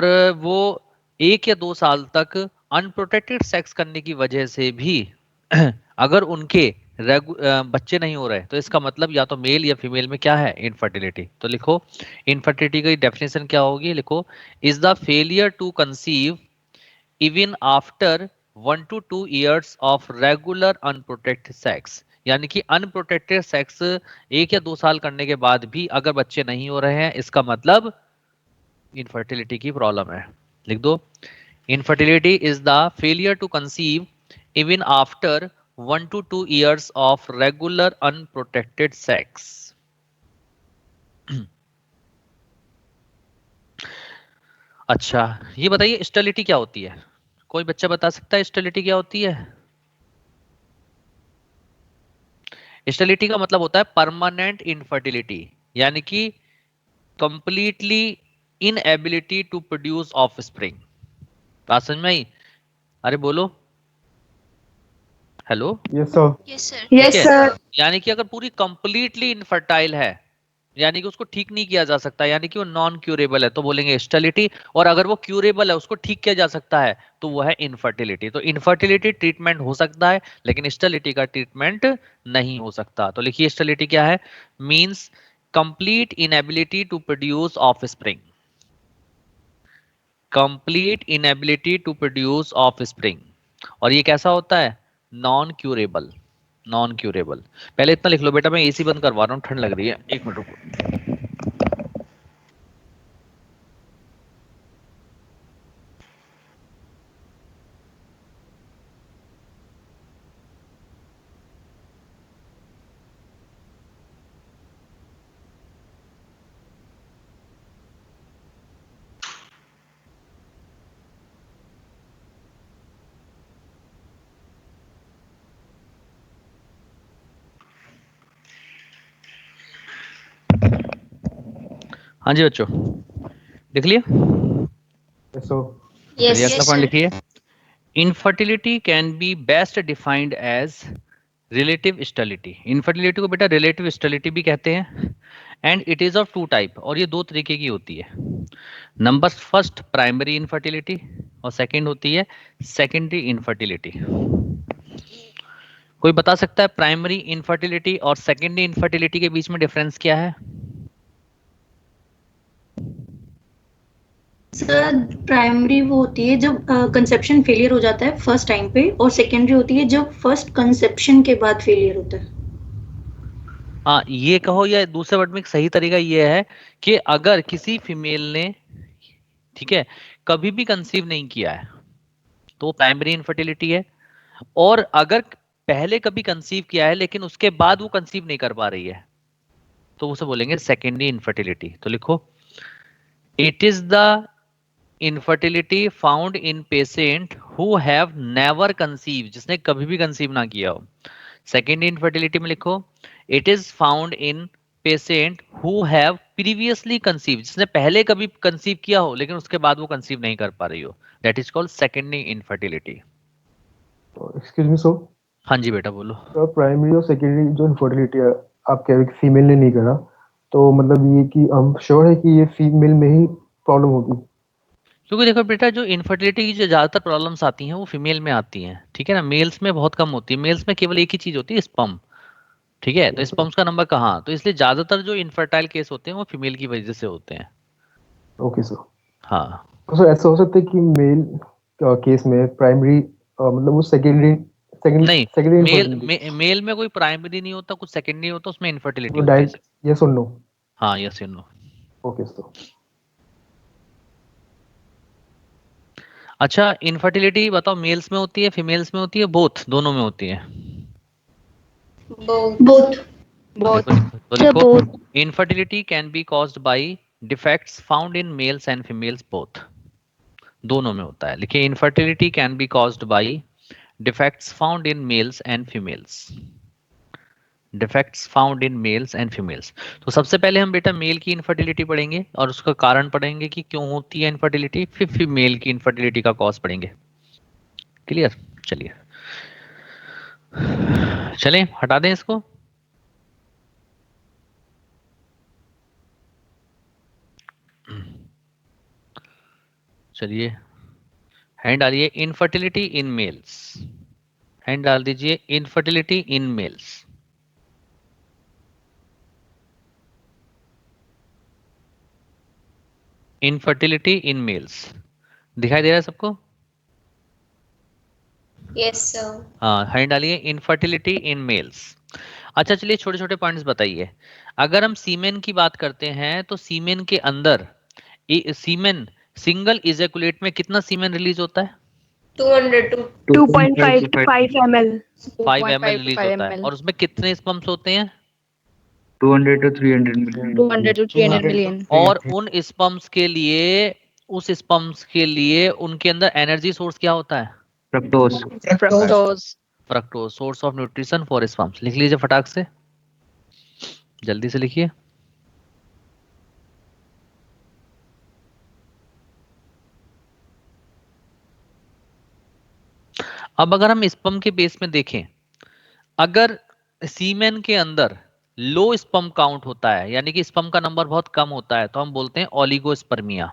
पर वो 1 या 2 साल तक अनप्रोटेक्टेड सेक्स करने की वजह से भी अगर उनके बच्चे नहीं हो रहे, तो इसका मतलब या तो मेल या फीमेल में क्या है, इनफर्टिलिटी। तो लिखो इनफर्टिलिटी की डेफिनेशन क्या होगी, लिखो is the failure to conceive even after 1 to 2 years of regular unprotected sex. यानी कि अनप्रोटेक्टेड सेक्स 1 या 2 साल करने के बाद भी अगर बच्चे नहीं हो रहे हैं, इसका मतलब इनफर्टिलिटी की प्रॉब्लम है। लिख दो infertility is the failure to conceive even after 1 to 2 years of regular unprotected sex. अच्छा, ये बताइए स्टेरिलिटी क्या होती है? कोई बच्चा बता सकता है स्टेरिलिटी क्या होती है? स्टेरिलिटी का मतलब होता है परमानेंट इनफर्टिलिटी, यानी कि completely inability to produce offspring. बात समझ में आई? अरे बोलो, hello. Yes sir. Yes sir. ठीक यस है, सर। यानी कि अगर पूरी कंप्लीटली इनफर्टाइल है, यानी कि उसको ठीक नहीं किया जा सकता, यानी कि वो नॉन क्यूरेबल है, तो बोलेंगे स्टेरिलिटी। और अगर वो क्यूरेबल है, उसको ठीक किया जा सकता है, तो वो है इनफर्टिलिटी। तो इनफर्टिलिटी ट्रीटमेंट हो सकता है, लेकिन स्टेरिलिटी का ट्रीटमेंट नहीं हो सकता। तो लिखिए स्टेरिलिटी क्या है, means complete inability to produce offspring. Complete inability to produce offspring. और ये कैसा होता है, नॉन क्यूरेबल। Non curable. पहले इतना लिख लो बेटा, मैं एसी बंद करवा रहा हूँ, ठंड लग रही है, 1 मिनट रुको। हाँ जी बच्चों, लिख लिया? Yes sir. चलिए यस। अगला पॉइंट लिखिए। Infertility can be best defined as relative sterility. Infertility को बेटा रिलेटिव स्टेरिलिटी भी कहते हैं। And it is of 2 type, और ये 2 तरीके की होती है। नंबर फर्स्ट प्राइमरी इनफर्टिलिटी, और सेकंड होती है सेकेंडरी इनफर्टिलिटी। कोई बता सकता है प्राइमरी इनफर्टिलिटी और सेकेंडरी इनफर्टिलिटी के बीच में डिफरेंस क्या है? सर प्राइमरी वो होती है जब कंसेप्शन फेलियर हो जाता है फर्स्ट टाइम पे, और सेकेंडरी होती है जब फर्स्ट कंसेप्शन के बाद फेलियर होता है। हाँ, ये कहो, या दूसरे वर्ड में एक सही तरीका ये है कि अगर किसी फीमेल ने, ठीक है, कभी भी कंसीव नहीं किया है, तो प्राइमरी इनफर्टिलिटी है। और अगर पहले कभी कंसीव किया है लेकिन उसके बाद वो कंसीव नहीं कर पा रही है, तो उसे बोलेंगे सेकेंडरी इनफर्टिलिटी। तो लिखो it is the infertility found in patient who have never conceive, जिसने कभी भी कंसीव ना किया हो। सेकेंड इनफर्टिलिटी में लिखो it is found in patient who have previously conceive, जिसने पहले कभी कंसीव किया हो लेकिन उसके बाद वो कंसीव नहीं कर पा रही हो, that is called secondary infertility. Excuse me sir. हाँ जी बेटा बोलो। सर प्राइमरी और सेकेंडरी जो इनफर्टिलिटी है, आप कह रहे कि फीमेल ने नहीं करा, तो मतलब ये कि हम श्योर है कि ये फीमेल में ही प्रॉब्लम होगी? क्योंकि देखो बेटा, जो इनफर्टिलिटी की जो ज्यादातर प्रॉब्लम्स आती हैं वो फीमेल में आती हैं, ठीक है ना, मेल्स में बहुत कम होती है। मेल्स में केवल एक ही चीज होती है, स्पर्म। ठीक है, तो यस सर। स्पर्म्स का नंबर कहाँ, तो इसलिए ज्यादातर जो इनफर्टाइल केस होते हैं वो फीमेल की वजह से होते हैं। Okay sir. हाँ, तो सर ऐसा हो सकता है कि मेल केस में प्राइमरी मतलब वो सेकेंडरी नहीं, सेकेंडरी मेल इनफर्टिलिटी मेल में कोई प्राइमरी नहीं होता, कुछ सेकेंडरी होता, उसमें इनफर्टिलिटी वो होती है डायरेक्ट सिर्फ। यस और नो? हाँ, yes you know. Okay sir. अच्छा, इनफर्टिलिटी बताओ मेल्स में होती है, फीमेल्स में होती है, बोथ, दोनों में होती है? बोथ। देखो बोथ। लिखो, तो सर लिखो both. Infertility can B caused by defects found in males and females both. दोनों में होता है, लिखिए infertility can B caused by defects found in males and females. Defects found in males and females. तो सबसे पहले हम बेटा मेल की इनफर्टिलिटी पढ़ेंगे और उसका कारण पढ़ेंगे कि क्यों होती है इनफर्टिलिटी, फिर फीमेल की इनफर्टिलिटी का कॉज पढ़ेंगे। क्लियर? चलिए चलें, हटा दें इसको। चलिए हैंड डालिए, इनफर्टिलिटी इन मेल्स, हैंड डाल दीजिए, infertility in mails. Infertility in mails दिखाई दे रहा है सबको? Yes sir. हाँ, हैंड डालिए, इनफर्टिलिटी इन मेल्स। अच्छा चलिए छोटे छोटे पॉइंट्स बताइए। अगर हम सीमेन की बात करते हैं तो सीमेन के अंदर सीमेन सिंगल इजैकुलेट में कितना सीमेन रिलीज होता है? 200 to 2.5 to 5 ml. 5 ml release होता है। और उसमें कितने स्पम्स होते हैं? 200 to 300 million. 200 to 300 million. और उन स्पम्स के लिए, उस स्पम्स के लिए उनके अंदर एनर्जी सोर्स क्या होता है? Fructose. Fructose. Fructose, source of nutrition for sperms. लिख लीजिए फटाक से, जल्दी से लिखिए। अब अगर हम स्पर्म के बेस में देखें, अगर सीमेन के अंदर लो स्पर्म काउंट होता है, यानी कि स्पर्म का नंबर बहुत कम होता है, तो हम बोलते हैं ओलिगोस्पर्मिया।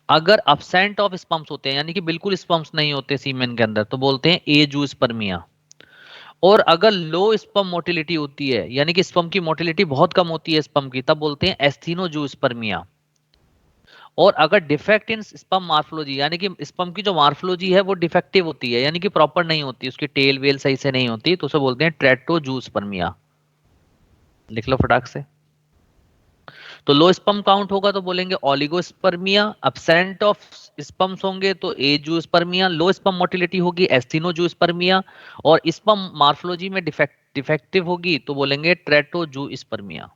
अगर अब्सेंट ऑफ स्पर्म्स होते हैं, यानी कि बिल्कुल स्पर्म्स नहीं होते सीमेन के अंदर, तो बोलते हैं एजूस्पर्मिया। और अगर लो स्पर्म मोटिलिटी होती है, यानी कि स्पर्म की मोटिलिटी बहुत कम होती है स्पर्म की, तब बोलते हैं एस्थीनोजूस्पर्मिया। और अगर डिफेक्ट इन स्पर्म मार्फोलॉजी, यानी कि स्पर्म की जो मार्फोलॉजी है वो डिफेक्टिव होती है, यानी कि प्रॉपर नहीं होती, उसकी टेल वेल सही से नहीं होती, तो उसे बोलते हैं ट्रेटोजूस्पर्मिया। लिख लो फटाक से। तो लो स्पर्म काउंट होगा तो बोलेंगे ओलिगोस्पर्मिया, अब्सेंट ऑफ स्पर्म्स होंगे तो एजूस्पर्मिया, लो स्पर्म मोटिलिटी होगी एस्थीनोजूस्पर्मिया, और स्पर्म मार्फोलॉजी में डिफेक्टिव होगी तो बोलेंगे ट्रेटोजूस्पर्मिया।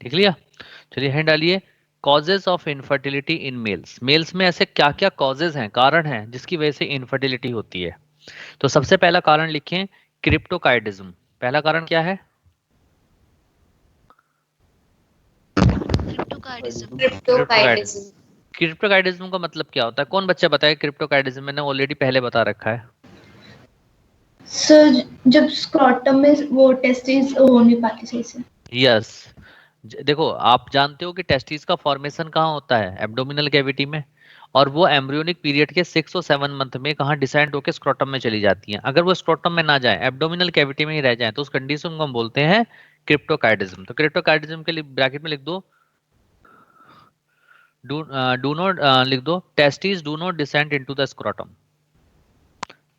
देख लिया? चलिए हैंड डालिए, causes of infertility in males. Males में ऐसे क्या क्या कॉजेज हैं, कारण हैं, जिसकी वजह से इनफर्टिलिटी होती है? तो सबसे पहला कारण लिखें, क्रिप्टोकाइडिज्म। पहला कारण क्या है? क्रिप्टोकाइडिज्म। क्रिप्टोकाइडिज्म का मतलब क्या होता है? कौन बच्चा बताए क्रिप्टोकाइडिज्म? मैंने ऑलरेडी पहले बता रखा है। सर जब स्क्रॉटम में वो टेस्टिस हो नहीं पाती सही से। यस, देखो आप जानते हो कि टेस्टिस का फॉर्मेशन कहाँ होता है? एब्डोमिनल कैविटी में। और वो एम्ब्रियोनिक पीरियड के 6 और 7 मंथ में कहाँ डिसेंड होकर स्क्रोटम में चली जाती हैं। अगर वो स्क्रोटम में ना जाए, एब्डोमिनल कैविटी में ही रह जाए, तो उस कंडीशन को हम बोलते हैं क्रिप्टोकाइडिज्म। तो क्रिप्टोकाइडिज्म के लिए ब्रैकेट में लिख दो, डू नॉट लिख दो, testis do not descend into the scrotum.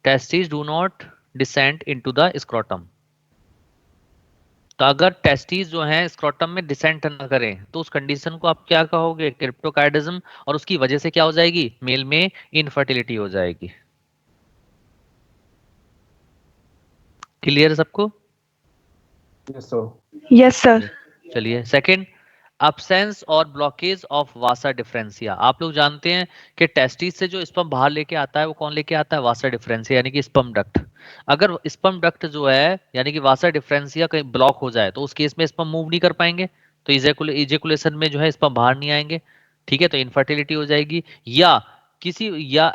Testis do not descend into the scrotum. तो अगर टेस्टिस जो है स्क्रोटम में डिसेंट ना करें, तो उस कंडीशन को आप क्या कहोगे? क्रिप्टोकाइडिज्म। और उसकी वजह से क्या हो जाएगी? मेल में इनफर्टिलिटी हो जाएगी। क्लियर सबको? Yes sir. Yes, sir. चलिए सेकंड, अब्सेंस और ब्लॉकेज ऑफ वासा डिफरेंशिया। आप लोग जानते हैं कि टेस्टिस से जो स्पर्म बाहर लेके आता है वो कौन लेके आता है? वासा डिफरेंशिया, यानी कि स्पर्म डक्ट। अगर स्पर्म डक्ट जो है यानी कि वासा डिफरेंशिया कहीं ब्लॉक हो जाए, तो उस केस में स्पर्म मूव नहीं कर पाएंगे, तो इजेकुलेशन में जो है स्पर्म बाहर नहीं आएंगे। ठीक है, तो इनफर्टिलिटी हो जाएगी। या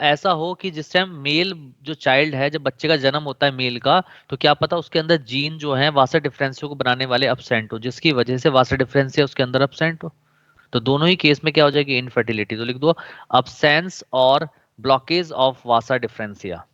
ऐसा हो कि जिस टाइम मेल जो चाइल्ड है, जब बच्चे का जन्म होता है मेल का, तो क्या पता उसके अंदर जीन जो है वासा डिफरेंशिया को बनाने वाले अब्सेंट हो, जिसकी वजह से वासा डिफरेंशिया उसके अंदर अब्सेंट हो। तो दोनों ही केस में क्या हो जाएगी? इनफर्टिलिटी। तो लिख दो, अब्सेंस और ब्लॉकेज ऑफ वासा डिफरेंशिया।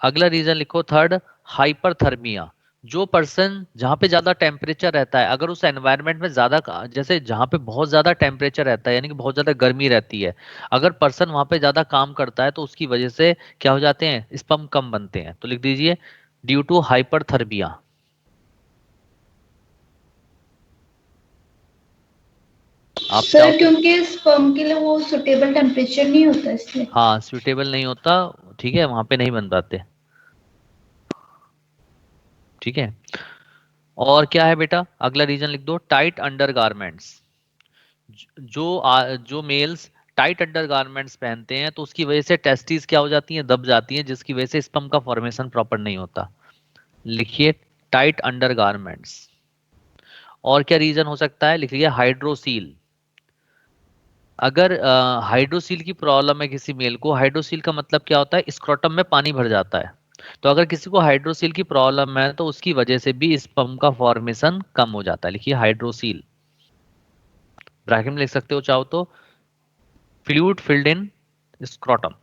अगला रीजन लिखो, थर्ड, हाइपरथर्मिया। जो पर्सन जहां पे ज्यादा टेम्परेचर रहता है, अगर उस एनवायरनमेंट में ज्यादा, जैसे जहां पे बहुत ज्यादा टेम्परेचर रहता है, यानी कि बहुत ज्यादा गर्मी रहती है, अगर पर्सन वहां पे ज्यादा काम करता है, तो उसकी वजह से क्या हो जाते हैं? स्पर्म कम बनते हैं। तो लिख दीजिए, ड्यू टू हाइपरथर्मिया। आप सर चाहो तो क्योंकि स्पर्म के लिए वो सुटेबल टेम्परेचर नहीं होता इसलिए। हाँ सूटेबल नहीं होता, ठीक है, वहां पे नहीं बन पाते, ठीक है। और क्या है बेटा, अगला रीजन लिख दो, टाइट अंडर गारमेंट्स। जो मेल्स टाइट अंडर गारमेंट्स पहनते हैं तो उसकी वजह से टेस्टिस क्या हो जाती हैं, दब जाती हैं, जिसकी वजह से स्पर्म का फॉर्मेशन प्रॉपर नहीं होता। लिखिए टाइट अंडर गारमेंट्स। और क्या रीजन हो सकता है, लिख लीजिए हाइड्रोसील। अगर हाइड्रोसील की प्रॉब्लम है किसी मेल को, हाइड्रोसील का मतलब क्या होता है, स्क्रोटम में पानी भर जाता है। तो अगर किसी को हाइड्रोसील की प्रॉब्लम है तो उसकी वजह से भी स्पर्म का फॉर्मेशन कम हो जाता है। लिखिए हाइड्रोसील, ब्रैकेट में लिख सकते हो चाहो तो, fluid filled in scrotum.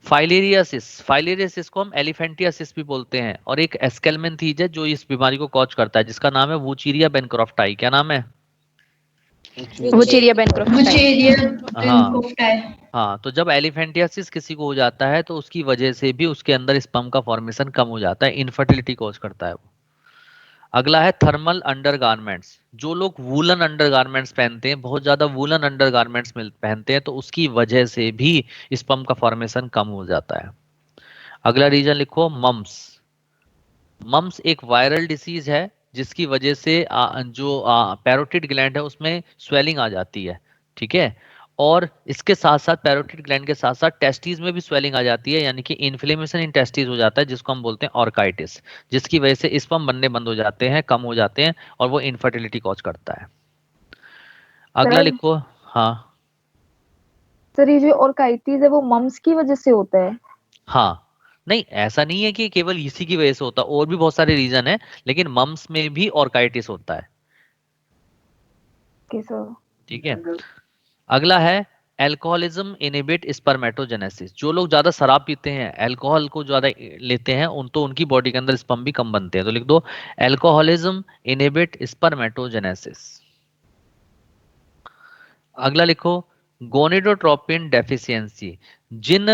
Filariasis, filariasis को हम एलिफेंटियासिस भी बोलते हैं, और एक एस्केलमेंथीज है जो इस बीमारी को कॉज करता है, जिसका नाम है वूचीरिया बेनक्रॉफ्टाई। क्या नाम है? वुचेरिया बेनक्रॉफ्ट मुझे टाइप। एरिया हाँ बेनक्रॉफ्ट है। हाँ, तो जब एलिफेंटियासिस किसी को हो जाता है तो उसकी वजह से भी उसके अंदर स्पर्म का फॉर्मेशन कम हो जाता है, इनफर्टिलिटी कॉज करता है वो। अगला है थर्मल अंडरगारमेंट्स। जो लोग वूलन अंडरगारमेंट्स पहनते हैं, बहुत ज्यादा वूलन अंडरगारमेंट्स पहनते हैं, तो उसकी वजह से भी स्पर्म का फॉर्मेशन कम हो जाता है। अगला रीजन लिखो मम्स। मम्स एक वायरल डिसीज है जिसकी वजह से जो पैरोटिड ग्लैंड है उसमें स्वेलिंग आ जाती है, ठीक है। और इसके साथ साथ पैरोटिड ग्लैंड के साथ साथ टेस्टिस में भी स्वेलिंग आ जाती है, यानी कि इन्फ्लेमेशन इन टेस्टिस हो जाता है, जिसको हम बोलते हैं ऑर्काइटिस, जिसकी वजह से स्पर्म बनने बंद हो जाते हैं, कम हो जाते हैं, और वो इनफर्टिलिटी कॉज करता है। अगला सर लिखो। हाँ सर ये जो ऑर्काइटिस है वो मम्स की वजह से होता है? हाँ, नहीं ऐसा नहीं है कि केवल इसी की वजह से होता, और भी बहुत सारे रीजन है, लेकिन मम्स में भी ऑर्काइटिस होता है, ओके सर। ठीक है। अगला है अल्कोहलिज्म इनहिबिट स्पर्मेटोजेनेसिस। जो लोग ज्यादा शराब पीते हैं, अल्कोहल को ज्यादा लेते हैं, उनकी बॉडी के अंदर स्पर्म भी कम बनते हैं। तो लिख दो अल्कोहलिज्म इनहिबिट स्पर्मेटोजेनेसिस। अगला लिखो गोनेडोट्रोपिन डेफिशिएंसी। जिन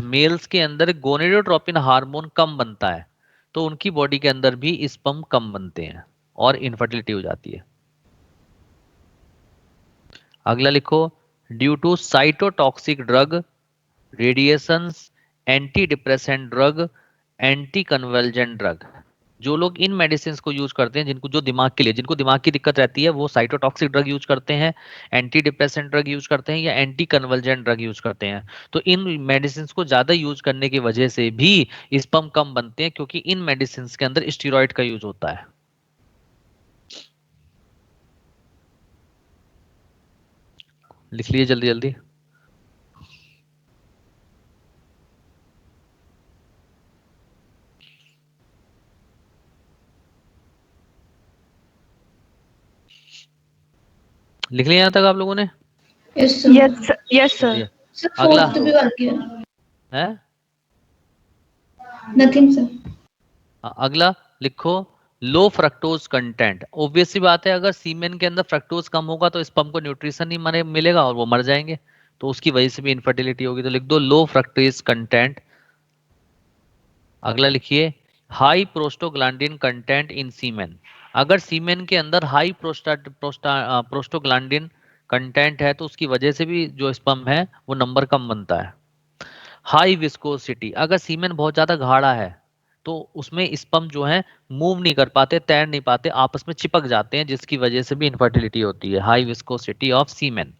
मेल्स के अंदर गोनेडोट्रोपिन हार्मोन कम बनता है तो उनकी बॉडी के अंदर भी स्पर्म कम बनते हैं और इनफर्टिलिटी हो जाती है। अगला लिखो due to cytotoxic drug, radiations, anti depressant drug, anti convergent drug. जो लोग इन मेडिसिन को यूज करते हैं, जिनको जो दिमाग के लिए, जिनको दिमाग की दिक्कत रहती है, वो साइटोटॉक्सिक ड्रग यूज करते हैं, एंटी डिप्रेसेंट ड्रग यूज करते हैं, या एंटी कन्वर्जेंट ड्रग यूज करते हैं। तो इन मेडिसिन को ज्यादा यूज करने की वजह से भी स्पर्म कम बनते हैं, क्योंकि इन मेडिसिन के अंदर स्टीरॉयड का यूज होता है। लिख लीजिए जल्दी जल्दी। लिख लिया यहाँ तक आप लोगों ने? Yes yes sir. चलिए सर अगला फोर्थ भी बाकी है। है, नथिंग सर। अगला लिखो लो फ्रक्टोज कंटेंट। ऑब्वियस सी बात है, अगर सीमेन के अंदर फ्रक्टोज कम होगा तो स्पर्म को न्यूट्रिशन नहीं मिलेगा और वो मर जाएंगे, तो उसकी वजह से भी इनफर्टिलिटी होगी। तो लिख दो लो फ्रक्टोज कंटेंट। अगला लिखिए हाई प्रोस्टोग्लैंडिन कंटेंट इन सीमेन। अगर सीमेन के अंदर हाई प्रोस्टोग्लैंडिन कंटेंट है तो उसकी वजह से भी जो स्पर्म है वो नंबर कम बनता है। हाई विस्कोसिटी, अगर सीमेन बहुत ज्यादा गाढ़ा है तो उसमें स्पर्म जो है मूव नहीं कर पाते, तैर नहीं पाते, आपस में चिपक जाते हैं, जिसकी वजह से भी इनफर्टिलिटी होती है। हाई विस्कोसिटी ऑफ सीमेन।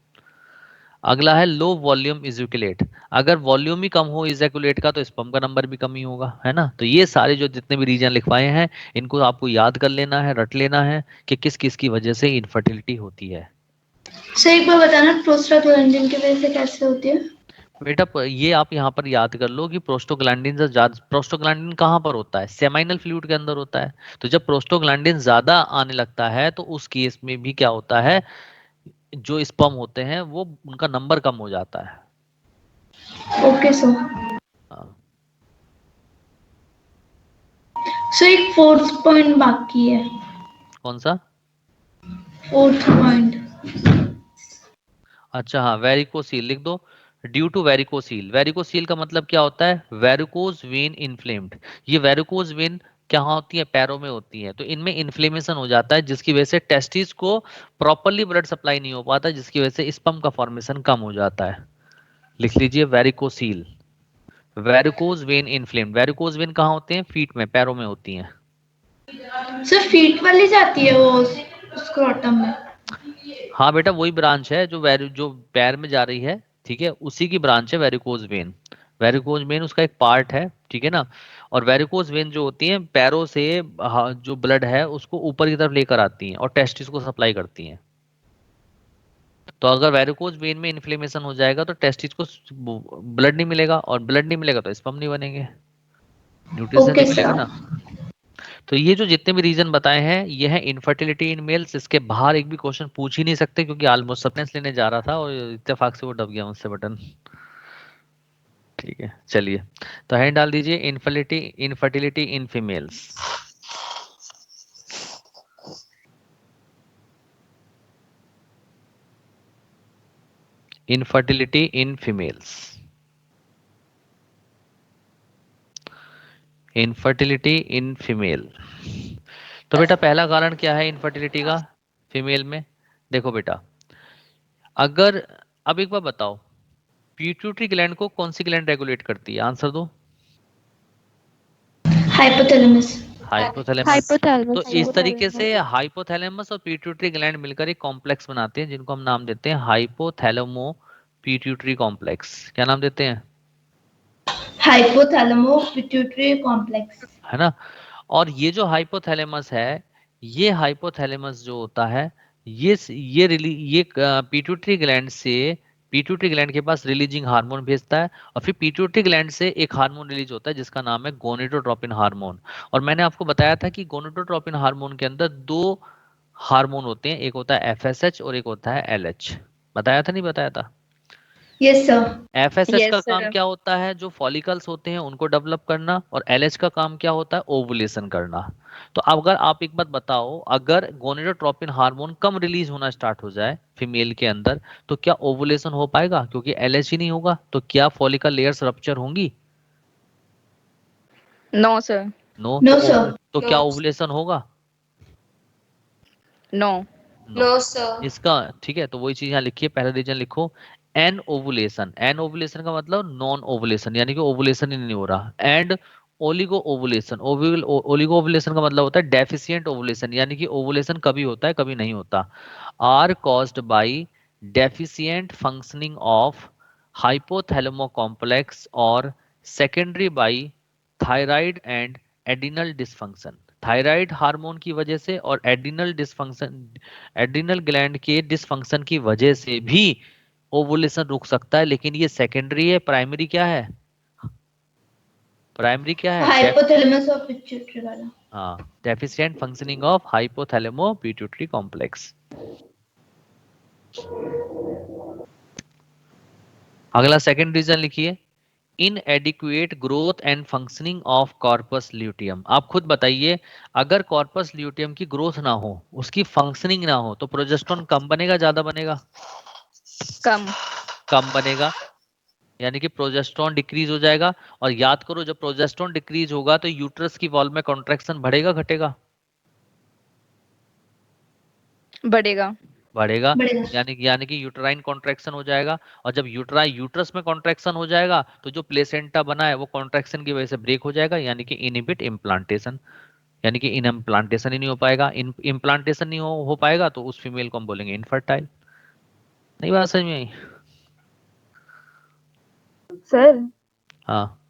अगला है लो वॉल्यूम इजैकुलेट। अगर वॉल्यूम ही कम हो इजैकुलेट का तो स्पर्म का नंबर भी कम ही होगा, है ना। तो ये सारे जो जितने भी रीजन लिखवाए हैं, इनको आपको याद कर लेना है, रट लेना है कि किस किस की वजह से इनफर्टिलिटी होती है। सर एक बार बताना प्रोस्टाग्लैंडिन की वजह से कैसे होती है? बेटा ये आप यहाँ पर याद कर लो कि प्रोस्टोग्लैंडिन से ज्यादा, प्रोस्टोग्लैंडिन कहाँ पर होता है, सेमाइनल फ्लूइड के अंदर होता है। तो जब प्रोस्टोग्लैंडिन ज्यादा आने लगता है तो उस केस में भी क्या होता है, जो स्पर्म होते हैं वो उनका नंबर कम हो जाता है। Okay sir. हाँ। सर एक फोर्थ पॉइंट बाकी है। कौन सा? Fourth point. अच्छा हाँ, वेरिकोसील लिख दो। ड्यू टू वेरिकोसील, वेरिकोसील का मतलब क्या होता है, वेरिकोज वेन इन्फ्लेम्ड। ये वेरिकोज वेन कहाँ होती है? पैरों में होती है। तो इनमें इन्फ्लेमेशन हो जाता है जिसकी वजह से टेस्टिस को प्रॉपरली ब्लड सप्लाई नहीं हो पाता, जिसकी वजह से स्पर्म का फॉर्मेशन कम हो जाता है। लिख लीजिए varicocele, varicose vein inflamed. Varicose vein कहाँ होते हैं? फीट में, पैरों में होती हैं। सर फीट वाली जाती है वो स्क्रोटम में। हाँ बेटा, वही ब्रांच है जो पैर में जा रही है, ठीक है, उसी की ब्रांच है वेरिकोज वेन। वेरिकोज वेन उसका एक पार्ट है, ठीक है ना। और वेरिकोज वेन जो होती है पैरों से जो ब्लड है उसको ऊपर की तरफ लेकर आती हैं और टेस्टिस को सप्लाई करती हैं। तो अगर वेरिकोज वेन में इन्फ्लेमेशन हो जाएगा तो टेस्टिस को ब्लड नहीं मिलेगा, और ब्लड नहीं मिलेगा तो स्पर्म नहीं बनेंगे, न्यूट्रिशन ओके नहीं मिलेगा सर। ना। तो ये जो जितने भी रीजन बताए हैं ये है इनफर्टिलिटी इन मेल्स। इसके बाहर एक भी क्वेश्चन पूछ ही नहीं सकते, क्योंकि ऑलमोस्ट सप्नेस लेने जा रहा था और इत्तेफाक से वो दब गया मुझसे बटन। ठीक है, चलिए तो हैंड डाल दीजिए, infertility infertility in females. Infertility in females, infertility in female. तो बेटा पहला कारण क्या है इनफर्टिलिटी का फीमेल में? देखो बेटा, अगर अब एक बार बताओ, पिट्यूटरी ग्लैंड को कौन सी ग्लैंड रेगुलेट करती है? आंसर दो। हाइपोथैलेमस। हाइपोथैलेमस। हाइपोथैलेमस। तो इस तरीके से हाइपोथैलेमस और पिट्यूटरी ग्लैंड मिलकर एक कॉम्प्लेक्स बनाते हैं जिनको हम नाम देते हैं हाइपोथैलेमो पिट्यूटरी कॉम्प्लेक्स। क्या नाम देते हैं? हाइपोथैलेमो पिट्यूटरी कॉम्प्लेक्स। है ना। और ये जो हाइपोथैलेमस है, ये हाइपोथैलेमस जो होता है ये पिट्यूटरी ग्लैंड से, पिट्यूटरी ग्लैंड के पास रिलीजिंग हार्मोन भेजता है, और फिर पिट्यूटरी ग्लैंड से एक हार्मोन रिलीज होता है जिसका नाम है गोनेडोट्रोपिन हार्मोन। और मैंने आपको बताया था कि गोनेडोट्रोपिन हार्मोन के अंदर दो हार्मोन होते हैं, एक होता है एफएसएच और एक होता है एलएच। बताया था नहीं बताया था? Yes sir. एफएसएच का Yes, काम sir. क्या होता है? जो फॉलिकल्स होते हैं उनको डेवलप करना, और एलएच का काम क्या होता है? ओवुलेशन करना। तो अगर आप एक बात बताओ, अगर गोनेडोट्रोपिन हार्मोन कम रिलीज होना स्टार्ट हो जाए फीमेल के अंदर, तो क्या ओवुलेशन हो पाएगा? क्योंकि एलएच ही नहीं होगा। तो क्या फॉलिकल लेयर्स रप्चर होंगी? No, sir. No. No sir. तो No. क्या ओवुलेशन होगा? No. नो। No, sir. इसका ठीक है, तो वही चीज यहाँ लिखिए, पहला रीजन लिखो एन ओवुलेशन। एन ओवुलेशन का मतलब नॉन ओवुलेशन, यानी कि ओवुलेशन ही नहीं हो रहा। And oligo ovulation, oligo ovulation का मतलब होता है डेफिशिएंट ओवुलेशन, यानी कि ओवुलेशन कभी होता है कभी नहीं होता। Are caused by deficient functioning of hypothalamo complex और secondary by thyroid and adrenal dysfunction. Thyroid hormone की वजह से और एडिनल डिसफंक्शन, एड्रिनल ग्लैंड के डिसफंक्शन की वजह से भी ओवुलेशन रुक सकता है। लेकिन ये सेकेंडरी है, प्राइमरी क्या है? प्राइमरी क्या है? हाइपोथैलेमस और पिट्यूटरी वाला। हाँ, deficient functioning of hypothalamo pituitary complex. अगला सेकंड रीजन लिखिए, inadequate growth and functioning of corpus luteum. आप खुद बताइए, अगर कॉर्पस ल्यूटियम की ग्रोथ ना हो, उसकी फंक्शनिंग ना हो, तो प्रोजेस्टेरोन कम बनेगा ज्यादा बनेगा? Come. कम बनेगा, यानी कि प्रोजेस्टेरोन डिक्रीज हो जाएगा। और याद करो, जब प्रोजेस्टेरोन डिक्रीज होगा तो यूट्रस की वॉल में कॉन्ट्रैक्शन बढ़ेगा घटेगा? बढ़ेगा. बढ़ेगा। बढ़ेगा। यानी कि यूट्राइन कॉन्ट्रैक्शन हो जाएगा। और जब यूट्रस में कॉन्ट्रैक्शन हो जाएगा तो जो प्लेसेंटा बना है वो कॉन्ट्रैक्शन की वजह से ब्रेक हो जाएगा, यानी कि इनहिबिट इम्प्लांटेशन। यानी कि इन इम्प्लांटेशन ही नहीं हो पाएगा। इम्प्लांटेशन नहीं हो पाएगा तो उस फीमेल को हम बोलेंगे इनफर्टाइल। नहीं बात समझ में आई? सर हाँ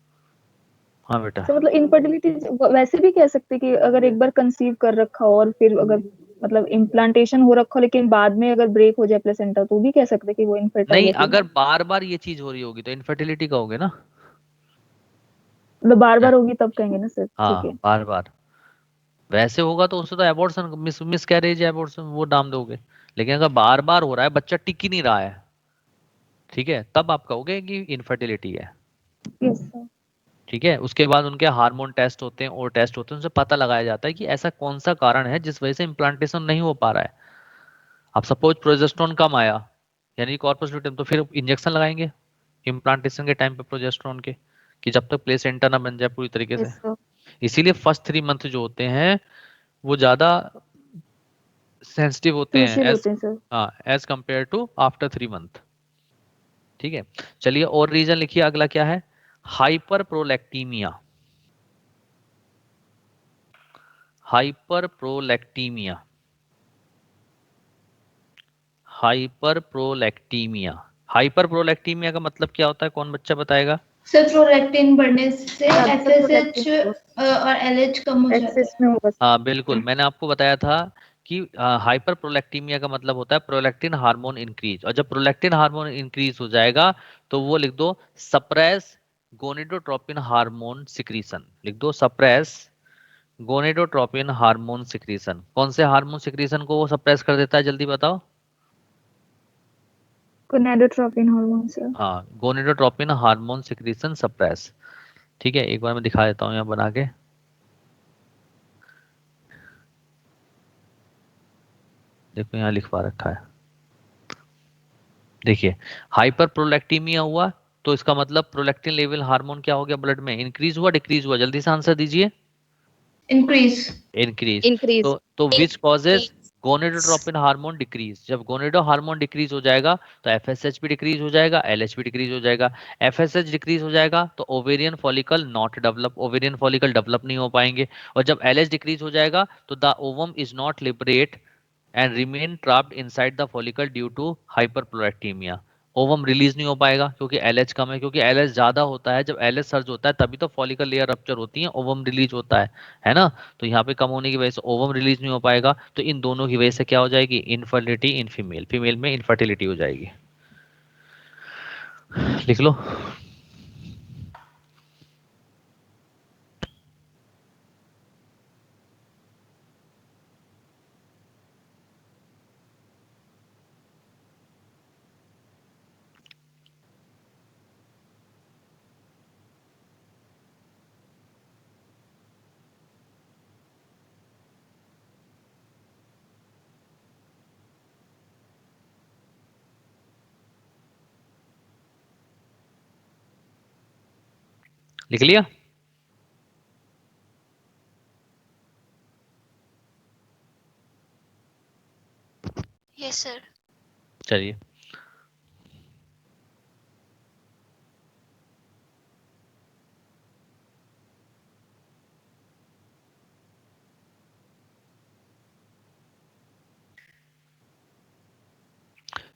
हाँ बेटा। सर मतलब इनफर्टिलिटी वैसे भी कह सकते कि अगर एक बार कंसीव कर रखा हो और फिर अगर मतलब इम्प्लांटेशन हो रखा हो लेकिन बाद में अगर ब्रेक हो जाए प्लेसेंटा, तो भी कह सकते कि वो इनफर्टाइल नहीं, है फिर? अगर बार बार ये चीज हो रही होगी तो इनफर्टिलिटी का होगे ना। मतलब बार बार होगी तब कहेंगे ना सर? ठीक हाँ, है। बार बार वैसे होगा तो उससे तो एबॉर्शन, मिस कैरेज एबॉर्शन वो नाम दोगे। लेकिन अगर बार बार हो रहा है, बच्चा टिक ही नहीं रहा है, ठीक है, तब आप कहोगे कि इनफर्टिलिटी है। Yes sir. ठीक है, उसके बाद उनके हार्मोन टेस्ट होते हैं और टेस्ट होते हैं, उनसे पता लगाया जाता है कि ऐसा कौन सा कारण है जिस वजह से इम्प्लांटेशन नहीं हो पा रहा है। अब सपोज प्रोजेस्टेरोन कम आया, यानी कॉर्पस ल्यूटियम, तो फिर इंजेक्शन लगाएंगे इम्प्लांटेशन के टाइम पे प्रोजेस्टेरोन के, कि जब तक प्लेसेंटा ना बन जाए पूरी तरीके से। Yes sir. इसीलिए फर्स्ट 3 मंथ जो होते हैं वो ज्यादा सेंसिटिव होते हैं क्रूशियल एज, होते हैं सर। हाँ, as compare to after 3 month. ठीक है, चलिए और रीजन लिखिए, अगला क्या है? Hyper prolactinemia. Hyper prolactinemia, hyper prolactinemia. Hyper prolactinemia का मतलब क्या होता है, कौन बच्चा बताएगा? सर प्रोलैक्टिन बढ़ने से ज्यादातर एफएसएच प्रोलैक्टिन और एलएच कम हो जाता है। एक्सेस में होगा सर। हाँ बिल्कुल, मैंने आपको बताया था कि हाइपर प्रोलैक्टीमिया का मतलब होता है प्रोलैक्टिन हार्मोन इंक्रीज, और जब प्रोलैक्टिन हार्मोन इंक्रीज हो जाएगा तो वो लिख दो सप्रेस गोनेडोट्रोपिन हार्मोन सिक्रीशन, लिख दो सप्रेस गोनेडोट्रोपिन हार्मोन सिक्रीशन। कौन से हार्मोन सिक्रीशन को वो सप्रेस कर देता है, जल्दी बताओ? Gonadotropin hormone sir. हाँ, गोनेडोट्रोपिन हार्मोन सिक्रीशन सप्रेस। ठीक है, एक बार मैं दिखा देता हूँ यहाँ बना के। देखो यहाँ लिखवा रखा है, देखिए हाइपर प्रोलैक्टीमिया हुआ तो इसका मतलब प्रोलैक्टिन लेवल हार्मोन क्या हो गया ब्लड में, इंक्रीज हुआ डिक्रीज हुआ, जल्दी से आंसर दीजिए। इंक्रीज। इंक्रीज। इंक्रीज। तो which causes gonadotropin hormone decrease, जब गोनेडो हार्मोन डिक्रीज हो जाएगा तो एफएसएच भी डिक्रीज हो जाएगा, एलएच भी डिक्रीज हो जाएगा। एफएसएच डिक्रीज हो जाएगा तो ovarian follicle not develop, ovarian follicle develop नहीं हो पाएंगे, और जब एलएच डिक्रीज हो जाएगा तो the ovum is not liberate and remain trapped inside the follicle due to hyperprolactinemia. Ovum release नहीं हो पाएगा क्योंकि एलएच कम है, क्योंकि एलएच ज्यादा होता है, जब एलएच सर्ज होता है तभी तो फॉलिकल लेयर रप्चर होती है, ओवम रिलीज होता है ना। तो यहाँ पे कम होने की वजह से ओवम रिलीज नहीं हो पाएगा, तो इन दोनों की वजह से क्या हो जाएगी, इनफर्टिलिटी इन फीमेल, फीमेल में इनफर्टिलिटी हो जाएगी। लिख लो। लिख लिया? Yes sir. चलिए,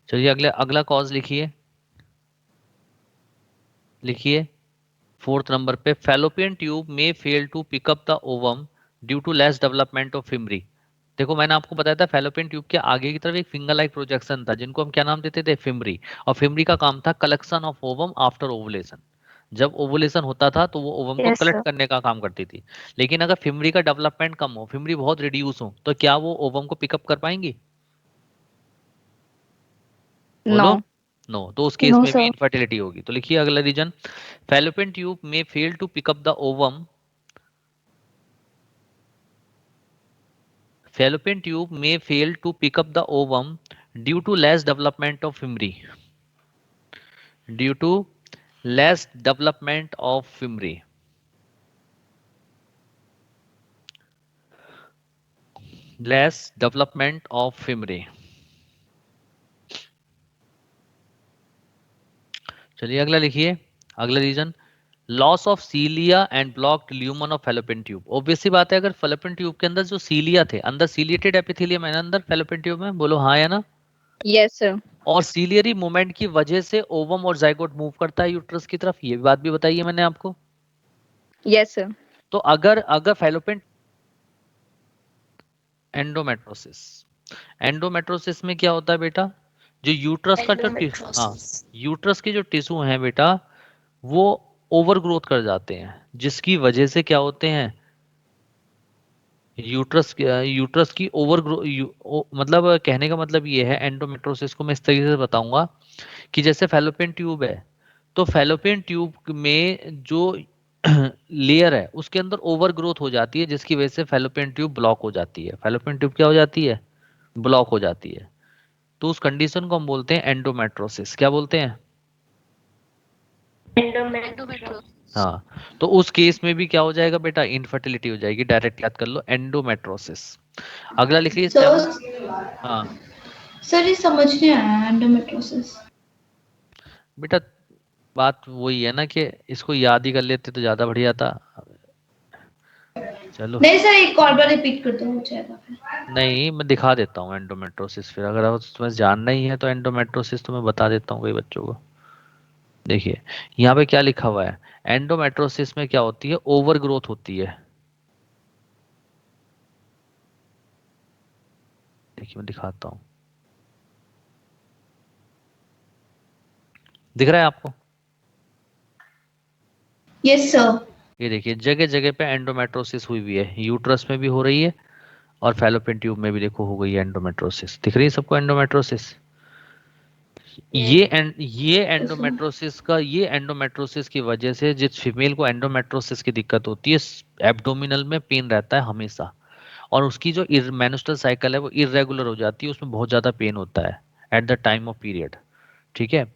चलिए अगले अगला कॉज लिखिए, लिखिए 4th नंबर पे, फैलोपियन ट्यूब में fail to pick up the ovum due to less development of fimbriae. देखो मैंने आपको बताया था फैलोपियन ट्यूब के आगे की तरफ एक फिंगर लाइक प्रोजेक्शन था जिनको हम क्या नाम देते थे, फिमरी, और फिमरी का काम था collection of ovum after ovulation. जब ओवुलेशन होता था तो वो ओवम को यस कलेक्ट सर। करने का काम करती थी। लेकिन अगर फिमरी का डेवलपमेंट कम हो, फिमरी बहुत रिड्यूस हो, तो क्या वो ओवम को पिकअप कर पाएंगी? बोलो। नो। नो, तो उस केस नो में भी सर। इनफर्टिलिटी होगी। तो लिखिए अगला रीजन, फैलोपियन ट्यूब में fail to pick up the ovum, fallopian tube may fail to pick up the ovum due to less development of fimri, due to less development of fimri, less development of fimri। चलिए अगला लिखिए, अगला reason, loss of cilia and blocked lumen of fallopian tube. Obvious सी बात है, अगर fallopian tube के अंदर जो सीलिया थे, अंदर सीलिएटेड एपिथेलियम है ना अंदर फैलोपियन ट्यूब में, बोलो हाँ या ना। Yes sir. और सीलियरी मूवमेंट की वजह से ओवम और जाइगोट मूव करता है यूट्रस की तरफ, ये बात भी बताइए मैंने आपको। Yes sir. तो अगर अगर फैलोपियन एंडोमेट्रोसिस, एंडोमेट्रोसिस में क्या होता है बेटा, जो यूट्रस का जो हाँ, यूट्रस के जो टिश्यू हैं बेटा वो ओवर ग्रोथ कर जाते हैं, जिसकी वजह से क्या होते हैं, यूट्रस की ओवर ग्रो मतलब कहने का मतलब ये है, एंडोमेट्रोसिस को मैं इस तरीके से बताऊंगा कि जैसे फैलोपियन ट्यूब है, तो फैलोपियन ट्यूब में जो लेयर है उसके अंदर ओवर ग्रोथ हो जाती है, जिसकी वजह से फैलोपियन ट्यूब ब्लॉक हो जाती है। फैलोपियन ट्यूब क्या हो जाती है, ब्लॉक हो जाती है। तो उस कंडीशन को हम बोलते हैं एंडोमेट्रोसिस। क्या बोलते हैं? एंडोमेट्रोसिस। हाँ, तो उस केस में भी क्या हो जाएगा बेटा, इनफर्टिलिटी हो जाएगी। डायरेक्ट याद कर लो, एंडोमेट्रोसिस। अगला लिख लीजिए सर 7। हाँ सर ये समझ नहीं आया एंडोमेट्रोसिस। बेटा, बात वही है ना कि इसको याद ही कर लेते तो ज्यादा बढ़िया था। चलो, नहीं सर एक और बार रिपीट कर दो, हो जाएगा फिर। नहीं मैं दिखा देता हूँ एंडोमेट्रोसिस, फिर अगर आप तुम्हें जानना ही है तो एंडोमेट्रोसिस तो मैं बता देता हूँ कई बच्चों को। देखिए यहाँ पे क्या लिखा हुआ है, एंडोमेट्रोसिस में क्या होती है, ओवर ग्रोथ होती है। देखिए मैं दिखाता हूँ, दिख रहा है आपको? Yes sir. ये देखिए जगह जगह पे एंडोमेट्रोसिस हुई हुई है, यूट्रस में भी हो रही है और फैलोपियन ट्यूब में भी देखो हो गई है एंडोमेट्रोसिस। दिख रही है सबको एंडोमेट्रोसिस? ये एंडोमेट्रोसिस की वजह से जिस फीमेल को एंडोमेट्रोसिस की दिक्कत होती है, एब्डोमिनल में पेन रहता है हमेशा, और उसकी जो मेंस्ट्रुअल साइकिल है वो इरेगुलर हो जाती है, उसमें बहुत ज़्यादा पेन होता है at the time of period. ठीक है,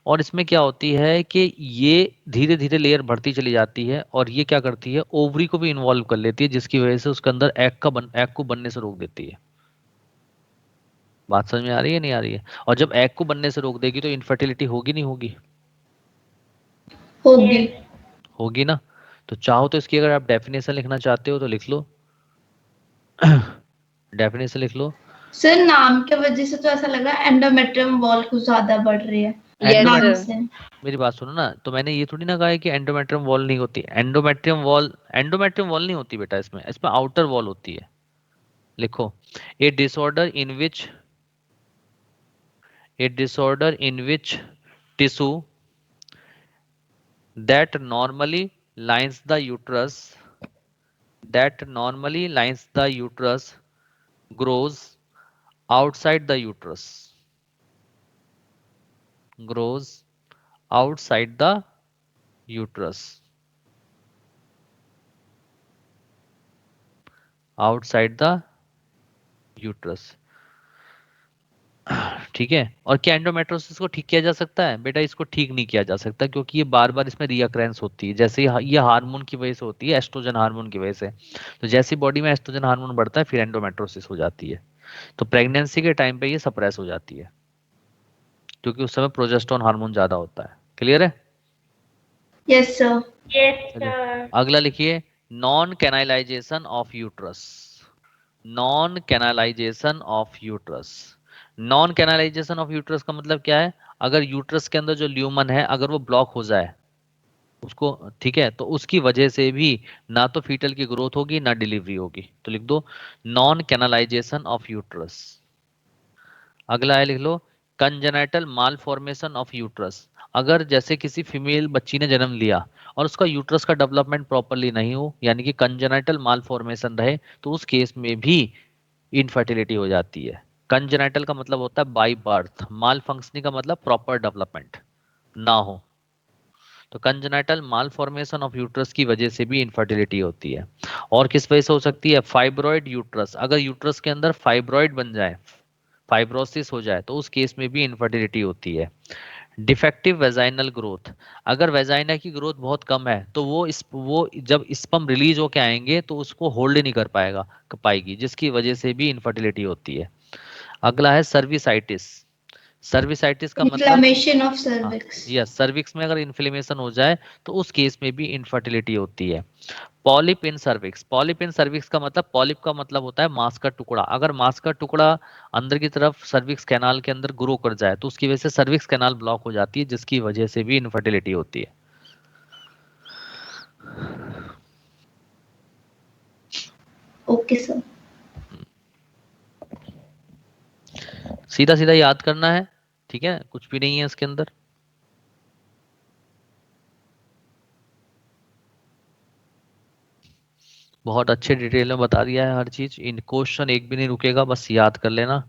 और इसमें क्या होती है कि ये धीरे धीरे लेयर बढ़ती चली जाती है और ये क्या करती है, ओवरी को भी इन्वॉल्व कर लेती है, जिसकी वजह से उसके अंदर एग को बनने से रोक देती है। बात समझ में आ रही है नहीं आ रही है? और जब एग को बनने से रोक देगी तो इनफर्टिलिटी होगी नहीं होगी? होगी। होगी ना। तो चाहो तो इसकी अगर आप डेफिनेशन लिखना चाहते हो तो लिख लो। डेफिनेशन लिख लो। सर नाम के वजह से तो ऐसा लगा एंडोमेट्रियम वॉल कुछ ज्यादा बढ़ रही है Yes, नाम sir. से। मेरी बात सुनो ना, तो मैंने ये थोड़ी ना कहा है कि एंडोमेट्रियम वॉल नहीं होती। एंडोमेट्रियम वॉल नहीं होती बेटा, इसमें आउटर वॉल होती है। लिखो, a disorder in which tissue that normally lines the uterus grows outside the uterus grows outside the uterus outside the uterus। ठीक है, और क्या एंडोमेट्रोसिस को ठीक किया जा सकता है? बेटा इसको ठीक नहीं किया जा सकता, क्योंकि ये बार बार इसमें रीअक्रेंस होती है। जैसे ये हार्मोन की वजह से होती है, एस्ट्रोजन हार्मोन की वजह से। तो जैसे बॉडी में एस्ट्रोजन हार्मोन बढ़ता है फिर एंडोमेट्रोसिस हो जाती है। तो प्रेगनेंसी के टाइम पे ये सप्रेस हो जाती है, क्योंकि उस समय प्रोजेस्टेरोन हार्मोन ज्यादा होता है। क्लियर है? Yes sir. चलिए अगला लिखिए, non canalization of uterus. Non canalization of uterus. Non canalization of uterus का मतलब क्या है? अगर यूट्रस के अंदर जो ल्यूमन है अगर वो ब्लॉक हो जाए उसको, ठीक है, तो उसकी वजह से भी ना तो फीटल की ग्रोथ होगी ना डिलीवरी होगी। तो लिख दो नॉन कैनालाइजेशन ऑफ यूट्रस। अगला है, लिख लो कंजेनाइटल मालफॉर्मेशन ऑफ यूट्रस। अगर जैसे किसी फीमेल बच्ची ने जन्म लिया और उसका यूट्रस का डेवलपमेंट प्रॉपरली नहीं हो, यानी कि कंजेनाइटल मालफॉर्मेशन रहे, तो उस केस में भी इनफर्टिलिटी हो जाती है। कंजेनाइटल का मतलब होता है बाय बर्थ, माल फंक्शनिंग का मतलब प्रॉपर डेवलपमेंट ना हो। तो कंजेनाइटल मालफॉर्मेशन ऑफ यूट्रस की वजह से भी इनफर्टिलिटी होती है। और किस वजह से हो सकती है? Fibroid uterus. अगर यूट्रस के अंदर फाइब्रॉइड बन जाए, फाइब्रोसिस हो जाए, तो उस केस में भी इनफर्टिलिटी होती है। Defective vaginal growth. अगर वेजाइना की ग्रोथ बहुत कम है तो वो जब स्पर्म रिलीज होके आएंगे तो उसको होल्ड नहीं कर पाएगी, जिसकी वजह से भी इनफर्टिलिटी होती है। अगला है सर्विसाइटिस। सर्विसाइटिस का मतलब, इन्फ्लेमेशन ऑफ हाँ, सर्विक्स। यस, सर्विक्स में अगर इन्फ्लेमेशन हो जाए तो उस केस में भी इनफर्टिलिटी होती है। पॉलिप इन सर्विक्स। पॉलिप इन सर्विक्स का मतलब, पॉलिप का मतलब होता है मांस का टुकड़ा। अगर मांस का टुकड़ा अंदर की तरफ सर्विक्स कैनाल के अंदर ग्रो कर जाए तो उसकी वजह से सर्विक्स कैनाल ब्लॉक हो जाती है, जिसकी वजह से भी इनफर्टिलिटी होती है। Okay sir. सीधा सीधा याद करना है, ठीक है, कुछ भी नहीं है इसके अंदर। बहुत अच्छे डिटेल में बता दिया है हर चीज। इन क्वेश्चन एक भी नहीं रुकेगा, बस याद कर लेना।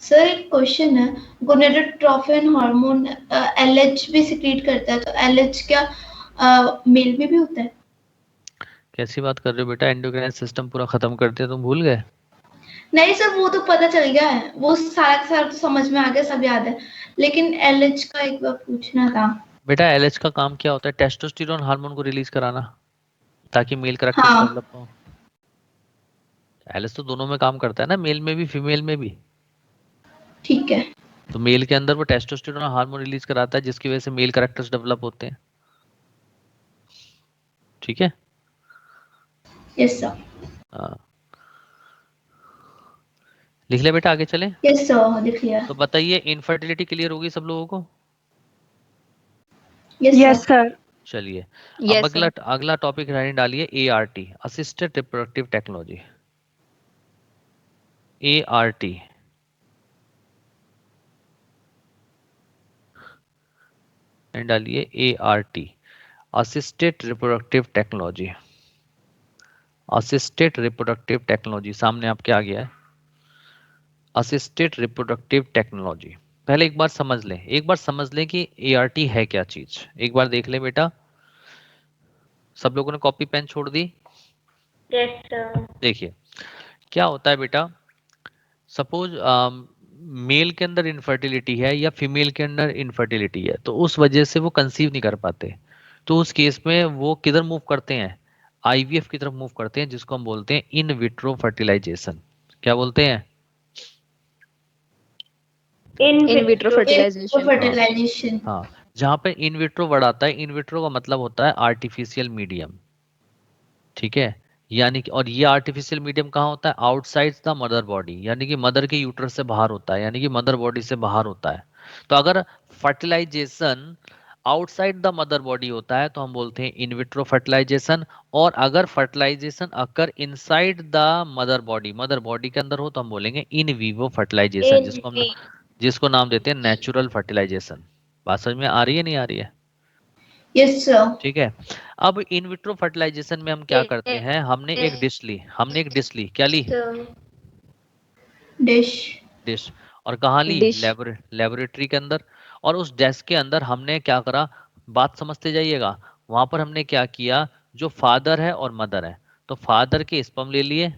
सर एक क्वेश्चन है, गोनेडोट्रोफिन हार्मोन एलएच भी सिक्रीट करता है, तो एलएच क्या मेल में भी होता है? कैसी बात कर रहे हो बेटा, एंडोक्राइन सिस्टम पूरा खत्म कर दिया, तुम भूल गए? नहीं सर, वो तो पता चल गया है, वो सारा का सारा तो समझ में आ गया, सब याद है, लेकिन एलएच का एक बार पूछना था। बेटा एलएच का काम क्या होता है? टेस्टोस्टेरोन हार्मोन को रिलीज कराना, ताकि मेल कैरेक्टर्स हाँ डेवलप हो। एलएच तो दोनों में काम करता है ना, मेल में भी फीमेल में भी। ठीक है। तो मेल के अंदर वो टेस्टोस्टेरोन हार्मोन रिलीज कराता है, जिसकी वजह से मेल कैरेक्टर्स डेवलप होते हैं। ठीक है। Yes sir. हाँ, लिख ले बेटा, आगे चले। यस सर, लिख लिया। तो बताइए, इनफर्टिलिटी क्लियर होगी सब लोगों को? Yes sir. चलिए, अब Yes, अगला sir. अगला टॉपिक रहने डालिए ART, assisted reproductive technology. ART डालिए, ART assisted reproductive technology. Assisted reproductive technology सामने आपके आ गया है, असिस्टेड रिप्रोडक्टिव टेक्नोलॉजी। पहले एक बार समझ लें कि ART है क्या चीज, एक बार देख ले बेटा। सब लोगों ने कॉपी पेन छोड़ दी? Yes sir. देखिए क्या होता है बेटा, सपोज मेल के अंदर इनफर्टिलिटी है या फीमेल के अंदर इनफर्टिलिटी है, तो उस वजह से वो कंसीव नहीं कर पाते। तो उस केस में वो किधर मूव करते हैं? IVF की तरफ मूव करते हैं, जिसको हम बोलते हैं इन विट्रो फर्टिलाइजेशन। क्या बोलते हैं? In vitro fertilization. फर्टिलाइजेशन। हाँ, जहाँ पे इन विट्रो वर्ड आता है, इन विट्रो का मतलब होता है आर्टिफिशियल मीडियम। ठीक है, यानी कि, और ये आर्टिफिशियल मीडियम कहाँ होता है? आउटसाइड द मदर बॉडी, यानी कि मदर के यूट्रस से बाहर होता है, यानी कि मदर बॉडी से बाहर होता है। तो अगर fertilization outside the mother body होता है तो हम बोलते हैं इन विट्रो फर्टिलाइजेशन। और अगर fertilization occur inside the mother body के अंदर हो तो हम बोलेंगे इन वीवो फर्टिलाइजेशन, जिसको नाम देते हैं नेचुरल फर्टिलाइजेशन। बात समझ में आ रही है, नहीं आ रही है? Yes sir. ठीक है। अब इन विट्रो फर्टिलाइजेशन में हम क्या करते हैं, हमने एक डिश ली, क्या ली? डिश। डिश। और कहाँ ली? Dish. लेबोरेटरी के अंदर। और उस डेस्क के अंदर हमने क्या करा, बात समझते जाइएगा। वहां पर हमने क्या किया, जो फादर है और मदर है, तो फादर के स्पर्म ले लिए,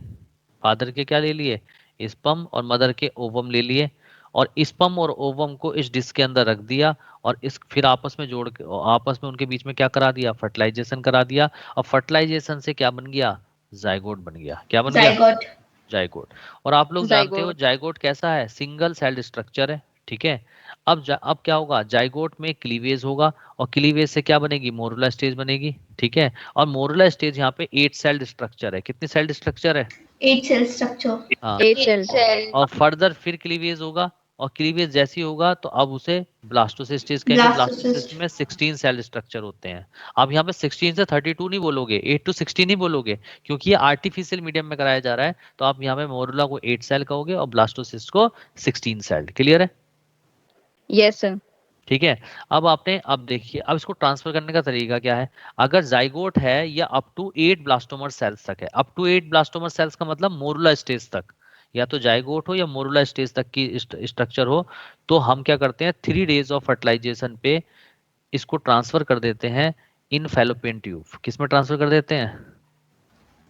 फादर के क्या ले लिए? स्पर्म, और मदर के ओवम ले लिए। और स्पर्म और ओवम को इस डिश के अंदर रख दिया, और इस फिर आपस में जोड़ के, आपस में उनके बीच में क्या करा दिया? फर्टिलाइजेशन करा दिया। और फर्टिलाइजेशन से क्या बन गया? जाइगोट बन गया। क्या बन गया? जायगोट। जाइगोट। और आप लोग जानते हो Zygote. जाइगोट कैसा है? सिंगल सेल्ड स्ट्रक्चर है। ठीक है। अब क्या होगा, जाइगोट में क्लीवेज होगा, और क्लीवेज से क्या बनेगी? मोरुला स्टेज बनेगी। ठीक है। और मोरुला स्टेज यहाँ पे 8 सेल्ड स्ट्रक्चर है। कितनी सेल्ड स्ट्रक्चर है? 8 सेल स्ट्रक्चर। हाँ। 8 cells. और फर्दर फिर क्लीवेज होगा, और क्लीवेज जैसी होगा तो अब उसे ब्लास्टोसिस्ट स्टेज कहेंगे। Blastocyst blastocyst. में 16 सेल स्ट्रक्चर होते हैं। अब यहाँ पे 16 से 32 नहीं बोलोगे, 8 to 16 ही बोलोगे, क्योंकि ये आर्टिफिशियल मीडियम में कराया जा रहा है। तो आप यहाँ पे मोरुला को 8 सेल कहोगे और ब्लास्टोसिस्ट को 16 सेल। क्लियर है? Yes, sir. ठीक है। अब देखिए, अब इसको ट्रांसफर करने का तरीका क्या है। अगर जाइगोट है या अप टू 8 ब्लास्टोमर सेल्स तक है, अप टू 8 ब्लास्टोमर सेल्स का मतलब मोरुला स्टेज तक, या तो जाइगोट हो या मोरुला स्टेज तक की स्ट्रक्चर हो, तो हम क्या करते हैं, 3 days ऑफ फर्टिलाइजेशन पे इसको ट्रांसफर कर देते हैं इन फैलोपियन ट्यूब। किस में ट्रांसफर कर देते हैं?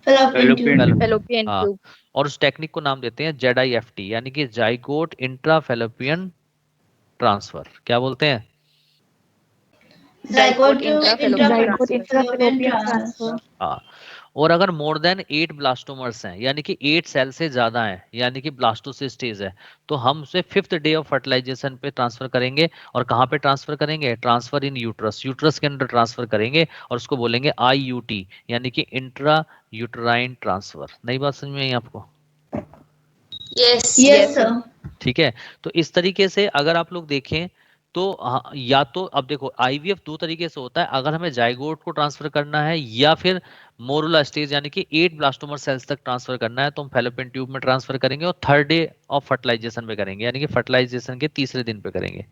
Fallopian tube. Fallopian हाँ। tube. और उस टेक्निक को नाम देते हैं ZIFT, यानी कि जाइगोट इंट्रा फैलोपियन ट्रांसफर। क्या बोलते हैं? Zygote Intrafallopian intrafallopian transfer. हाँ। और अगर मोर देन 8 ब्लास्टोमर्स हैं, यानी कि 8 सेल से ज्यादा हैं, यानी कि ब्लास्टोसिस्ट स्टेज है, तो हम उसे 5th डे ऑफ फर्टिलाइजेशन पे ट्रांसफर करेंगे। और कहाँ पे ट्रांसफर करेंगे? ट्रांसफर इन यूट्रस, यूट्रस के अंदर ट्रांसफर करेंगे, और उसको बोलेंगे IUT, यानी कि इंट्रा यूट्राइन ट्रांसफर। नई बात समझ में आई आपको? Yes Yes, sir. ठीक है। तो इस तरीके से अगर आप लोग देखें तो या तो अब देखो, IVF 2 तरीके से होता है, अगर हमें जाइगोट को ट्रांसफर करना है या फिर मोरुला स्टेज यानी कि 8 ब्लास्टोमर सेल्स तक ट्रांसफर करना है, तो हम फैलोपियन ट्यूब में ट्रांसफर करेंगे और 3rd डे ऑफ फर्टिलाइजेशन पे करेंगे, यानी कि फर्टिलाइजेशन के तीसरे दिन पे करेंगे।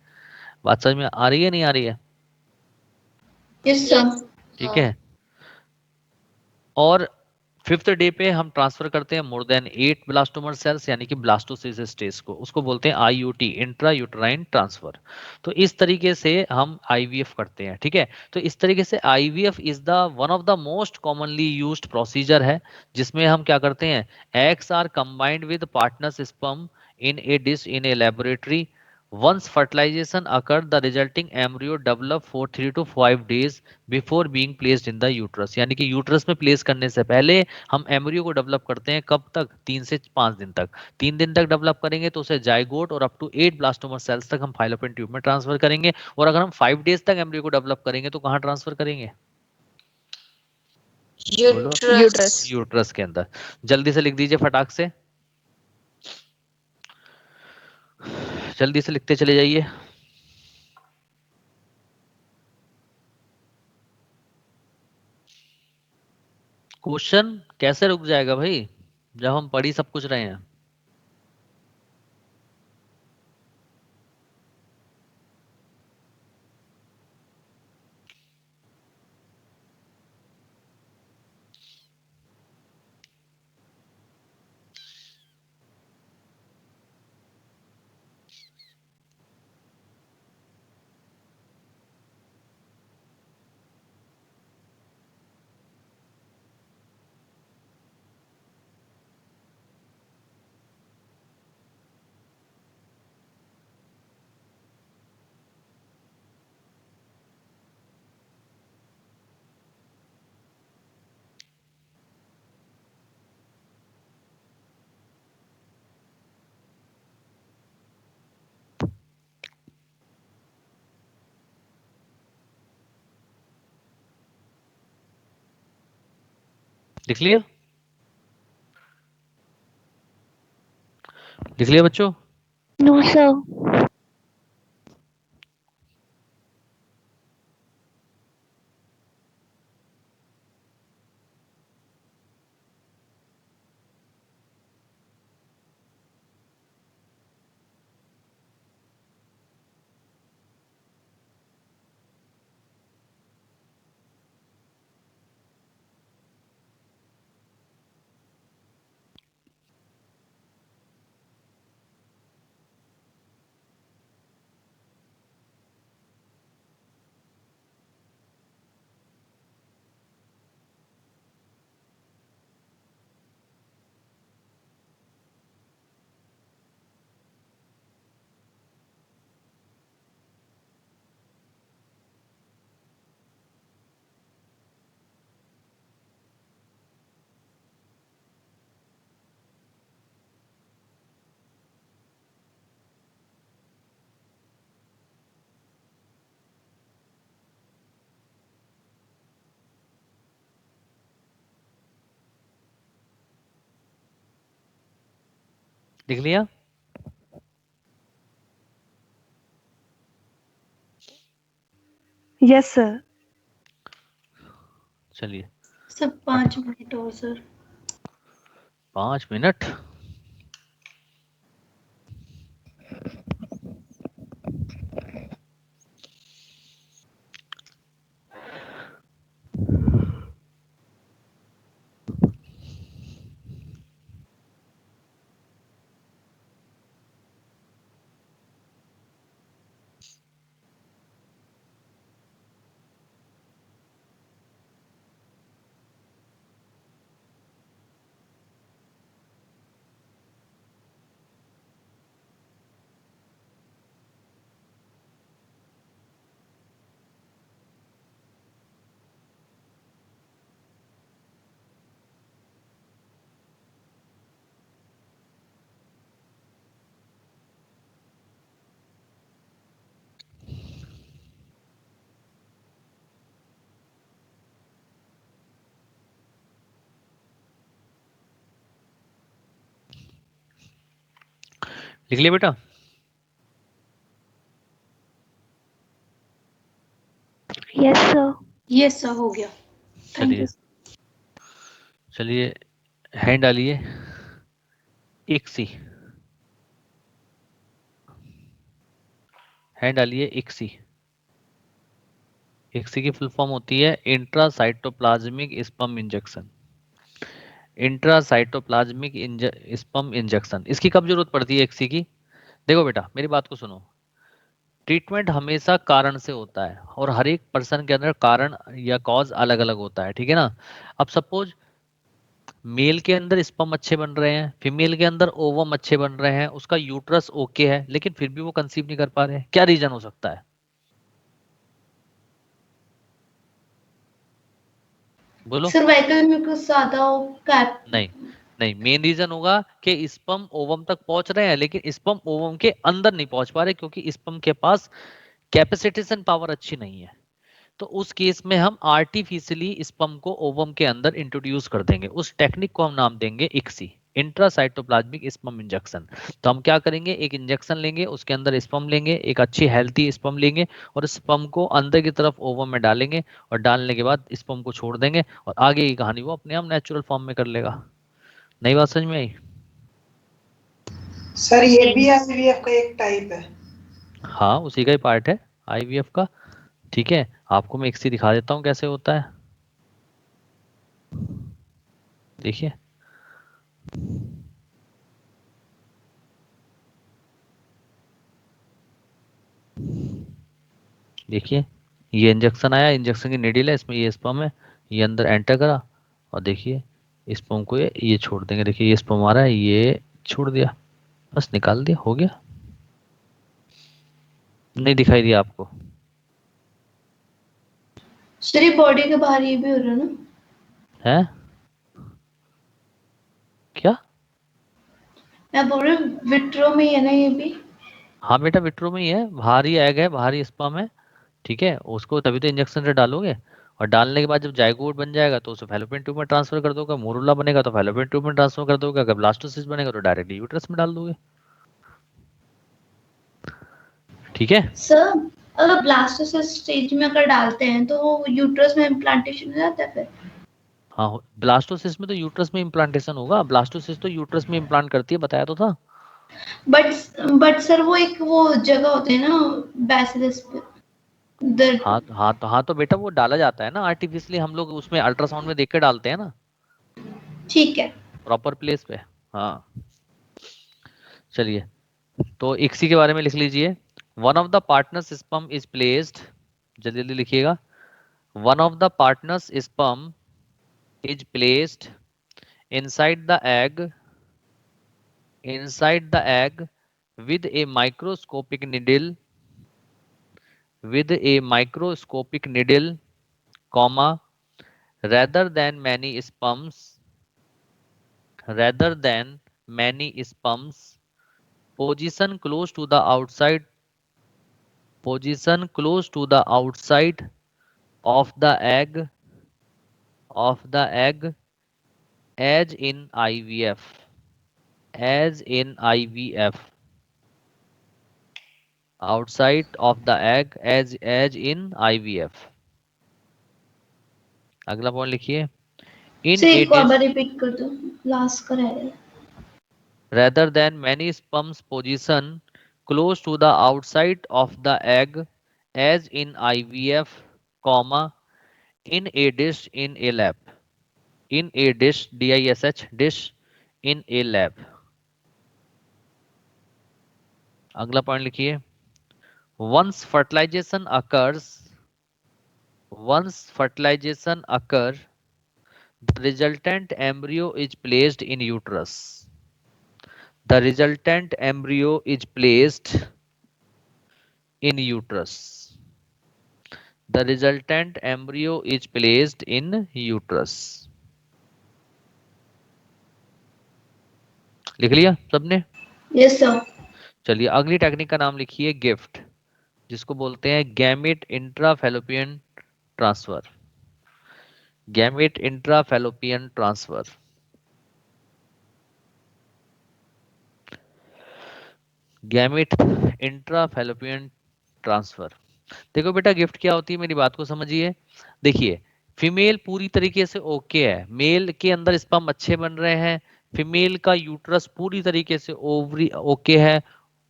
बात समझ में आ रही है, नहीं आ रही है? Yes sir. ठीक है। और 5th डे पे हम ट्रांसफर करते हैं मोर देन 8 ब्लास्टोमर सेल्स यानी कि ब्लास्टोसिस स्टेज को, उसको बोलते हैं आईयूटी, इंट्रा यूट्राइन ट्रांसफर। तो इस तरीके से हम आईवीएफ करते हैं, ठीक है। तो इस तरीके से IVF is the one of the most commonly used procedure है, जिसमें हम क्या करते हैं, eggs are combined with partner's sperm in a dish in a laboratory. Once fertilization occur, the resulting embryo develop for 3 to 5 days before being placed in the uterus. यानी कि uterus में place करने से पहले हम एम्ब्रियो को develop करते हैं, कब तक, 3 से 5 दिन तक। 3 दिन तक डेवलप करेंगे तो उसे जाइगोट और अप टू 8 ब्लास्टोमर सेल्स तक हम फाइलोपियन ट्यूब में ट्रांसफर करेंगे। और अगर हम 5 डेज तक एम्ब्रियो को डेवलप करेंगे तो कहाँ ट्रांसफर करेंगे, बोलो, यूट्रस। यूट्रस के अंदर। जल्दी से लिख दीजिए फटाक से, जल्दी से लिखते चले जाइए। क्वेश्चन कैसे रुक जाएगा भाई, जब हम पढ़ ही सब कुछ रहे हैं। लिख लिया, लिख लिया बच्चों। No sir. लिख लिया, यस सर। चलिए। सब 5 मिनट और सर। 5 मिनट, लिख लिया बेटा। Yes sir. यस सर, हो गया। Thank you. चलिए, चलिए हैंड डालिए, इक्सी, हैंड डालिए इक्सी। इक्सी की फुल फॉर्म होती है intracytoplasmic sperm injection. Intracytoplasmic sperm injection, इसकी कब जरूरत पड़ती है एक्सी की? देखो बेटा मेरी बात को सुनो, ट्रीटमेंट हमेशा कारण से होता है और हर एक पर्सन के अंदर कारण या कॉज अलग अलग होता है, ठीक है ना। अब सपोज मेल के अंदर स्पर्म अच्छे बन रहे हैं, फीमेल के अंदर ओवम अच्छे बन रहे हैं, उसका यूट्रस ओके है, लेकिन फिर भी वो कंसीव नहीं कर पा रहे हैं, क्या रीजन हो सकता है? बोलो। सर्वाइकल में कुछ ज्यादा हो, कैप नहीं नहीं, मेन रीजन होगा कि स्पर्म ओवम तक पहुंच रहे हैं लेकिन स्पर्म ओवम के अंदर नहीं पहुंच पा रहे, क्योंकि स्पर्म के पास कैपेसिटेशन पावर अच्छी नहीं है। तो उस केस में हम आर्टिफिशियली स्पर्म को ओवम के अंदर इंट्रोड्यूस कर देंगे, उस टेक्निक को हम नाम देंगे इक्सी, इंट्रासाइटोप्लाज्मिक स्पर्म इंजेक्शन। तो हम क्या करेंगे, एक इंजेक्शन लेंगे, उसके अंदर स्पर्म लेंगे, एक अच्छी हेल्थी स्पर्म लेंगे और स्पर्म को अंदर की तरफ ओवम में डालेंगे और डालने के बाद स्पर्म को छोड़ देंगे और आगे की कहानी वो अपने आप नेचुरल फॉर्म में कर लेगा। नई बात समझ में आई? सर ये भी आईवीएफ का एक टाइप है? हाँ उसी का ही पार्ट है आईवीएफ का, ठीक है। आपको मैं एक्सी दिखा देता हूँ कैसे होता है, देखिए। देखिए ये इंजेक्शन आया, इंजेक्शन की नीडल है, इसमें ये स्पर्म है, ये अंदर एंटर करा और देखिए स्पर्म को ये छोड़ देंगे, देखिए ये स्पर्म आ रहा है, ये छोड़ दिया, बस निकाल दिया, हो गया। नहीं दिखाई दिया आपको? सर ये बॉडी के बाहर ये भी हो रहा है ना? है क्या? मैं बोल रही हूँ विट्रो में ही है ना ये भी? हाँ बेटा विट्रो में ही है, भारी एग है, भारी स्पर्म है, ठीक है। उसको तभी तो इंजेक्शन से डालोगे और डालने के बाद जब जाइगोट बन जाएगा तो उसे फैलोपियन ट्यूब में ट्रांसफर कर दोगे, मोरुला बनेगा तो फैलोपियन ट्यूब में ट्रांसफर कर दोगे, अगर ब्लास्टोसिस्ट बनेगा तो डायरेक्टली यूट्रस में डाल दोगे, ठीक है। सर अगर ब्लास्टोसिस्ट स्टेज में अगर डालते हैं तो यूट्रस में इम्प्लांटेशन हो जाता है फिर? हाँ ब्लास्टोसिस्ट में तो यूट्रस में इम्प्लांटेशन होगा, ब्लास्टोसिस्ट तो यूट्रस में इम्प्लांट करती है, बताया तो था। बट सर वो एक वो जगह होती है ना बैसिलस पे। हाँ तो बेटा वो डाला जाता है ना आर्टिफिशियली, हम लोग उसमें अल्ट्रासाउंड में देख के डालते हैं ना, ठीक है प्रॉपर प्लेस पे। हाँ चलिए, तो इक्सी के बारे में लिख लीजिए। One of the partners sperm is placed, जल्दी जल्दी लिखिएगा। One of the partners sperm is placed inside the egg with a microscopic needle comma rather than many sperms position close to the outside of the egg as in IVF, outside of the egg as in IVF। अगला point लिखिए। Sir एक बार repeat कर दो, last का रह गया। rather than many sperms position close to the outside of the egg as in IVF, comma in a dish in a lab, in a dish dish in a lab। अगला point लिखिए। once fertilization occurs the resultant embryo is placed in uterus, the resultant embryo is placed in uterus, the resultant embryo is placed in uterus। लिख लिया सबने? Yes sir. चलिए अगली technique का नाम लिखिए गिफ्ट, जिसको बोलते हैं gamete intrafallopian transfer. Gamete intrafallopian transfer. Gamete intrafallopian transfer. देखो बेटा गिफ्ट क्या होती है, मेरी बात को समझिए। देखिए फीमेल पूरी तरीके से ओके है, मेल के अंदर स्पर्म अच्छे बन रहे हैं, फीमेल का यूट्रस पूरी तरीके से ओवरी ओके है,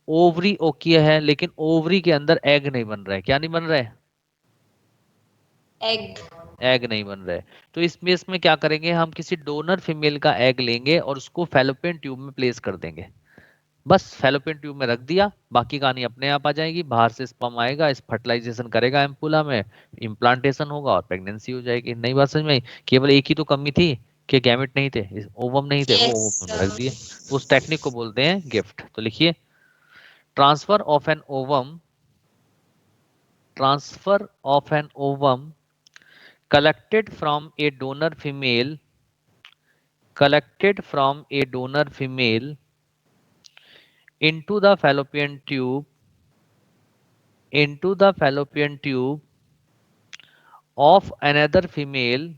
ओवरी ओके है, लेकिन ओवरी के अंदर एग नहीं बन रहा है। क्या नहीं बन रहा है? एग नहीं बन रहे, तो इसमें क्या करेंगे, हम किसी डोनर फीमेल का एग लेंगे और उसको फैलोपियन ट्यूब में प्लेस कर देंगे। बस फैलोपियन ट्यूब में रख दिया, बाकी कहानी अपने आप आ जाएगी। बाहर से स्पर्म आएगा, इस फर्टिलाइजेशन करेगा एम्पुला में, इम्प्लांटेशन होगा और प्रेगनेंसी हो जाएगी। नई बात समझ में आई? केवल एक ही तो कमी थी कि गैमेट नहीं थे, ओवम नहीं थे, वो ओवम में रख दिए। तो उस टेक्निक को बोलते हैं गिफ्ट। तो लिखिए, transfer of an ovum, transfer of an ovum collected from a donor female, collected from a donor female into the fallopian tube, into the fallopian tube of another female,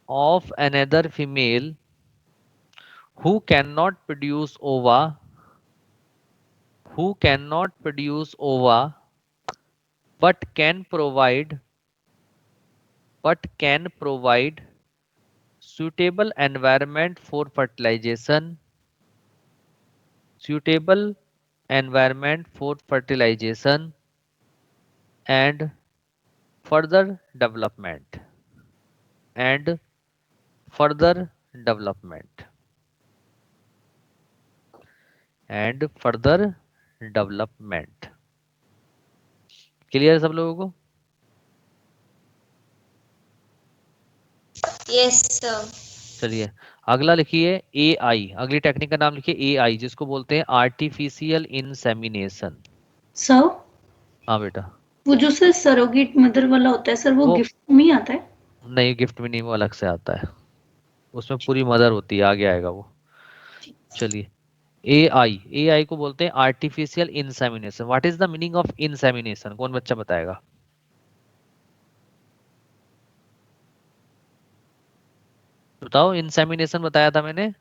of another female who cannot produce ova, who cannot produce ova but can provide, but can provide suitable environment for fertilization, suitable environment for fertilization and further development, and further development, and further development। Clear है सब लोगों को? Yes sir. चलिए अगला लिखिए ए आई, अगली technique का नाम लिखिए ए आई, जिसको बोलते हैं आर्टिफिशियल इंसेमिनेशन। सर हाँ बेटा। वो जो सर सरोगेट मदर वाला होता है सर, वो गिफ्ट में ही आता है? नहीं, गिफ्ट में नहीं, वो अलग से आता है, उसमें पूरी मदर होती है, आगे आएगा वो। चलिए ए आई को बोलते हैं artificial insemination. What is the meaning of insemination? कौन बच्चा बताएगा? बताओ, इंसेमिनेशन बताया था मैंने।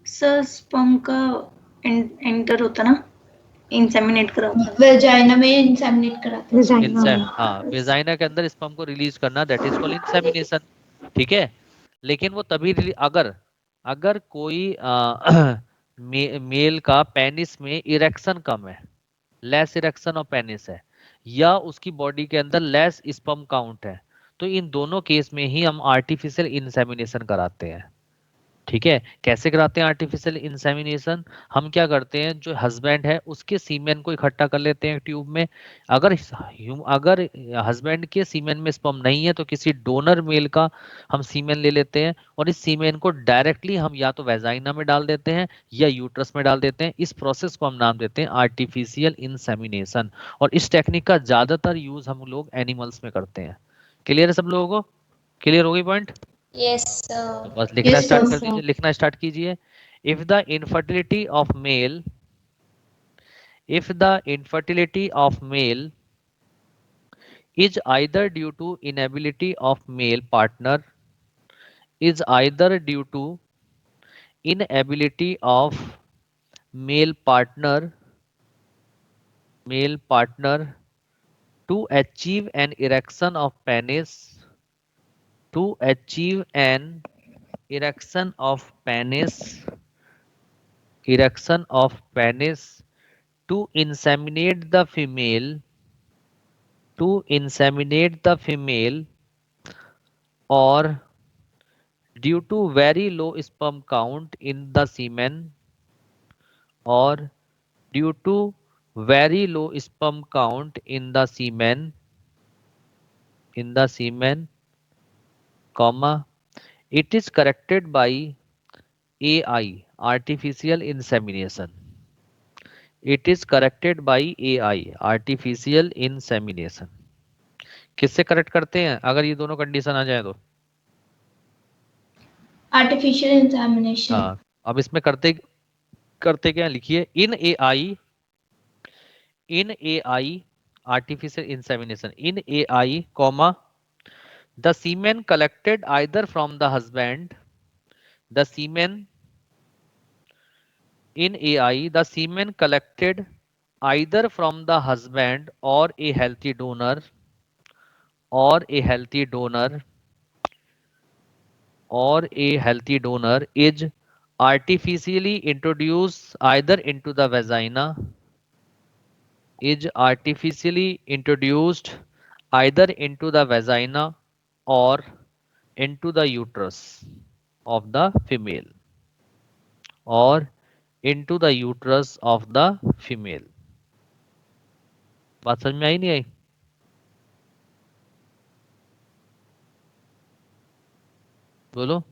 सर स्पर्म का एंटर होता ना, इंसेमिनेट कराता है, वेजाइना में इंसेमिनेट कराते हैं। हाँ, वेजाइना के अंदर स्पर्म को रिलीज करना, दैट इज कॉल्ड इंसेमिनेशन। ठीक है, लेकिन वो तभी अगर अगर कोई मेल का पेनिस में इरेक्शन कम है, लेस इरेक्शन ऑफ पेनिस है, या उसकी बॉडी के अंदर लेस स्पर्म काउंट है, तो इन दोनों केस में ही हम आर्टिफिशियल इंसेमिनेशन कराते हैं। ठीक है, कैसे कराते हैं आर्टिफिशियल इंसेमिनेशन? हम क्या करते हैं, जो हस्बैंड है उसके सीमेन को इकट्ठा कर लेते हैं ट्यूब में। अगर अगर हस्बैंड के सीमेन में स्पर्म नहीं है तो किसी डोनर मेल का हम सीमेन ले लेते हैं, और इस सीमेन को डायरेक्टली हम या तो वेजाइना में डाल देते हैं या यूट्रस में डाल देते हैं। इस प्रोसेस को हम नाम देते हैं आर्टिफिशियल इंसेमिनेशन, और इस टेक्निक का ज्यादातर यूज हम लोग एनिमल्स में करते हैं। क्लियर है सब लोगों को? क्लियर हो गई पॉइंट? यस तो सर। बस लिखना स्टार्ट कर दीजिए, लिखना स्टार्ट कीजिए। If the infertility of male, if the infertility of male is either due to inability of male partner, is either due to inability of male partner, male partner to achieve an erection of penis, to achieve an erection of penis, erection of penis, to inseminate the female, to inseminate the female, or due to very low sperm count in the semen, or due to very low sperm count in the semen, in the semen, comma, it is corrected by AI, artificial insemination. It is corrected by AI, artificial insemination. किससे correct करते हैं अगर ये दोनों condition आ जाए तो? Artificial insemination. हाँ, अब इसमें करते करते क्या, लिखिए इन AI, in AI, artificial insemination, in AI, comma, the semen collected either from the husband, the semen, in AI, the semen collected either from the husband or a healthy donor, or a healthy donor, or a healthy donor is artificially introduced either into the vagina, is artificially introduced either into the vagina or into the uterus of the female or into the uterus of the female। बात समझ में आई नहीं आई? बोलो।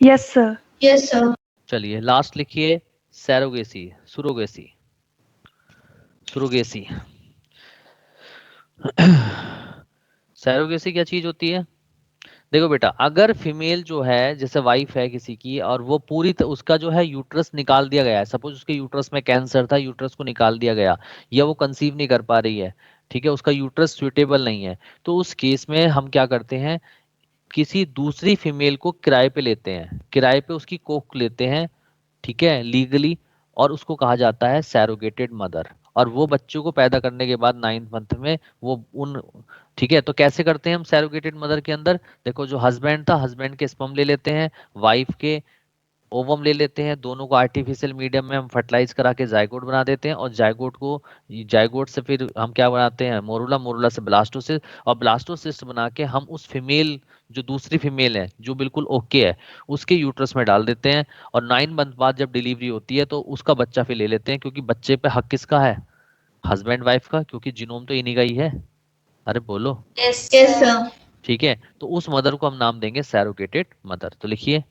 Yes sir. Yes sir. चलिए last लिखिए surrogacy, सुरोगेसी। सुरोगेसी surrogacy क्या चीज होती है? देखो बेटा, अगर फीमेल जो है जैसे वाइफ है किसी की और वो उसका जो है यूट्रस निकाल दिया गया है, सपोज उसके यूट्रस में कैंसर था, यूट्रस को निकाल दिया गया, या वो कंसीव नहीं कर पा रही है, ठीक है, उसका यूट्रस सुइटेबल नहीं है, तो उस केस में हम क्या करते हैं, किसी दूसरी फीमेल को किराए पे लेते हैं, किराए पे उसकी कोख लेते हैं, ठीक है, लीगली, और उसको कहा जाता है सैरोगेटेड मदर। और वो बच्चों को पैदा करने के बाद 9th मंथ में वो उन, ठीक है, तो कैसे करते हैं हम सैरोगेटेड मदर के अंदर? देखो, जो हस्बैंड था, हस्बैंड के स्पर्म ले लेते हैं, वाइफ के ओवम ले लेते हैं, दोनों को आर्टिफिशियल मीडियम में हम फर्टिलाइज करा के जायगोट बना देते हैं, और जायगोट से फिर हम क्या बनाते हैं, मोरुला, मोरुला से ब्लास्टोसिस्ट, और ब्लास्टोसिस्ट बना के हम उस फीमेल, जो दूसरी फीमेल है जो बिल्कुल ओके है, उसके यूट्रस में डाल देते हैं, और 9 मंथ बाद जब डिलीवरी होती है तो उसका बच्चा फिर ले लेते हैं, क्योंकि बच्चे पे हक किसका है? हस्बैंड वाइफ का, क्योंकि जीनोम तो इन्हीं का ही है। अरे बोलो। Yes sir. ठीक है, तो उस मदर को हम नाम देंगे सैरोगेटेड मदर। तो लिखिए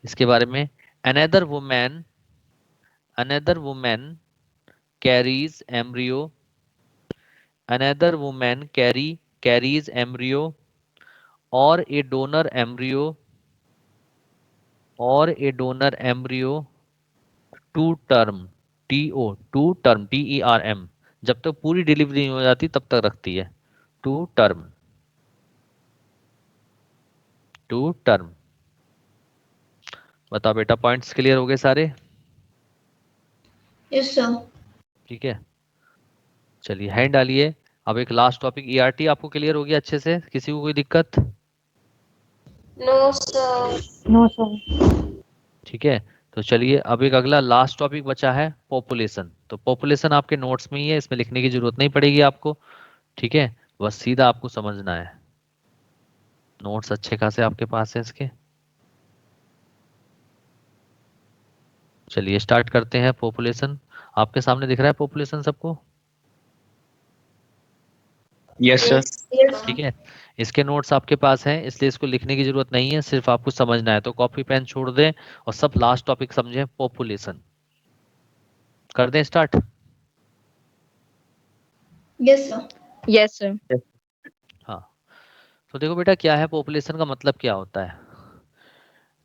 इसके बारे में, another woman carries embryo, another woman carries embryo or a donor embryo to term, to term, TERM, जब तक पूरी डिलीवरी नहीं हो जाती तब तक रखती है, to term। बताओ बेटा, पॉइंट्स क्लियर हो गए सारे? Yes sir. ठीक है, चलिए हैंड डालिए। अब एक लास्ट टॉपिक, ERT आपको क्लियर हो गया अच्छे से? किसी को कोई दिक्कत? No sir. No sir. ठीक है, तो चलिए अब एक अगला लास्ट टॉपिक बचा है, पॉपुलेशन। तो पॉपुलेशन आपके नोट्स में ही है, इसमें लिखने की जरूरत नहीं पड़ेगी आपको, ठीक है, बस सीधा आपको समझना है। नोट्स अच्छे खासे आपके पास है इसके। चलिए स्टार्ट करते हैं। पॉपुलेशन आपके सामने दिख रहा है, पॉपुलेशन सबको? Yes sir. ठीक है, इसके नोट्स आपके पास हैं, इसलिए इसको लिखने की जरूरत नहीं है, सिर्फ आपको समझना है। तो कॉपी पेन छोड़ दें और सब लास्ट टॉपिक समझें, पॉपुलेशन। कर दें start? Yes sir. Yes sir. हाँ, तो देखो बेटा, क्या है पॉपुलेशन का मतलब क्या होता है?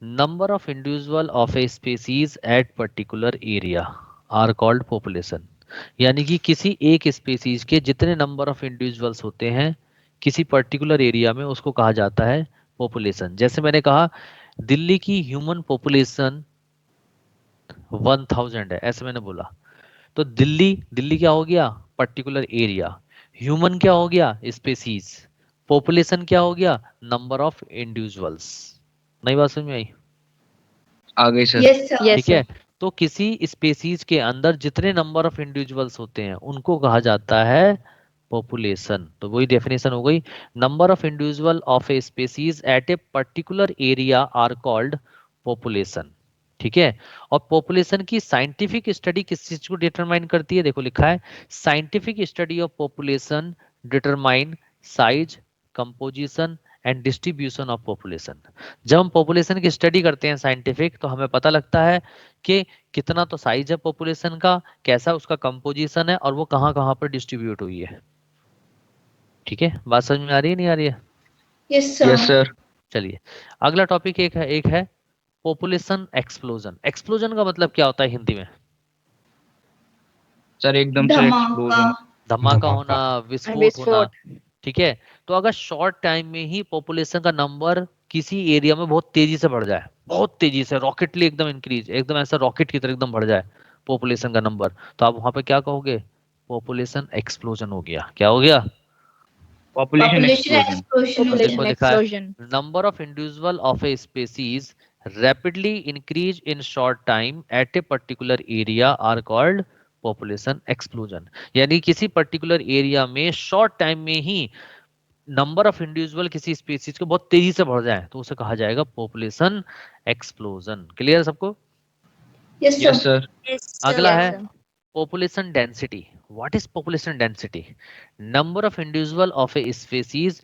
Number of individual of a species at particular area are called population. यानी कि किसी एक स्पीसीज के जितने नंबर ऑफ इंडिविजुअल्स होते हैं किसी पर्टिकुलर एरिया में, उसको कहा जाता है पॉपुलेशन। जैसे मैंने कहा दिल्ली की ह्यूमन पॉपुलेशन 1000 है, ऐसे मैंने बोला, तो दिल्ली क्या हो गया? Particular area. ह्यूमन क्या हो गया? स्पीसीज। पॉपुलेशन क्या हो गया? Number of individuals. नई बात समझ में आई? आ गई सर। Yes sir. ठीक है, तो किसी स्पीसीज के अंदर जितने नंबर ऑफ इंडिविजुअल्स होते हैं उनको कहा जाता है पॉपुलेशन। तो वही डेफिनेशन हो गई, number of individual of a species at a particular area are called population. ठीक है, और पॉपुलेशन की साइंटिफिक स्टडी किस चीज को डिटरमाइन करती है? देखो लिखा है, scientific study of population determine size, composition and distribution of population. जब हम पॉपुलेशन की स्टडी करते हैं साइंटिफिक, तो हमें पता लगता है कि कितना तो साइज है पॉपुलेशन का, कैसा उसका कंपोजिशन है, और वो कहाँ कहाँ पर डिस्ट्रीब्यूट हुई है। ठीक है, बात समझ में आ रही है नहीं आ रही है? Yes sir. Yes sir. चलिए अगला टॉपिक एक है पॉपुलेशन एक्सप्लोजन। एक्सप्लोजन का मतलब क्या होता है हिंदी में? सर एकदम से एक्सप्लोजन। धमाका होना, विस्फोट होना। विस्फोट। ठीक है, तो अगर शॉर्ट टाइम में ही पॉपुलेशन का नंबर किसी एरिया में बहुत तेजी से बढ़ जाए, बहुत तेजी से, रॉकेटली एकदम इंक्रीज, एकदम ऐसा रॉकेट की तरह एकदम बढ़ जाए पॉपुलेशन का नंबर, तो आप वहां पे क्या कहोगे? पॉपुलेशन एक्सप्लोजन हो गया। क्या हो गया? Population population explosion. एक्सप्लोजन। देखो लिखा है, explosion. Number of individual of a species rapidly increase in short time at a particular area are called population explosion, यानी किसी पर्टिकुलर एरिया में शॉर्ट टाइम में ही नंबर ऑफ इंडिविजुअल किसी species को बहुत तेजी से बढ़ जाए तो उसे कहा जाएगा पॉपुलेशन एक्सप्लोजन। क्लियर सबको? Yes Yes, sir. sir. अगला Yes, है sir. population density. What is population density? Number of individual of a species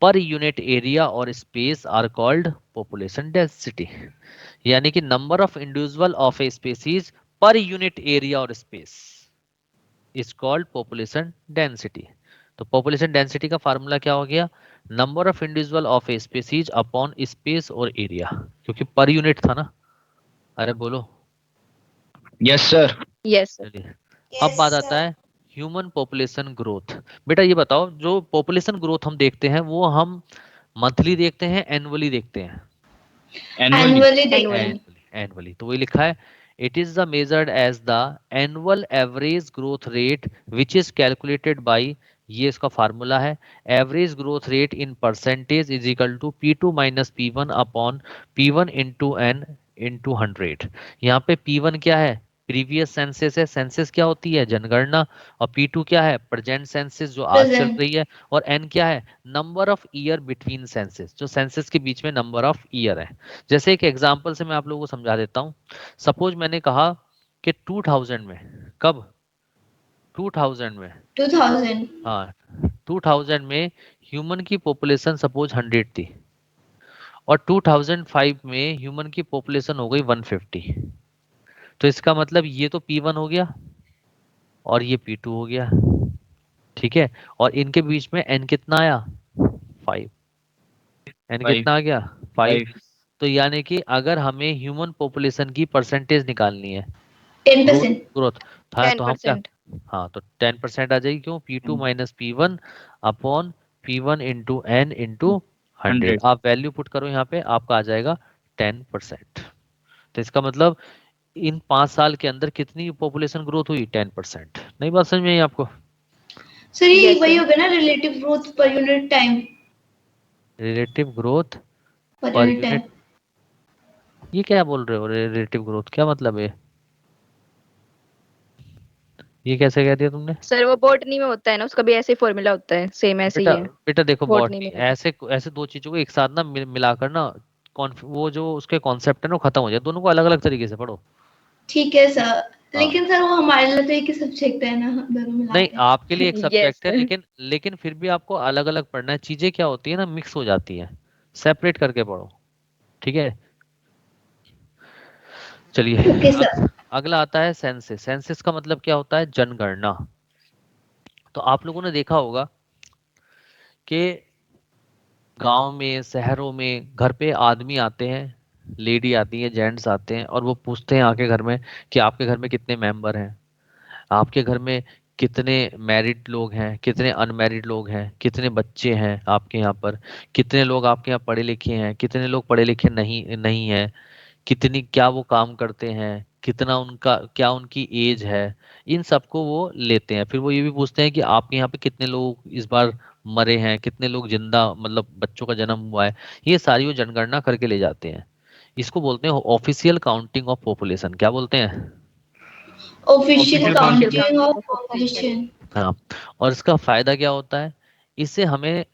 per unit area or space are called population density. यानी कि number of individual of a species per unit area or space is called population density. तो population density का formula क्या हो गया? Number of individual of a species upon space और area, क्योंकि per unit था ना। अरे बोलो। Yes, sir. Yes, sir. चलिए अब बात आता है ह्यूमन पॉपुलेशन ग्रोथ। बेटा ये बताओ, जो पॉपुलेशन ग्रोथ हम देखते हैं वो हम मंथली देखते हैं, एनुअली देखते हैं? Annually. एनुअली देखते Annually. हैं। एनुअली। तो वही लिखा है, it is the measured as the annual average growth rate which is calculated by, ये इसका फार्मूला है, average growth rate in percentage is equal to P2 minus P1 upon P1 into n into 100। यहाँ पे P1 क्या है? Previous census है। Census क्या होती है? जनगणना। और P2 क्या है? प्रेजेंट सेंसस जो आज चल प्रेजेंट। रही है। और N क्या है? Number of year between census, जो सेंसस के बीच में नंबर ऑफ ईयर है। जैसे एक एग्जांपल से मैं आप लोगों को समझा देता हूँ। सपोज मैंने कहा कि 2000 में, कब? 2000 में, 2000। हाँ 2000 में ह्यूमन की पॉपुलेशन सपोज 100 थी और 2005 में ह्यूमन की पॉपुलेशन हो गई 150। तो इसका मतलब ये तो P1 हो गया और ये P2 हो गया, ठीक है। और इनके बीच में N कितना आया? 5। N Five. कितना आ गया? 5। 5. तो यानी कि अगर हमें ह्यूमन पॉपुलेशन की परसेंटेज निकालनी है, 10%। ग्रोथ था, तो हम क्या? 10%. हाँ तो 10% आ जाएगी। क्यों? P2 minus P1 upon P1 into n into 100। 100. आप वैल्यू पुट करो यहाँ पे, आपका आ जाएगा 10%। तो इसका मतलब इन 5 साल के अंदर कितनी पॉपुलेशन ग्रोथ हुई? 10%। नहीं बात समझ में आई आपको? सर ये Yes, वही sir. हो गया ना, relative growth per unit time. Relative growth पर पर यूनिट टाइम। यूनिट, ये क्या बोल रहे हो? रिलेटिव ग्रोथ क्या मतलब है? ये कैसे कह दिया तुमने? सर वो बॉटनी में होता है ना, उसका भी ऐसे फॉर्मूला होता है, सेम ऐसे ही बेटा है बेटा देखो, बॉटनी बॉटनी में। ऐसे ऐसे दो चीजों को एक साथ ना मिलाकर ना, वो जो उसके कॉन्सेप्ट है ना वो खत्म हो जाए। दोनों को अलग अलग तरीके से पढ़ो। ठीक है सर। हाँ। लेकिन सर वो हमारे लिए तो एक ही सब्जेक्ट है ना, दोनों मिला नहीं, के। आपके लिए एक Yes, सब्जेक्ट है, sir. लेकिन फिर भी आपको अलग अलग पढ़ना है। चीजें क्या होती है ना, मिक्स हो जाती है, सेपरेट करके पढ़ो, ठीक है। चलिए ओके सर। अगला आता है सेंसस। सेंसस का मतलब क्या होता है? जनगणना। तो आप लोगों ने देखा होगा कि गांव में, शहरों में घर पे आदमी आते हैं, लेडी आती है, जेंट्स आते हैं और वो पूछते हैं आके घर में कि आपके घर में कितने मेंबर हैं, आपके घर में कितने मैरिड लोग हैं, कितने अनमैरिड लोग हैं, कितने बच्चे हैं आपके यहाँ पर, कितने लोग आपके यहाँ पढ़े लिखे हैं, कितने लोग पढ़े लिखे नहीं नहीं हैं, कितनी, क्या वो काम करते हैं, कितना उनका, क्या उनकी एज है। इन सबको वो लेते हैं। फिर वो ये भी पूछते हैं कि आपके यहाँ पे कितने लोग इस बार मरे हैं, कितने लोग जिंदा, मतलब बच्चों का जन्म हुआ है। ये सारी वो जनगणना करके ले जाते हैं। इसको बोलते हैं ऑफिशियल काउंटिंग ऑफ पॉपुलेशन। क्या बोलते हैं? Official Official counting counting of of population. Population. हाँ। और इसका फायदा क्या होता है? इससे हमें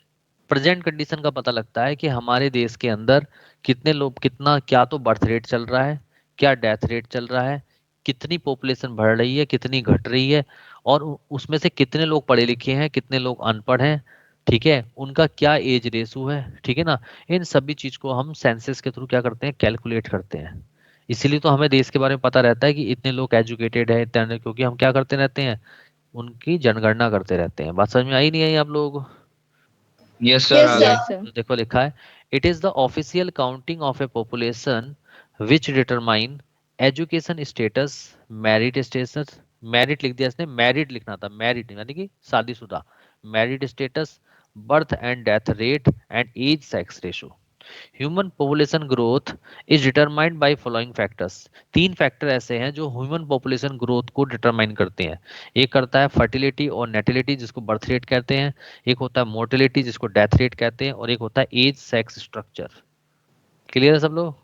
प्रेजेंट कंडीशन का पता लगता है कि हमारे देश के अंदर कितने लोग, कितना, क्या तो बर्थ रेट चल रहा है, क्या डेथ रेट चल रहा है, कितनी पॉपुलेशन बढ़ रही है, कितनी घट रही है, और उसमें से कितने लोग पढ़े लिखे हैं, कितने लोग अनपढ़ हैं, ठीक है, उनका क्या एज रेशो है, ठीक है ना। इन सभी चीज को हम सेंसस के थ्रू क्या करते हैं? कैलकुलेट करते हैं। इसीलिए तो हमें देश के बारे में पता रहता है कि इतने लोग एजुकेटेड है, इतने, क्योंकि हम क्या करते रहते हैं? उनकी जनगणना करते रहते हैं। बात समझ में आई नहीं आई आप लोगों को? Yes, sir. यस आ सर। गई. Yes, sir. तो देखो लिखा है, it is the official counting of A population which determine education status, merit status, merit लिख दिया इसने, मैरिड लिखना था, मैरिड यानी कि शादीशुदा, married status, birth and death rate and age sex ratio. Human population growth is determined by following factors. 3 factor ऐसे हैं जो ह्यूमन पॉपुलेशन ग्रोथ को डिटरमाइन करते हैं। एक करता है फर्टिलिटी और नेटिलिटी, जिसको बर्थ रेट कहते हैं, एक होता है मोर्टिलिटी, जिसको डेथ रेट कहते हैं, और एक होता है एज सेक्स स्ट्रक्चर। क्लियर है सब लोग?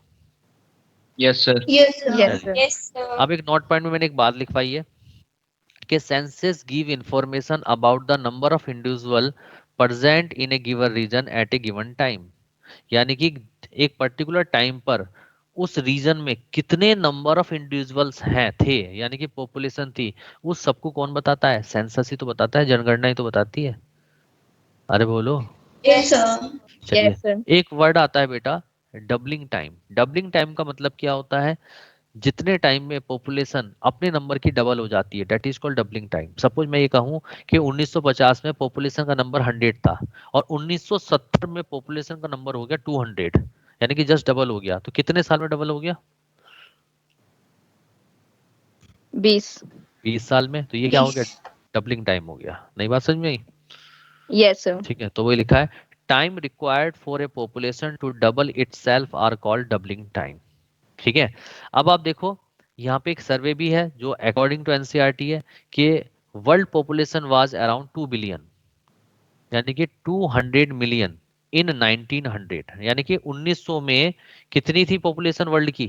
Yes, sir. Yes sir. Yes, sir. अब एक नोट पॉइंट में मैंने एक बात लिखवाई है कि census give information about the number of individual present in a given region at a given time, यानी कि एक पर्टिकुलर टाइम पर उस रीजन में कितने नंबर ऑफ इंडिविजुअल्स हैं थे, यानी कि पॉपुलेशन थी, उस सबको कौन बताता है? सेंसस ही तो बताता है, जनगणना ही तो बताती है। अरे बोलो। Yes sir. चलिए, यस सर। एक वर्ड आता है बेटा डबलिंग टाइम। डबलिंग टाइम का मतलब क्या होता है? जितने टाइम में पॉपुलेशन अपने नंबर की डबल हो जाती है, that is called doubling time. Suppose मैं ये कहूँ कि 1950 में पॉपुलेशन का नंबर 100 था और 1970 में पॉपुलेशन का नंबर हो गया 200, यानी कि जस्ट डबल हो गया, तो कितने साल में डबल हो गया? 20 साल में। तो ये क्या हो गया? डबलिंग टाइम हो गया। नई बात समझ में आई? Yes sir. ठीक है, तो वही लिखा है time required for a population to double itself are called doubling time. ठीक है, अब आप देखो यहाँ पे एक सर्वे भी है जो अकॉर्डिंग टू एनसीईआरटी है कि world population was around 2 billion, यानी कि 200 मिलियन इन 1900, यानी कि 1900 में कितनी थी पॉपुलेशन वर्ल्ड की?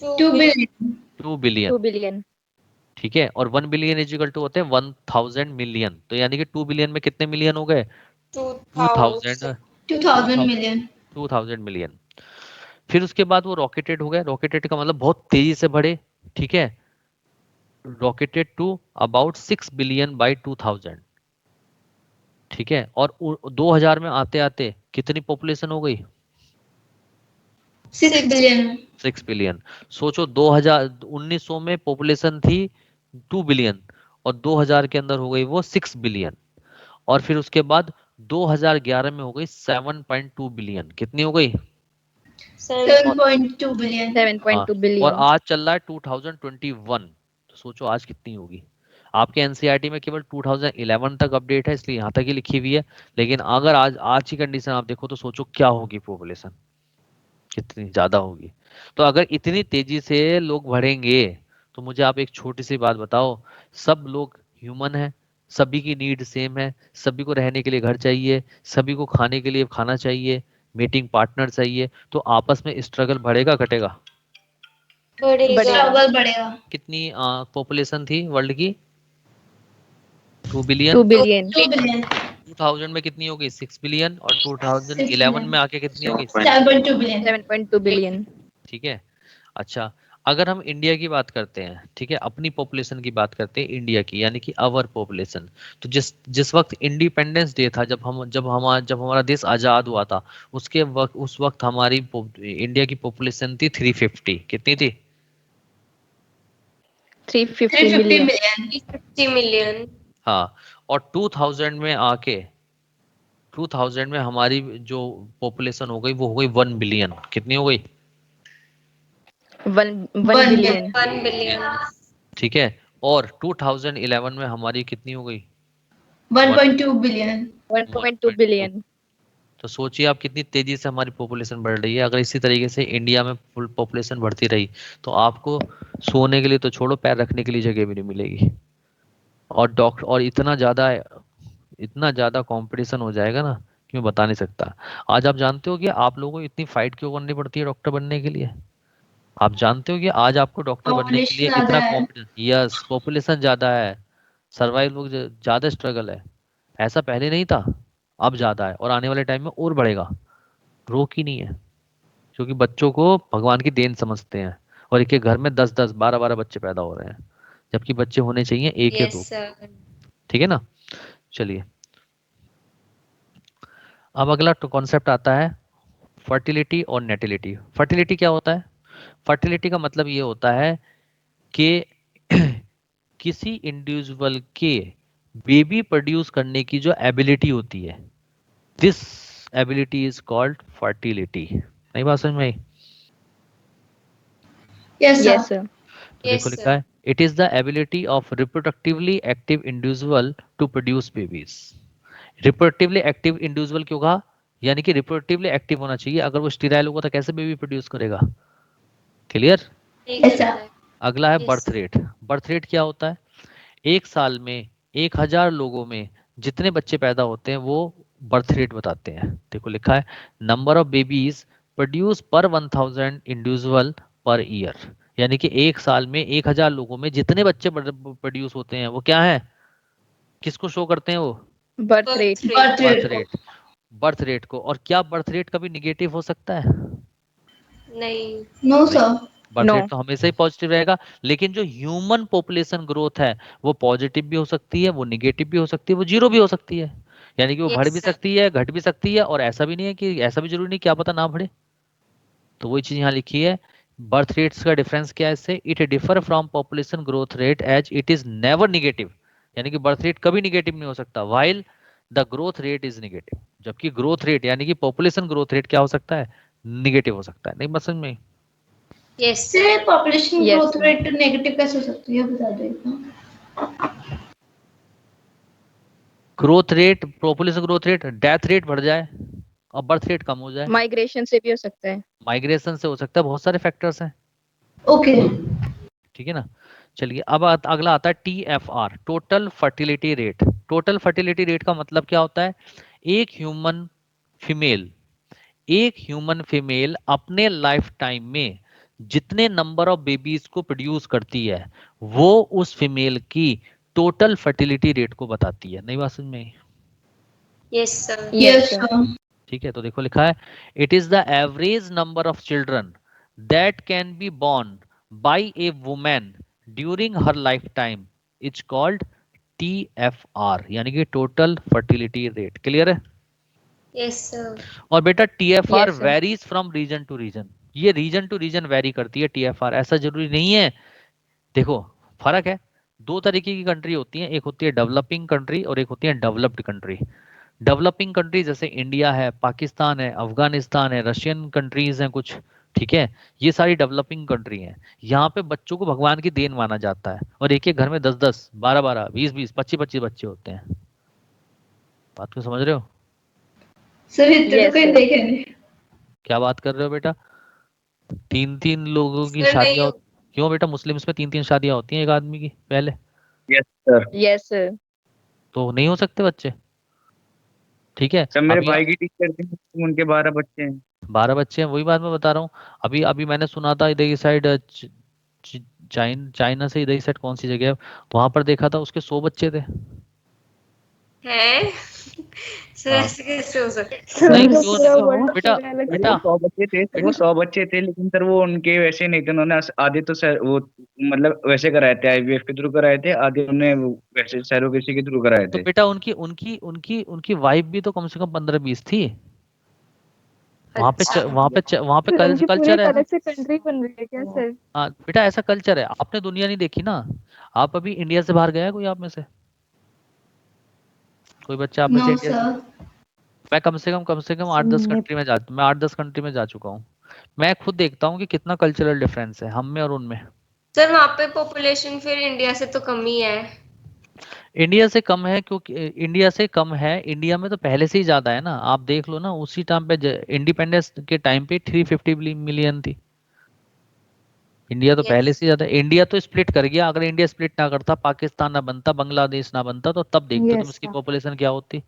2 बिलियन। 2 बिलियन। 2 बिलियन। ठीक है, और 1 बिलियन इज इक्वल टू होते हैं 1000 मिलियन, तो यानी कि 2 बिलियन में कितने मिलियन हो गए? 2000 मिलियन। 2000 मिलियन। फिर उसके बाद वो रॉकेटेड हो गए। रॉकेटेड का मतलब बहुत तेजी से बढ़े। ठीक है, rocketed to about 6 billion by 2000। ठीक है, और 2000 में आते आते कितनी पॉपुलेशन हो गई? 6 बिलियन। 6 बिलियन। सोचो 1900 में पॉपुलेशन थी 2 बिलियन और 2000 के अंदर हो गई वो 6 बिलियन, और फिर उसके बाद 2011 में हो गई 7.2 बिलियन। कितनी हो गई? 7.2 बिलियन। 7.2 और बिलियन। आज चल रहा है 2021, तो सोचो आज कितनी होगी। आपके एनसीईआरटी में केवल 2011 तक अपडेट है, इसलिए यहाँ तक ही लिखी हुई है, लेकिन अगर आज की कंडीशन आप देखो तो सोचो क्या होगी पॉपुलेशन, कितनी ज्यादा होगी। तो अगर इतनी तेजी से लोग बढ़ेंगे तो मुझे आप एक छोटी सी बात बताओ, सब लोग ह्यूमन है, सभी की नीड सेम है, सभी को रहने के लिए घर चाहिए, सभी को खाने के लिए खाना चाहिए, मीटिंग पार्टनर चाहिए, तो आपस में स्ट्रगल बढ़ेगा घटेगा? बढ़ेगा। स्ट्रगल बढ़ेगा। कितनी पॉपुलेशन थी वर्ल्ड की? 2 बिलियन। 2 बिलियन। 2 बिलियन। 2000 में कितनी हो गई? 6 बिलियन, और 6 2011 बिलियन। में आके कितनी हो गई? 7.2 बिलियन। 7.2 बिलियन। ठीक है। अच्छा, अगर हम इंडिया की बात करते हैं, ठीक है, अपनी पॉपुलेशन की बात करते हैं इंडिया की, यानी कि आवर पॉपुलेशन, तो जिस जिस वक्त इंडिपेंडेंस डे था, जब हमारा देश आजाद हुआ था, उस वक्त हमारी इंडिया की पॉपुलेशन थी 350। कितनी थी? 350 350 मिलियन। मिलियन। 350 मिलियन। हाँ, और 2000 में हमारी जो पॉपुलेशन हो गई वो हो गई 1 बिलियन। कितनी हो गई? 1 1 बिलियन। 1 बिलियन। ठीक है, और 2011 में हमारी कितनी हो गई? 1.2 बिलियन। 1.2 बिलियन। तो सोचिए आप कितनी तेजी से हमारी पॉपुलेशन बढ़ रही है। अगर इसी तरीके से इंडिया में फुल पॉपुलेशन बढ़ती रही तो आपको सोने के लिए तो छोड़ो, पैर रखने के लिए जगह भी नहीं मिलेगी। और डॉक्टर, और इतना ज्यादा कंपटीशन हो जाएगा ना कि मैं बता नहीं सकता। आज आप जानते हो कि आप लोगों को इतनी फाइट क्यों करनी पड़ती है डॉक्टर बनने के लिए? आप जानते हो कि आज आपको डॉक्टर बनने के लिए पॉपुलेशन ज्यादा इतना है। कॉम्पिटिशन, यस, पॉपुलेशन ज्यादा है, सर्वाइव लोग ज्यादा स्ट्रगल है। ऐसा पहले नहीं था, अब ज्यादा है और आने वाले टाइम में और बढ़ेगा। रोक ही नहीं है, क्योंकि बच्चों को भगवान की देन समझते हैं और एक एक घर में 10-10 12-12 बच्चे पैदा हो रहे हैं, जबकि बच्चे होने चाहिए एक या यस दो। सर। ठीक है ना? चलिए, अब अगला कॉन्सेप्ट आता है फर्टिलिटी और नेटिलिटी। फर्टिलिटी क्या होता है? फर्टिलिटी का मतलब ये होता है कि किसी इंडिविजुअल के बेबी प्रोड्यूस करने की जो एबिलिटी होती है, this ability is called fertility. नहीं बात समझ में आई? Yes yes sir. सर। तो देखो लिखा है it is the ability of reproductively active individual to produce babies. Reproductively active individual क्यों कहा? यानी कि रिप्रोडक्टिवली एक्टिव होना चाहिए। अगर वो स्टेराइल होगा तो कैसे बेबी प्रोड्यूस करेगा? क्लियर? Yes sir. अगला है Yes. Birth rate. Birth rate क्या होता है? एक साल में 1000 लोगों में जितने बच्चे पैदा होते हैं वो बर्थ रेट बताते हैं। देखो लिखा है नंबर ऑफ बेबीज प्रोड्यूस पर 1000 इंडिविजुअल पर ईयर, यानी कि एक साल में 1000 लोगों में जितने बच्चे प्रोड्यूस होते हैं वो क्या है, किसको शो करते हैं वो, birth rate. Birth birth rate rate, birth rate को। और क्या बर्थ रेट कभी निगेटिव हो सकता है? नहीं। No sir. Birth No. Rate तो हमेशा ही पॉजिटिव रहेगा। लेकिन जो ह्यूमन पॉपुलेशन ग्रोथ है वो पॉजिटिव भी हो सकती है, वो निगेटिव भी हो सकती है, वो जीरो भी हो सकती है। यानी कि वो बढ़ भी सकती है, घट भी सकती है, और ऐसा भी नहीं है कि ऐसा भी जरूरी नहीं क्या पता ना बढ़े। तो वही चीज यहाँ लिखी है। बर्थ रेट्स का डिफरेंस क्या है इससे, it differ from population growth rate as it is never negative. यानी कि बर्थ रेट कभी निगेटिव नहीं हो सकता, while the growth rate is negative. जबकि ग्रोथ रेट यानी कि पॉपुलेशन ग्रोथ रेट क्या हो सकता है, निगेटिव हो सकता है। नहीं बात समझ में? यस। से population Yes, growth sir. Rate negative कैसे हो सकती है, बता दो एक बार। Growth rate, population growth rate, death rate बढ़ जाए और बर्थ रेट कम हो जाए। माइग्रेशन से भी हो सकता है। माइग्रेशन से हो सकता है, बहुत सारे फैक्टर्स हैं। ओके। ठीक है ना। चलिए अब अगला आता है TFR, total fertility rate. Total fertility rate का मतलब क्या होता है, एक ह्यूमन फीमेल, एक ह्यूमन फीमेल अपने लाइफ टाइम में जितने नंबर ऑफ बेबीज को प्रोड्यूस करती है वो उस फीमेल की टोटल फर्टिलिटी रेट को बताती है। नहीं बात समझ में? Yes sir. Yes, yes sir. Sir. ठीक है, तो देखो लिखा है, it is the average number of children that can be born by a women during her lifetime is called TFR, यानी कि टोटल फर्टिलिटी रेट। क्लियर है? Yes sir. और बेटा TFR Yes, sir. Varies from region to region. ये region to region vary करती है TFR, ऐसा जरूरी नहीं है। देखो फर्क है, दो तरीके की कंट्री होती हैं, एक होती है डेवलपिंग कंट्री और एक होती है डेवलप्ड कंट्री। डेवलपिंग कंट्री जैसे इंडिया है, पाकिस्तान है, अफगानिस्तान है, रशियन कंट्रीज हैं कुछ, ठीक है, ये सारी डेवलपिंग कंट्री हैं। यहाँ पे बच्चों को भगवान की देन माना जाता है और एक एक घर में 10-10, 12-12, 20-20, 25-25 बच्चे होते हैं। बात को समझ रहे हो? सर इतने Yes, तो कहीं sir. देखे नहीं। क्या बात कर रहे हो बेटा? 3-3 लोगों की सर नहीं शादियां हो- क्यों बेटा, मुस्लिम्स में 3-3 शादियां होती हैं एक आदमी की पहले, यस सर। Yes, sir. तो नहीं हो सकते बच्चे? ठीक है, सर मेरे अभी भाई की टीचर थी, उनके 12 बच्चे हैं। 12 बच्चे हैं, वही बात मैं बता रहा हूँ। अभी अभी मैंने सुना था इधर की साइड, चाइना से इधर की साइड कौन सी जगह है, वहां पर देखा था उसके 100 बच्चे थे। है सर, हाँ ऐसे कैसे हो सकता है? सर नहीं तो क्यों पूरा नहीं वर्ल्ड बेटा, पूरा अलग बेटा 100 बच्चे थे सर, वो 100 बच्चे थे, लेकिन सर वो उनके वैसे नहीं थे। उन्होंने आधे तो सर वो मतलब वैसे कराए थे, IVF के थ्रू कराए थे, आधे उन्होंने वैसे सैरोगेसी के थ्रू कराए तो थे। बेटा उनकी उनकी उनकी उनकी वाइफ भी तो कम से कम 15-20 थी। वहां पे अच्छा। वहां पे सर उनकी पूरी कल्चर एक है। अलग से कंट्री बन रही है क्या सर? हाँ बेटा ऐसा कल्चर है, आपने दुनिया नहीं देखी ना। आप अभी इंडिया से बाहर गया है कोई आप में से? कोई बच्चा आप में से नो इंडिया से? सर। मैं कम से कम 8-10 कंट्री में मैं 8-10 कंट्री में जा चुका हूँ। मैं खुद देखता हूँ कि कितना कल्चरल डिफरेंस है हम में और उनमें। सर वहाँ पे पॉपुलेशन फिर इंडिया से तो कम ही है। इंडिया से कम है क्योंकि इंडिया से कम है, इंडिया में तो पहले से ही ज्यादा है ना। आप देख लो ना, उसी टाइम पे इंडिपेंडेंस के टाइम पे 350 मिलियन थी। इंडिया तो पहले यस। से ज्यादा, इंडिया तो स्प्लिट कर गया। अगर इंडिया स्प्लिट ना करता, पाकिस्तान ना बनता, बांग्लादेश ना बनता, तो तब देखते तुम यस इसकी सर। पॉपुलेशन क्या होती।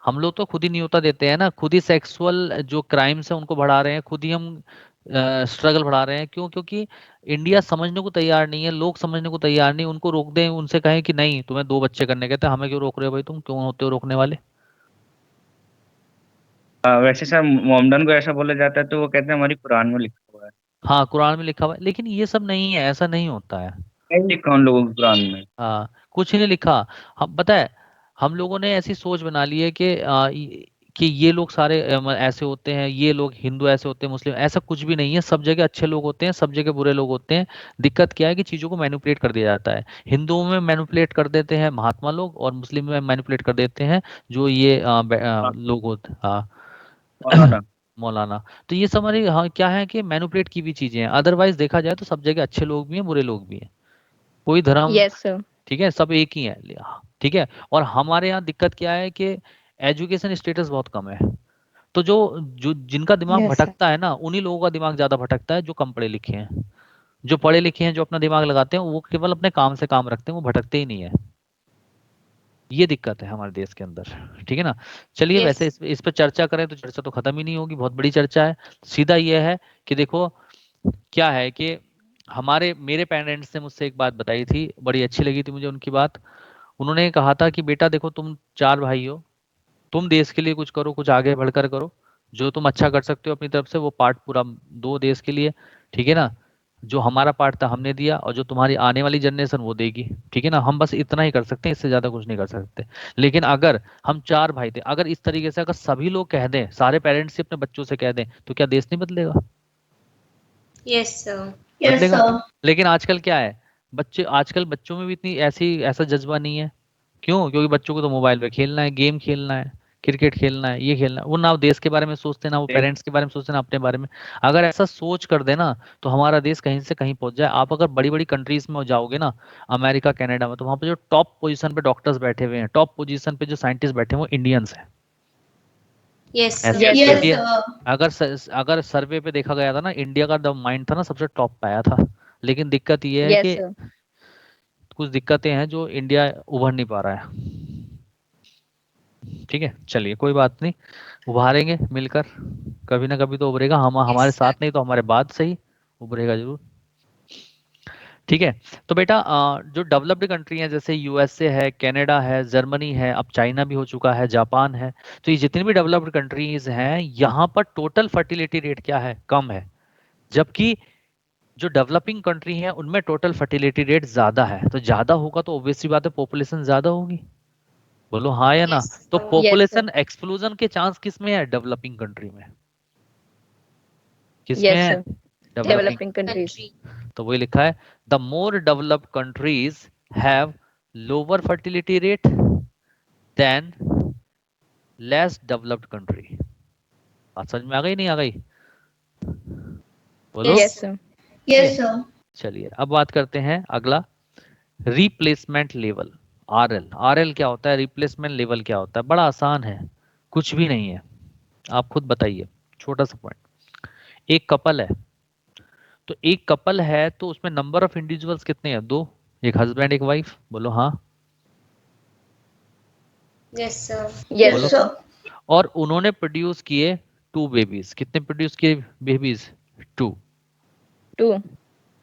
हम लोग तो खुद ही न्योता देते हैं ना, खुद ही सेक्सुअल जो क्राइम्स है उनको बढ़ा रहे हैं, खुद ही हम स्ट्रगल बढ़ा रहे हैं। क्यों? क्योंकि इंडिया समझने को तैयार नहीं है, लोग समझने को तैयार नहीं। उनको रोक दें, उनसे कहें कि नहीं तुम्हें 2 बच्चे करने कहते हैं, हमें क्यों रोक रहे हो भाई, तुम क्यों होते हो रोकने वाले? वैसे सर मोहम्मदन को ऐसा बोला जाता है तो वो कहते हैं हमारी कुरान में लिखा हुआ है। हाँ कुरान में लिखा हुआ है, लेकिन ये सब नहीं है, ऐसा नहीं होता है। नहीं लिखा उन लोगों की कुरान में। हाँ कुछ नहीं लिखा। हम पता है, हम लोगों ने ऐसी सोच बना ली है कि कि ये लोग सारे ऐसे होते हैं, ये लोग हिंदू ऐसे होते हैं, मुस्लिम, ऐसा कुछ भी नहीं है। सब जगह अच्छे लोग होते हैं, सब जगह बुरे लोग होते हैं। दिक्कत क्या है कि चीजों को मैनिपुलेट कर दिया जाता है। हिंदुओं में मैनिपुलेट कर देते हैं महात्मा लोग, और मुस्लिम में मैनिपुलेट कर देते हैं जो ये हाँ, लोग होते हैं, मौलाना। मौलाना। तो ये सब हमारी, हाँ क्या है कि मैनिपुलेट की हुई चीजें हैं। अदरवाइज देखा जाए तो सब जगह अच्छे लोग भी हैं, बुरे लोग भी हैं। कोई धर्म, Yes, sir. ठीक है, सब एक ही है। ठीक है। और हमारे यहाँ दिक्कत क्या है कि एजुकेशन स्टेटस बहुत कम है। तो जो जो जिनका दिमाग यस सर। भटकता है ना, उन्हीं लोगों का दिमाग ज्यादा भटकता है जो कम पढ़े लिखे हैं। जो पढ़े लिखे हैं, जो अपना दिमाग लगाते हैं, वो केवल अपने काम से काम रखते हैं, वो भटकते ही नहीं है। ये दिक्कत है हमारे देश के अंदर। ठीक है ना। चलिए यस। वैसे इस पर चर्चा करें तो चर्चा तो खत्म ही नहीं होगी, बहुत बड़ी चर्चा है। सीधा ये है कि देखो, क्या है कि मेरे पेरेंट्स ने मुझसे एक बात बताई थी, बड़ी अच्छी लगी थी मुझे उनकी बात। उन्होंने कहा था कि बेटा देखो, तुम 4 भाई हो, तुम देश के लिए कुछ करो, कुछ आगे बढ़कर करो, जो तुम अच्छा कर सकते हो अपनी तरफ से वो पार्ट पूरा दो देश के लिए, ठीक है ना। जो हमारा पार्ट था हमने दिया, और जो तुम्हारी आने वाली जनरेशन वो देगी, ठीक है ना। हम बस इतना ही कर सकते हैं, इससे ज्यादा कुछ नहीं कर सकते। लेकिन अगर हम 4 भाई थे, अगर इस तरीके से अगर सभी लोग कह दें, सारे पेरेंट्स ही अपने बच्चों से कह दें, तो क्या देश नहीं बदलेगा? Yes sir. यस बदलेगा। सर। लेकिन आजकल क्या है, आजकल बच्चों में भी इतनी ऐसा जज्बा नहीं है। क्यों? क्योंकि बच्चों को तो मोबाइल पे खेलना है, गेम खेलना है, क्रिकेट खेलना है, ये खेलना है। वो ना देश के बारे में सोचते, ना वो पेरेंट्स के बारे में सोचते, ना अपने बारे में। अगर ऐसा सोच कर देना तो हमारा देश कहीं से कहीं पहुंच जाए। आप अगर बड़ी बड़ी कंट्रीज में जाओगे ना, अमेरिका, कनाडा में, तो वहां पे जो टॉप पोजीशन पे डॉक्टर्स बैठे हुए हैं, टॉप पोजीशन पे जो साइंटिस्ट बैठे हैं, वो इंडियंस हैं। यस ऐसे सर। Yes India, sir. अगर सर्वे पे देखा गया था ना, इंडिया का द माइंड था ना, सबसे टॉप पे आया था। लेकिन दिक्कत ये है यस कि सर। कुछ दिक्कतें हैं जो इंडिया उभर नहीं पा रहा है। ठीक है, चलिए कोई बात नहीं, उभारेंगे मिलकर, कभी ना कभी तो उभरेगा। हमारे यस साथ सर। नहीं तो हमारे बाद सही, उभरेगा जरूर। ठीक है। तो बेटा जो डेवलप्ड कंट्री हैं, जैसे यूएसए है, कनाडा है, जर्मनी है, अब चाइना भी हो चुका है, जापान है, तो ये जितनी भी डेवलप्ड कंट्रीज हैं, यहाँ पर टोटल फर्टिलिटी रेट क्या है? कम है। जबकि जो डेवलपिंग कंट्री है उनमें टोटल फर्टिलिटी रेट ज्यादा है। तो ज्यादा होगा तो ऑब्वियसली बात है, पॉपुलेशन ज्यादा होगी। बोलो हाँ या ना? यस तो sir. Yes sir. Population explosion के चांस किस में है? डेवलपिंग कंट्री में। किस में यस है? Sir. Developing. Developing countries. Country. तो वही लिखा है, the more developed countries have lower fertility rate than less developed country. बात समझ में आ गई, नहीं आ गई? बोलो। Yes yes sir. सर। ठीक है, यस सर। चलिए अब बात करते हैं अगला, रिप्लेसमेंट लेवल। आरएल। आरएल क्या होता है? रिप्लेसमेंट लेवल क्या होता है? बड़ा आसान है, कुछ भी नहीं है, आप खुद बताइए। छोटा सा पॉइंट, एक कपल है, तो एक कपल है तो उसमें नंबर ऑफ इंडिविजुअल्स कितने हैं? 2, एक हस्बैंड एक वाइफ। बोलो हाँ। Yes sir. यस बोलो। Yes sir. सर। और उन्होंने प्रोड्यूस किए 2 बेबीज। कितने प्रोड्यूस किए बेबीज? 2। 2।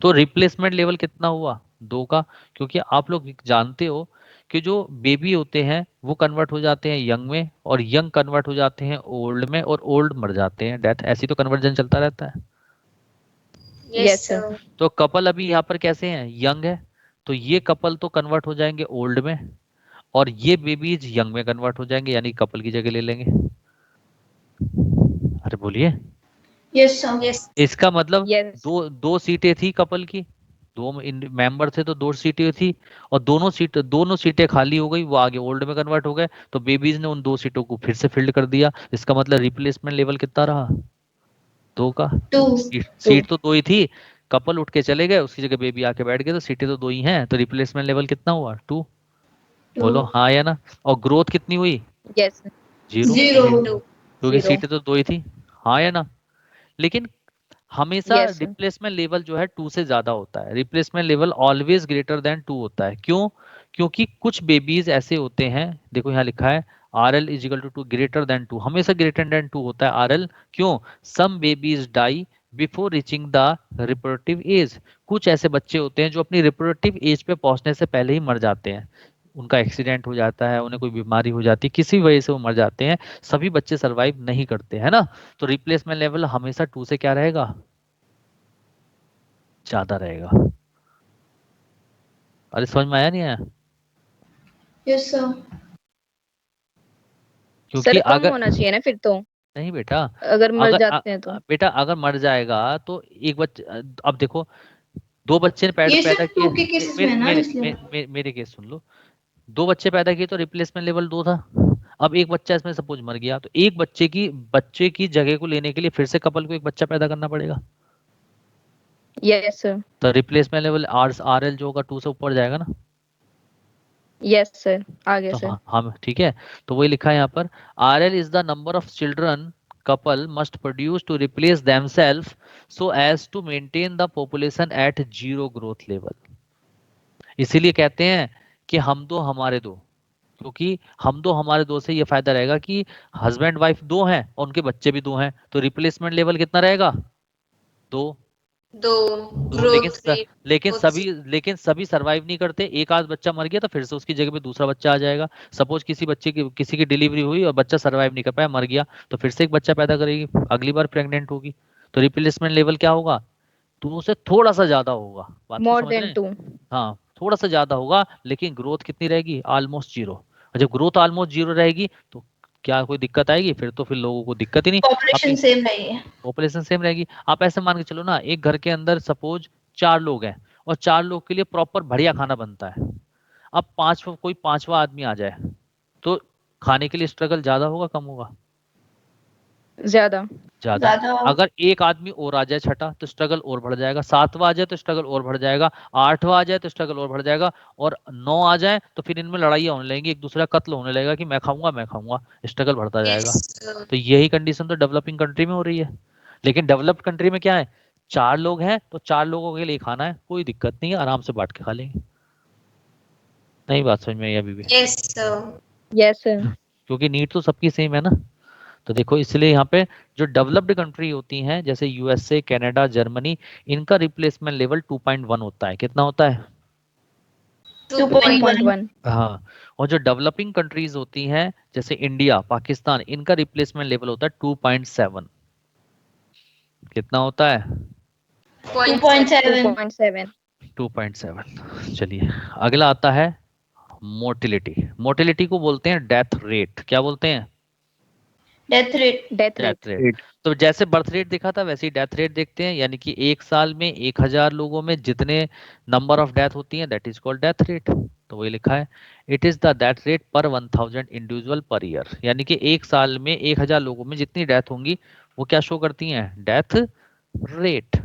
तो रिप्लेसमेंट लेवल कितना हुआ? 2 का। क्योंकि आप लोग जानते हो कि जो बेबी होते हैं वो कन्वर्ट हो जाते हैं यंग में, और यंग कन्वर्ट हो जाते हैं ओल्ड में, और ओल्ड मर जाते हैं, डेथ। ऐसी तो कन्वर्जन चलता रहता है। Yes yes sir. सर। तो कपल अभी यहाँ पर कैसे हैं? यंग है, तो ये कपल तो कन्वर्ट हो जाएंगे ओल्ड में, और ये बेबीज यंग में कन्वर्ट हो जाएंगे, यानी कपल की जगह ले लेंगे। अरे बोलिए। Yes sir. यस। इसका मतलब यस। दो दो सीटें थी कपल की, 2 मेंबर थे तो 2 सीटें थी, और दोनों सीटें खाली हो गई, वो आगे ओल्ड में कन्वर्ट हो गए, तो बेबीज ने उन 2 सीटों को फिर से फिल्ड कर दिया। इसका मतलब रिप्लेसमेंट लेवल कितना रहा? 2 का। 2। टू। सीट तो 2 ही थी, कपल उठ के चले गए, उसकी जगह बेबी आके बैठ गए, तो सीटें तो 2 ही हैं, तो रिप्लेसमेंट लेवल कितना हुआ? 2। 2। बोलो हाँ या ना? और ग्रोथ कितनी हुई? यस। 0, 0। 2। क्योंकि 0। सीटें तो 2 ही थी। हाँ या ना? लेकिन हमेशा यस सर। रिप्लेसमेंट लेवल जो है 2 से ज्यादा होता है। Replacement level always greater than 2 होता है। क्यों? क्योंकि कुछ बेबीज ऐसे होते हैं, देखो यहाँ लिखा है आर एल इजिकल टू 2, ग्रेटर देन 2, हमेशा ग्रेटर देन 2 होता है आर एल। क्यों? Some babies die before reaching the reproductive age. कुछ ऐसे बच्चे होते हैं जो अपनी रिप्रोडक्टिव एज पे पहुंचने से पहले ही मर जाते हैं, उनका एक्सीडेंट हो जाता है, उन्हें कोई बीमारी हो जाती है, किसी वजह से वो मर जाते हैं। सभी बच्चे सरवाइव नहीं करते, है ना? तो रिप्लेसमेंट लेवल हमेशा 2 से क्या रहेगा? ज्यादा रहेगा। अरे समझ में आया नहीं आया? Yes sir. क्योंकि सर कम अगर, होना चाहिए ना फिर तो, नहीं बेटा, अगर मर अगर जाते हैं तो। बेटा अगर मर जाएगा तो एक बच्चे, अब देखो 2 बच्चे ने ये पैदा सिर्फ किए, 2 के केसेस में मेरे है ना मेरे इसलिए। मेरे केस सुन लो। 2 बच्चे पैदा किए तो रिप्लेसमेंट लेवल 2 था। अब एक बच्चा इसमें सपोज मर गया, तो एक बच्चे की जगह को लेने के लिए फिर से कपल को एक बच्चा पैदा करना पड़ेगा। Yes sir. तो रिप्लेसमेंट लेवल आर एल जो होगा 2 से ऊपर जाएगा ना? Yes sir. आगे तो सर। हाँ हम ठीक है। तो वही लिखा है यहाँ पर, R L is the number of children couple must produce to replace themselves so as to maintain the population at zero growth level। इसीलिए कहते हैं कि हम दो हमारे दो, क्योंकि हम दो हमारे दो से ये फायदा रहेगा कि हस्बैंड वाइफ 2 हैं और उनके बच्चे भी 2 हैं, तो रिप्लेसमेंट लेवल कितना रहेगा? 2। दो तो ग्रोथ रेट लेकिन सभी सरवाइव नहीं करते। एक आध बच्चा मर गया तो फिर से उसकी जगह पे दूसरा बच्चा आ जाएगा। सपोज किसी की डिलीवरी हुई और बच्चा सरवाइव नहीं कर पाया, मर गया, तो फिर से एक बच्चा पैदा करेगी, अगली बार प्रेग्नेंट होगी, तो रिप्लेसमेंट लेवल क्या होगा, दोनों से थोड़ा सा ज्यादा होगा। बात को मोर समझ रहे देन हैं? 2। हाँ, थोड़ा सा ज्यादा होगा, लेकिन ग्रोथ कितनी रहेगी, ऑलमोस्ट जीरो। और जब ग्रोथ ऑलमोस्ट जीरो रहेगी तो क्या कोई दिक्कत आएगी? फिर लोगों को दिक्कत ही नहीं। पॉपुलेशन सेम रही है। पॉपुलेशन सेम रहेगी। आप ऐसे मान के चलो ना, एक घर के अंदर सपोज 4 लोग हैं और 4 लोग के लिए प्रॉपर बढ़िया खाना बनता है। अब कोई पांचवा आदमी आ जाए तो खाने के लिए स्ट्रगल ज्यादा होगा कम होगा? ज्यादा। ज्यादा। ज्यादा। अगर एक आदमी और आ जाए छठा तो स्ट्रगल और बढ़ जाएगा, 7वां आ जाए तो स्ट्रगल और बढ़ जाएगा, 8वां आ जाए तो स्ट्रगल और बढ़ जाएगा, और 9 आ जाए तो फिर इनमें लड़ाइयाँ होने लगेंगी, एक दूसरे का कत्ल होने लगेगा कि मैं खाऊंगा, स्ट्रगल बढ़ता जाएगा। यस तो यही कंडीशन तो डेवलपिंग कंट्री में हो रही है। लेकिन डेवलप्ड कंट्री में क्या है, 4 लोग हैं तो 4 लोगों के लिए खाना है, कोई दिक्कत नहीं है, आराम से बांट के खा लेंगे। नहीं बात समझ में आई अभी भी? Yes sir. Yes sir. क्योंकि नीड तो सबकी सेम है ना। तो देखो, इसलिए यहाँ पे जो डेवलप्ड कंट्री होती हैं जैसे यूएसए, कनाडा, जर्मनी, इनका रिप्लेसमेंट लेवल 2.1 होता है। कितना होता है? 2.1। 2.1। हाँ। और जो डेवलपिंग कंट्रीज होती हैं जैसे इंडिया, पाकिस्तान, इनका रिप्लेसमेंट लेवल होता है 2.7। कितना होता है? 2.7। 2.7। 2.7। चलिए, अगला आता है मोर्टिलिटी। मोर्टिलिटी को बोलते हैं डेथ रेट। क्या बोलते हैं? Death rate. Death death rate. Rate. तो जैसे बर्थ रेट देखा था वैसे ही डेथ रेट देखते हैं, यानी कि एक साल में 1000 लोगों में जितने नंबर ऑफ डेथ होती हैं that is called death rate. तो वही लिखा है, it is the death rate पर 1000 इंडिविजुअल पर ईयर। यानी कि एक साल में 1000 लोगों में जितनी डेथ होंगी वो क्या शो करती हैं? Death rate.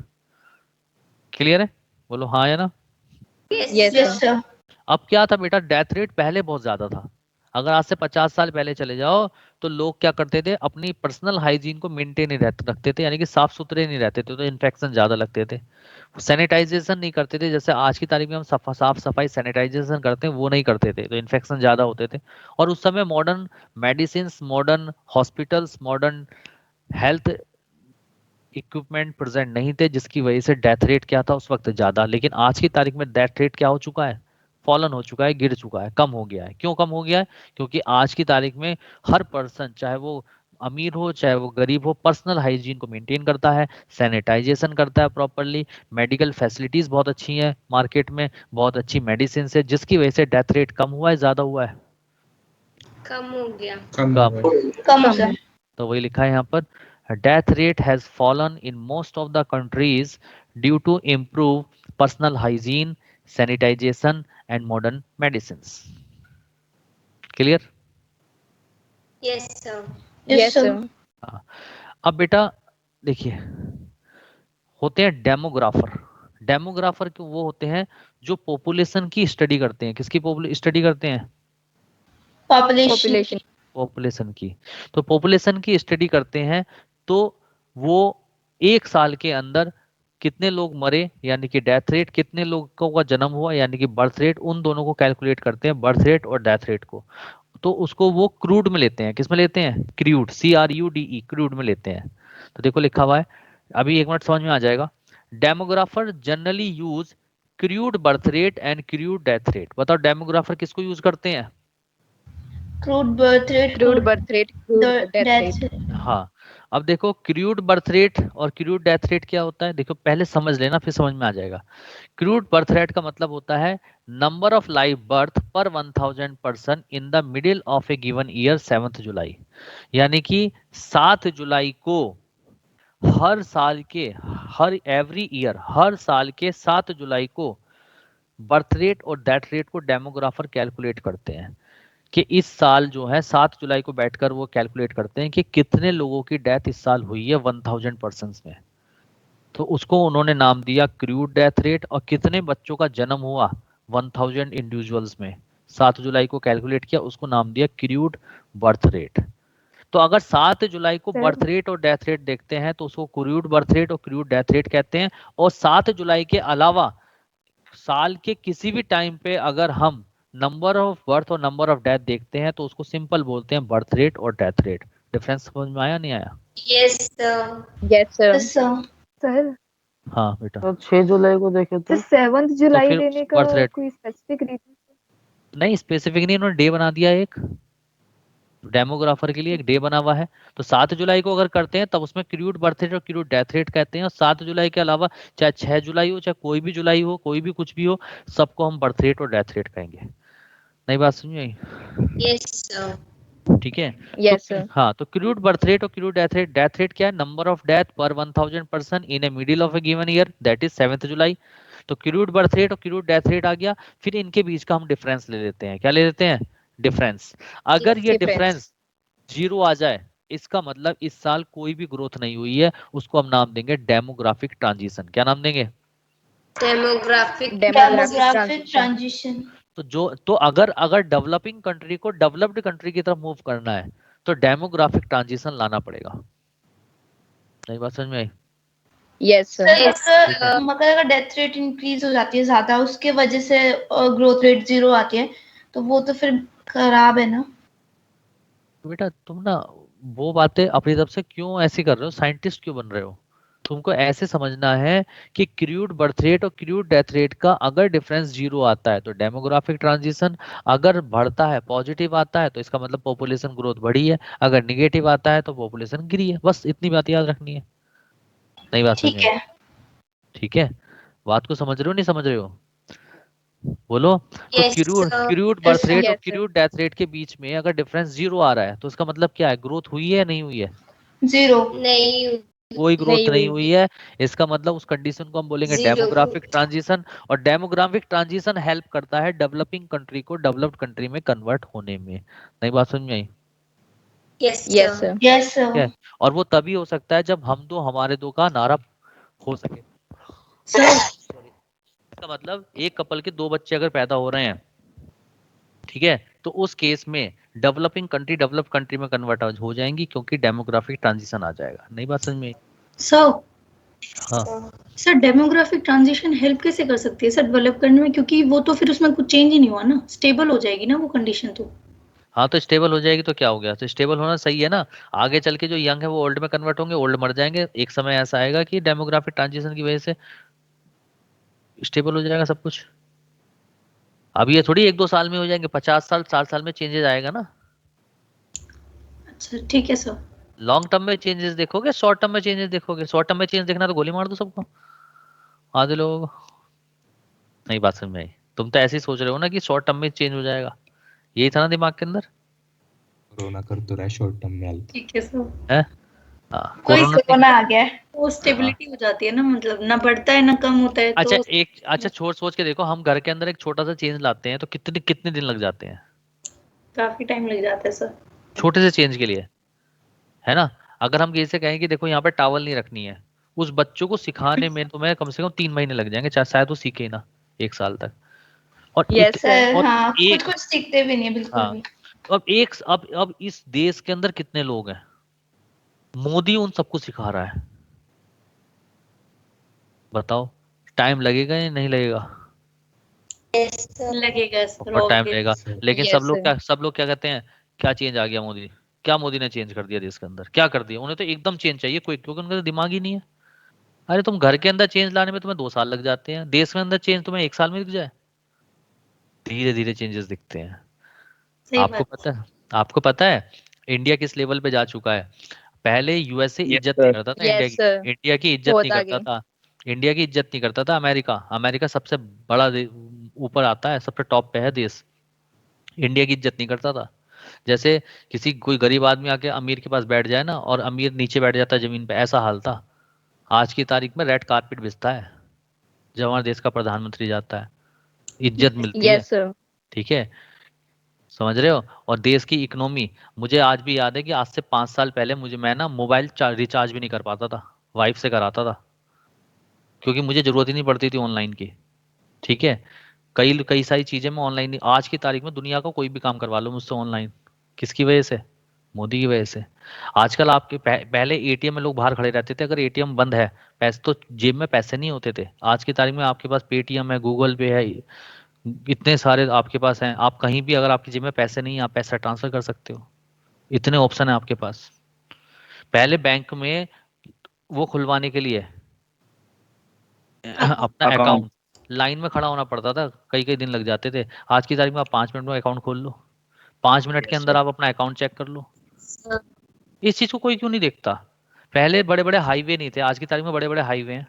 क्लियर है? बोलो हाँ या ना। Yes yes sir. सर। अब क्या था बेटा, डेथ रेट पहले बहुत ज्यादा था। अगर आज से 50 साल पहले चले जाओ तो लोग क्या करते थे, अपनी पर्सनल हाइजीन को मेंटेन नहीं रखते थे, यानी कि साफ सुथरे नहीं रहते थे, तो इन्फेक्शन ज्यादा लगते थे। सैनिटाइजेशन नहीं करते थे, जैसे आज की तारीख में हम साफ सफाई सैनिटाइजेशन करते हैं वो नहीं करते थे, तो इन्फेक्शन ज्यादा होते थे। और उस समय modern medicine, modern hospitals, modern health equipment present नहीं थे, जिसकी वजह से डेथ रेट क्या था उस वक्त ज्यादा। लेकिन आज की तारीख में डेथ रेट क्या हो चुका है? फॉलन हो चुका है, गिर चुका है, कम हो गया है। क्यों कम हो गया है? क्योंकि आज की तारीख में हर पर्सन, चाहे वो अमीर हो चाहे वो गरीब हो, पर्सनल हाइजीन को मेंटेन करता है, सैनिटाइजेशन करता है प्रॉपरली, मेडिकल फैसिलिटीज बहुत अच्छी हैं मार्केट में, बहुत अच्छी मेडिसिन है, जिसकी वजह से डेथ रेट कम हुआ है, ज्यादा हुआ है? कम हो गया। कम। कम सर। तो वही लिखा है यहाँ पर, death rate has fallen in most of the countries due to improved personal hygiene, sanitation and modern medicines. Clear? Yes sir. Yes sir. हाँ। अब बेटा देखिए, होते हैं डेमोग्राफर। डेमोग्राफर वो होते हैं जो पॉपुलेशन की स्टडी करते हैं। किसकी स्टडी करते हैं? पॉपुलेशन। पॉपुलेशन। पॉपुलेशन की। तो पॉपुलेशन की स्टडी करते हैं तो वो एक साल के अंदर कितने लोग मरे, यानी कि डेथ रेट, कितने लोगों का जन्म हुआ यानी कि बर्थ रेट, उन दोनों को कैलकुलेट करते हैं, बर्थ रेट और डेथ रेट को। तो उसको वो क्रूड में लेते हैं। किस में लेते हैं? क्रूड, CRUDE, क्रूड में लेते हैं। तो देखो लिखा हुआ है, अभी एक मिनट समझ में आ जाएगा। Demographer generally use crude birth rate and crude death rate. बताओ डेमोग्राफर किसको यूज करते हैं? Crude birth rate. Crude birth rate, crude death death. Rate. हाँ। अब देखो, क्रूड बर्थ रेट और क्रूड डेथ रेट क्या होता है, देखो पहले समझ लेना फिर समझ में आ जाएगा। क्रूड बर्थ रेट का मतलब होता है नंबर ऑफ लाइव बर्थ पर 1000 person in the middle of A given year 7 जुलाई। यानी कि 7 जुलाई को हर साल के, हर एवरी ईयर, हर साल के 7 जुलाई को बर्थ रेट और डेथ रेट को डेमोग्राफर कैलकुलेट करते हैं कि इस साल जो है 7 जुलाई को बैठकर वो कैलकुलेट करते हैं कि कितने लोगों की डेथ इस साल हुई है 1000 पर्सन्स में। तो उसको उन्होंने नाम दिया क्रूड डेथ रेट। और कितने बच्चों का जन्म हुआ 1000 इंडिविजुअल्स में, 7 जुलाई को कैलकुलेट किया, उसको नाम दिया क्रूड बर्थ रेट। तो अगर 7 जुलाई को बर्थ रेट और डेथ रेट देखते हैं तो उसको क्रूड बर्थ रेट और क्रूड डेथ रेट कहते हैं। और 7 जुलाई के अलावा साल के किसी भी टाइम पे अगर हम नंबर ऑफ बर्थ और नंबर ऑफ डेथ देखते हैं तो उसको सिंपल बोलते हैं बर्थ रेट और डेथ रेट। डिफरेंस समझ में आया नहीं आया? Yes sir. Yes sir. Sir. Sir हाँ बेटा। तो 6 जुलाई को देखे तो तो 7 जुलाई फिर देने का बर्थ रेट कोई स्पेसिफिक रीजन? नहीं, स्पेसिफिक नहीं, उन्होंने डे बना दिया एक, डेमोग्राफर के लिए एक डे बना हुआ है। तो 7 जुलाई को अगर करते हैं तब उसमें क्रूड बर्थ रेट और क्रूड डेथ रेट कहते हैं, और 7 जुलाई के अलावा चाहे 6 जुलाई हो, चाहे कोई भी जुलाई हो, कोई भी कुछ भी हो, सबको हम बर्थ रेट और डेथ रेट कहेंगे। नई बात समझ में आई? Yes sir. ठीक है। यस तो सर। हाँ, तो क्रूड बर्थ रेट और crude death rate, death rate क्या है? नंबर ऑफ डेथ पर 1000 person in a middle of A given year, that is 7 जुलाई। तो क्रूड बर्थ रेट और क्रूड डेथ रेट आ गया। फिर इनके बीच का हम डिफरेंस ले लेते हैं। क्या ले लेते हैं? डिफरेंस। अगर ये डिफरेंस। डिफरेंस 0 आ जाए, इसका मतलब इस साल कोई भी ग्रोथ नहीं हुई है, उसको हम नाम देंगे डेमोग्राफिक ट्रांजिशन। क्या नाम देंगे? Demographic demographic transition. तो अगर अगर डेवलपिंग कंट्री को डेवलप्ड कंट्री की तरफ मूव करना है तो डेमोग्राफिक ट्रांजिशन लाना पड़ेगा। नई बात समझ में आई? Yes sir. सर मगर अगर डेथ रेट इंक्रीज हो जाती है ज्यादा, उसके वजह से ग्रोथ रेट 0 आती है, तो वो तो फिर खराब है ना। तो बेटा तुम ना वो बातें अपनी तरफ से क्यों ऐसी कर रहे हो? साइंटिस्ट क्यों बन रहे हो? तुमको ऐसे समझना है कि क्रूड बर्थ रेट और क्रूड डेथ रेट का अगर डिफरेंस 0 आता है तो डेमोग्राफिक ट्रांजिशन, अगर बढ़ता है पॉजिटिव आता है तो इसका मतलब पॉपुलेशन ग्रोथ बढ़ी है, अगर निगेटिव आता है तो पॉपुलेशन गिरी है। बस इतनी बात याद रखनी है। नई बात समझ में ठीक आई? है। ठीक है। बात को समझ रहे हो नहीं समझ रहे हो? बोलो। तो yes crude sir. Crude birth rate और yes sir. Crude death rate के बीच में अगर डिफरेंस 0 आ रहा है तो इसका मतलब क्या है? ग्रोथ हुई है या नहीं हुई है? 0। नहीं, कोई ग्रोथ नहीं नहीं हुई। हुई है। इसका मतलब उस कंडीशन को हम बोलेंगे 0। Demographic transition. और डेमोग्राफिक ट्रांजिशन हेल्प करता है डेवलपिंग कंट्री को डेवलप्ड कंट्री में कन्वर्ट होने में। नई बात समझ में आई? Yes yes sir. Sir. Yes ठीक सर। है। और वो तभी हो सकता है जब हम दो हमारे दो का नारा हो सके। सर इसका मतलब एक कपल के 2 बच्चे अगर पैदा हो रहे हैं, ठीक है, तो उस केस में डेवलपिंग कंट्री डेवलप कंट्री में कन्वर्ट हो जाएंगी क्योंकि डेमोग्राफिक ट्रांजिशन आ जाएगा। नई बात समझ में आई? सर हाँ। सर डेमोग्राफिक ट्रांजिशन हेल्प कैसे कर सकती है सर डेवलप करने में, क्योंकि वो तो फिर उसमें कुछ चेंज ही नहीं हुआ ना, स्टेबल हो जाएगी ना वो कंडीशन तो। हाँ, तो स्टेबल हो जाएगी तो क्या हो गया? तो स्टेबल होना सही है ना। आगे चल के जो यंग है वो ओल्ड में कन्वर्ट होंगे, ओल्ड मर जाएंगे, एक समय ऐसा आएगा कि डेमोग्राफिक ट्रांजिशन की वजह से स्टेबल हो जाएगा सब कुछ। अब ये थोड़ी 1-2 साल में हो जाएंगे, 50 साल 60 साल में चेंजेस आएगा ना। अच्छा ठीक है सर। लॉन्ग टर्म में चेंजेस देखोगे, शॉर्ट टर्म में चेंजेस देखोगे? शॉर्ट टर्म में चेंज देखना तो गोली मार दो सबको, आधे लोगों को। नहीं बात समझ में आई? तुम तो ऐसे ही सोच रहे हो ना कि शॉर्ट टर्म में चेंज हो जाएगा, यही था ना दिमाग के अंदर? कोरोना कर तो रहा है शॉर्ट टर्म में हेल्प। ठीक है सर। है। हाँ, कोई कोरोना से। कोरोना आ गया है। वो स्टेबिलिटी हो जाती है ना, मतलब ना बढ़ता है ना कम होता है अच्छा तो। एक अच्छा छोड़ सोच के देखो, हम घर के अंदर एक छोटा सा चेंज लाते हैं तो कितने कितने दिन लग जाते हैं काफी टाइम लग जाता है सर। छोटे से चेंज के लिए, है ना? अगर हम किसी से कहें कि देखो यहाँ पे टॉवल नहीं रखनी है, उस बच्चों को सिखाने में तुम्हें कम से कम 3 महीने लग जाएंगे, चाहे शायद वो सीखे ही ना 1 साल तक। और यस सर। सर और हाँ, कुछ एक कुछ सीखते भी नहीं है बिल्कुल हाँ, भी। अब इस देश के अंदर कितने लोग हैं? मोदी उन सबको सिखा रहा है। बताओ, टाइम लगेगा या नहीं लगेगा? Yes sir. लगेगा सर बहुत टाइम लगेगा। ऑब्वियस। लेकिन यस सर। सब लोग क्या कहते हैं? क्या चेंज आ गया मोदी? क्या मोदी ने चेंज कर दिया देश के अंदर? क्या कर दिया? उन्हें तो एकदम चेंज चाहिए कोई, क्योंकि उनका तो दिमाग ही नहीं है। अरे तुम घर के अंदर चेंज लाने में तुम्हें 2 साल लग जाते हैं, देश के अंदर चेंज तुम्हें 1 साल में दिख जाए। धीरे धीरे चेंजेस दिखते हैं। सही आपको बात। पता है? आपको पता है इंडिया किस लेवल पे जा चुका है? पहले यूएसए यस इज्जत नहीं सर। करता था इंडिया यस की। सर। इंडिया की इज्जत नहीं बहुत करता आगे। था। इंडिया की इज्जत नहीं करता था अमेरिका। अमेरिका सबसे बड़ा ऊपर आता है, सबसे टॉप पे है देश। इंडिया की इज्जत नहीं करता था। जैसे किसी कोई गरीब आदमी आके अमीर के पास बैठ जाए ना, और अमीर नीचे बैठ जाता है जमीन पे, ऐसा हाल था। आज की तारीख में रेड कारपेट बिछता है जब हमारे देश का प्रधानमंत्री जाता है, इज्जत मिलती है। Yes sir. ठीक है, समझ रहे हो? और देश की इकोनॉमी, मुझे आज भी याद है कि आज से 5 साल पहले मैं ना मोबाइल रिचार्ज भी नहीं कर पाता था, वाइफ से कराता था, क्योंकि मुझे जरूरत ही नहीं पड़ती थी ऑनलाइन की। ठीक है, कई कई सारी चीजें मैं ऑनलाइन, आज की तारीख में दुनिया का कोई भी काम करवा लो मुझसे ऑनलाइन। किसकी वजह से? मोदी की वजह से। आजकल आपके पहले एटीएम में लोग बाहर खड़े रहते थे, अगर एटीएम बंद है, पैसे तो जेब में पैसे नहीं होते थे। आज की तारीख में आपके पास पेटीएम है, गूगल पे है, इतने सारे आपके पास हैं, आप कहीं भी अगर आपकी जेब में पैसे नहीं है आप पैसा ट्रांसफर कर सकते हो। इतने ऑप्शन है आपके पास। पहले बैंक में वो खुलवाने के लिए अपना अकाउंट अकाउंट लाइन में खड़ा होना पड़ता था, कई कई दिन लग जाते थे। आज की तारीख में आप 5 मिनट में अकाउंट खोल लो, 5 मिनट के यस अंदर सर। आप अपना अकाउंट चेक कर लो। इस चीज को कोई क्यों नहीं देखता? पहले बड़े बड़े हाईवे नहीं थे, आज की तारीख में बड़े बड़े हाईवे हैं,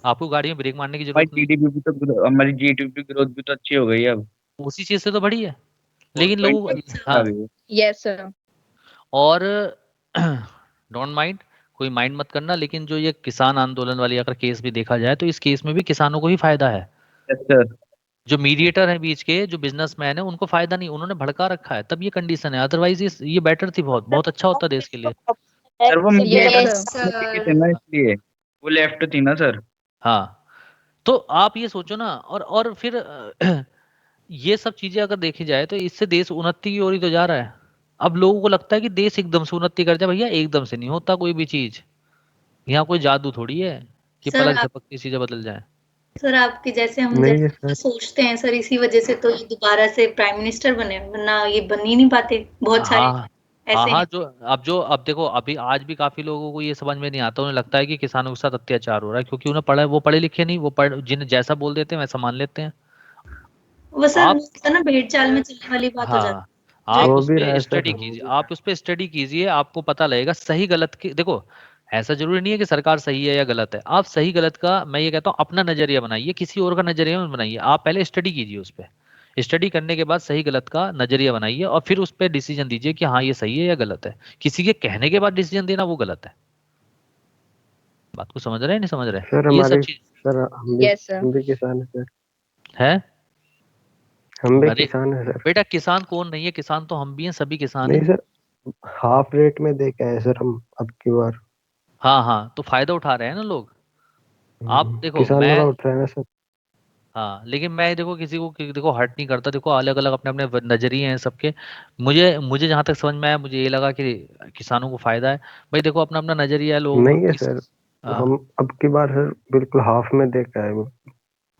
आपको गाड़ी में ब्रेक मारने की भाई जरूरत नहीं। जीडीपी भी तो हमारी जीडीपी ग्रोथ भी तो अच्छी हो गई है अब, उसी चीज से तो बढ़ी है, लेकिन लोग 4.5 आ हाँ। गई है। Yes sir. और डोंट माइंड, कोई माइंड मत करना, लेकिन जो ये किसान आंदोलन वाली अगर केस भी देखा जाए तो इस केस में भी किसानों को ही फायदा है। Yes sir. जो मीडिएटर है बीच के, जो बिजनेसमैन है, उनको फायदा नहीं, उन्होंने भड़का रखा है, तब ये कंडीशन है। अदरवाइज ये बेटर थी, बहुत बहुत अच्छा होता देश के लिए। सर वो यस मीडिएटर सर। सर थे ना, इसलिए वो लेफ्ट थी ना सर। हाँ, तो आप ये सोचो ना, और फिर ये सब चीजें अगर देखी जाए तो इससे देश उन्नति की ओर ही तो जा रहा है। अब लोगों को लगता है कि देश एकदम से उन्नति कर जाए, भैया एकदम से नहीं होता कोई भी चीज। यहाँ कोई जादू थोड़ी है कि सर पलक आप झपकती चीजें बदल जाए। सर आपके जैसे हम नहीं है जैसे सर। सोचते हैं सर, इसी वजह से तो ये दोबारा से प्राइम मिनिस्टर बने, वरना ये बन ही नहीं पाते। बहुत सारे हाँ हाँ ऐसे हाँ, हैं। अब देखो, अभी आज भी काफी लोगों को ये समझ में नहीं आता, उन्हें लगता है कि किसानों के साथ अत्याचार हो रहा है, क्योंकि उन्हें वो पढ़े लिखे नहीं, वो जिन्हें जैसा बोल देते हैं वैसा मान लेते हैं। वो सर आप वो होता है ना, भेड़ चाल में चलने वाली बात हो जाती हाँ, है। आप जो उस हो भी रहा पे है स्टडी सर। कीजिए, आप उस पे स्टडी कीजिए, आपको पता लगेगा सही गलत की। देखो, ऐसा जरूरी नहीं है कि सरकार सही है या गलत है, आप सही गलत का, मैं ये कहता हूँ, अपना नजरिया बनाइए, किसी और का नजरिया मत बनाइए। आप पहले स्टडी कीजिए, उस पे स्टडी करने के बाद सही गलत का नजरिया बनाइए, और फिर उस पे डिसीजन दीजिए कि हाँ ये सही है या गलत है। किसी के कहने के बाद डिसीजन देना वो गलत है। बात को समझ रहे हैं नहीं समझ रहे? सर ये सब हमारे चीज सर यस सर। हम भी किसान है सर। है। हम भी अरे किसान है सर। बेटा, किसान कौन नहीं है? किसान तो हम भी हैं, सभी किसान नहीं हैं। सर, हाफ रेट में दे के आए सर हम अब की बार। हाँ हाँ, तो फायदा उठा रहे हैं ना लोग। आप देखो, किसानों का मैं उठ रहा है ना सर। हाँ, लेकिन मैं देखो किसी को देखो हर्ट नहीं करता। देखो, अलग अलग अपने अपने नजरिए हैं सबके। मुझे मुझे जहां तक समझ में आया, मुझे ये लगा कि किसानों को फायदा है। भाई देखो, अपना अपना नजरिया है लोगों का नहीं है किस सर, हाँ, हम अब की बार सर बिल्कुल हाफ में दे के आए वो।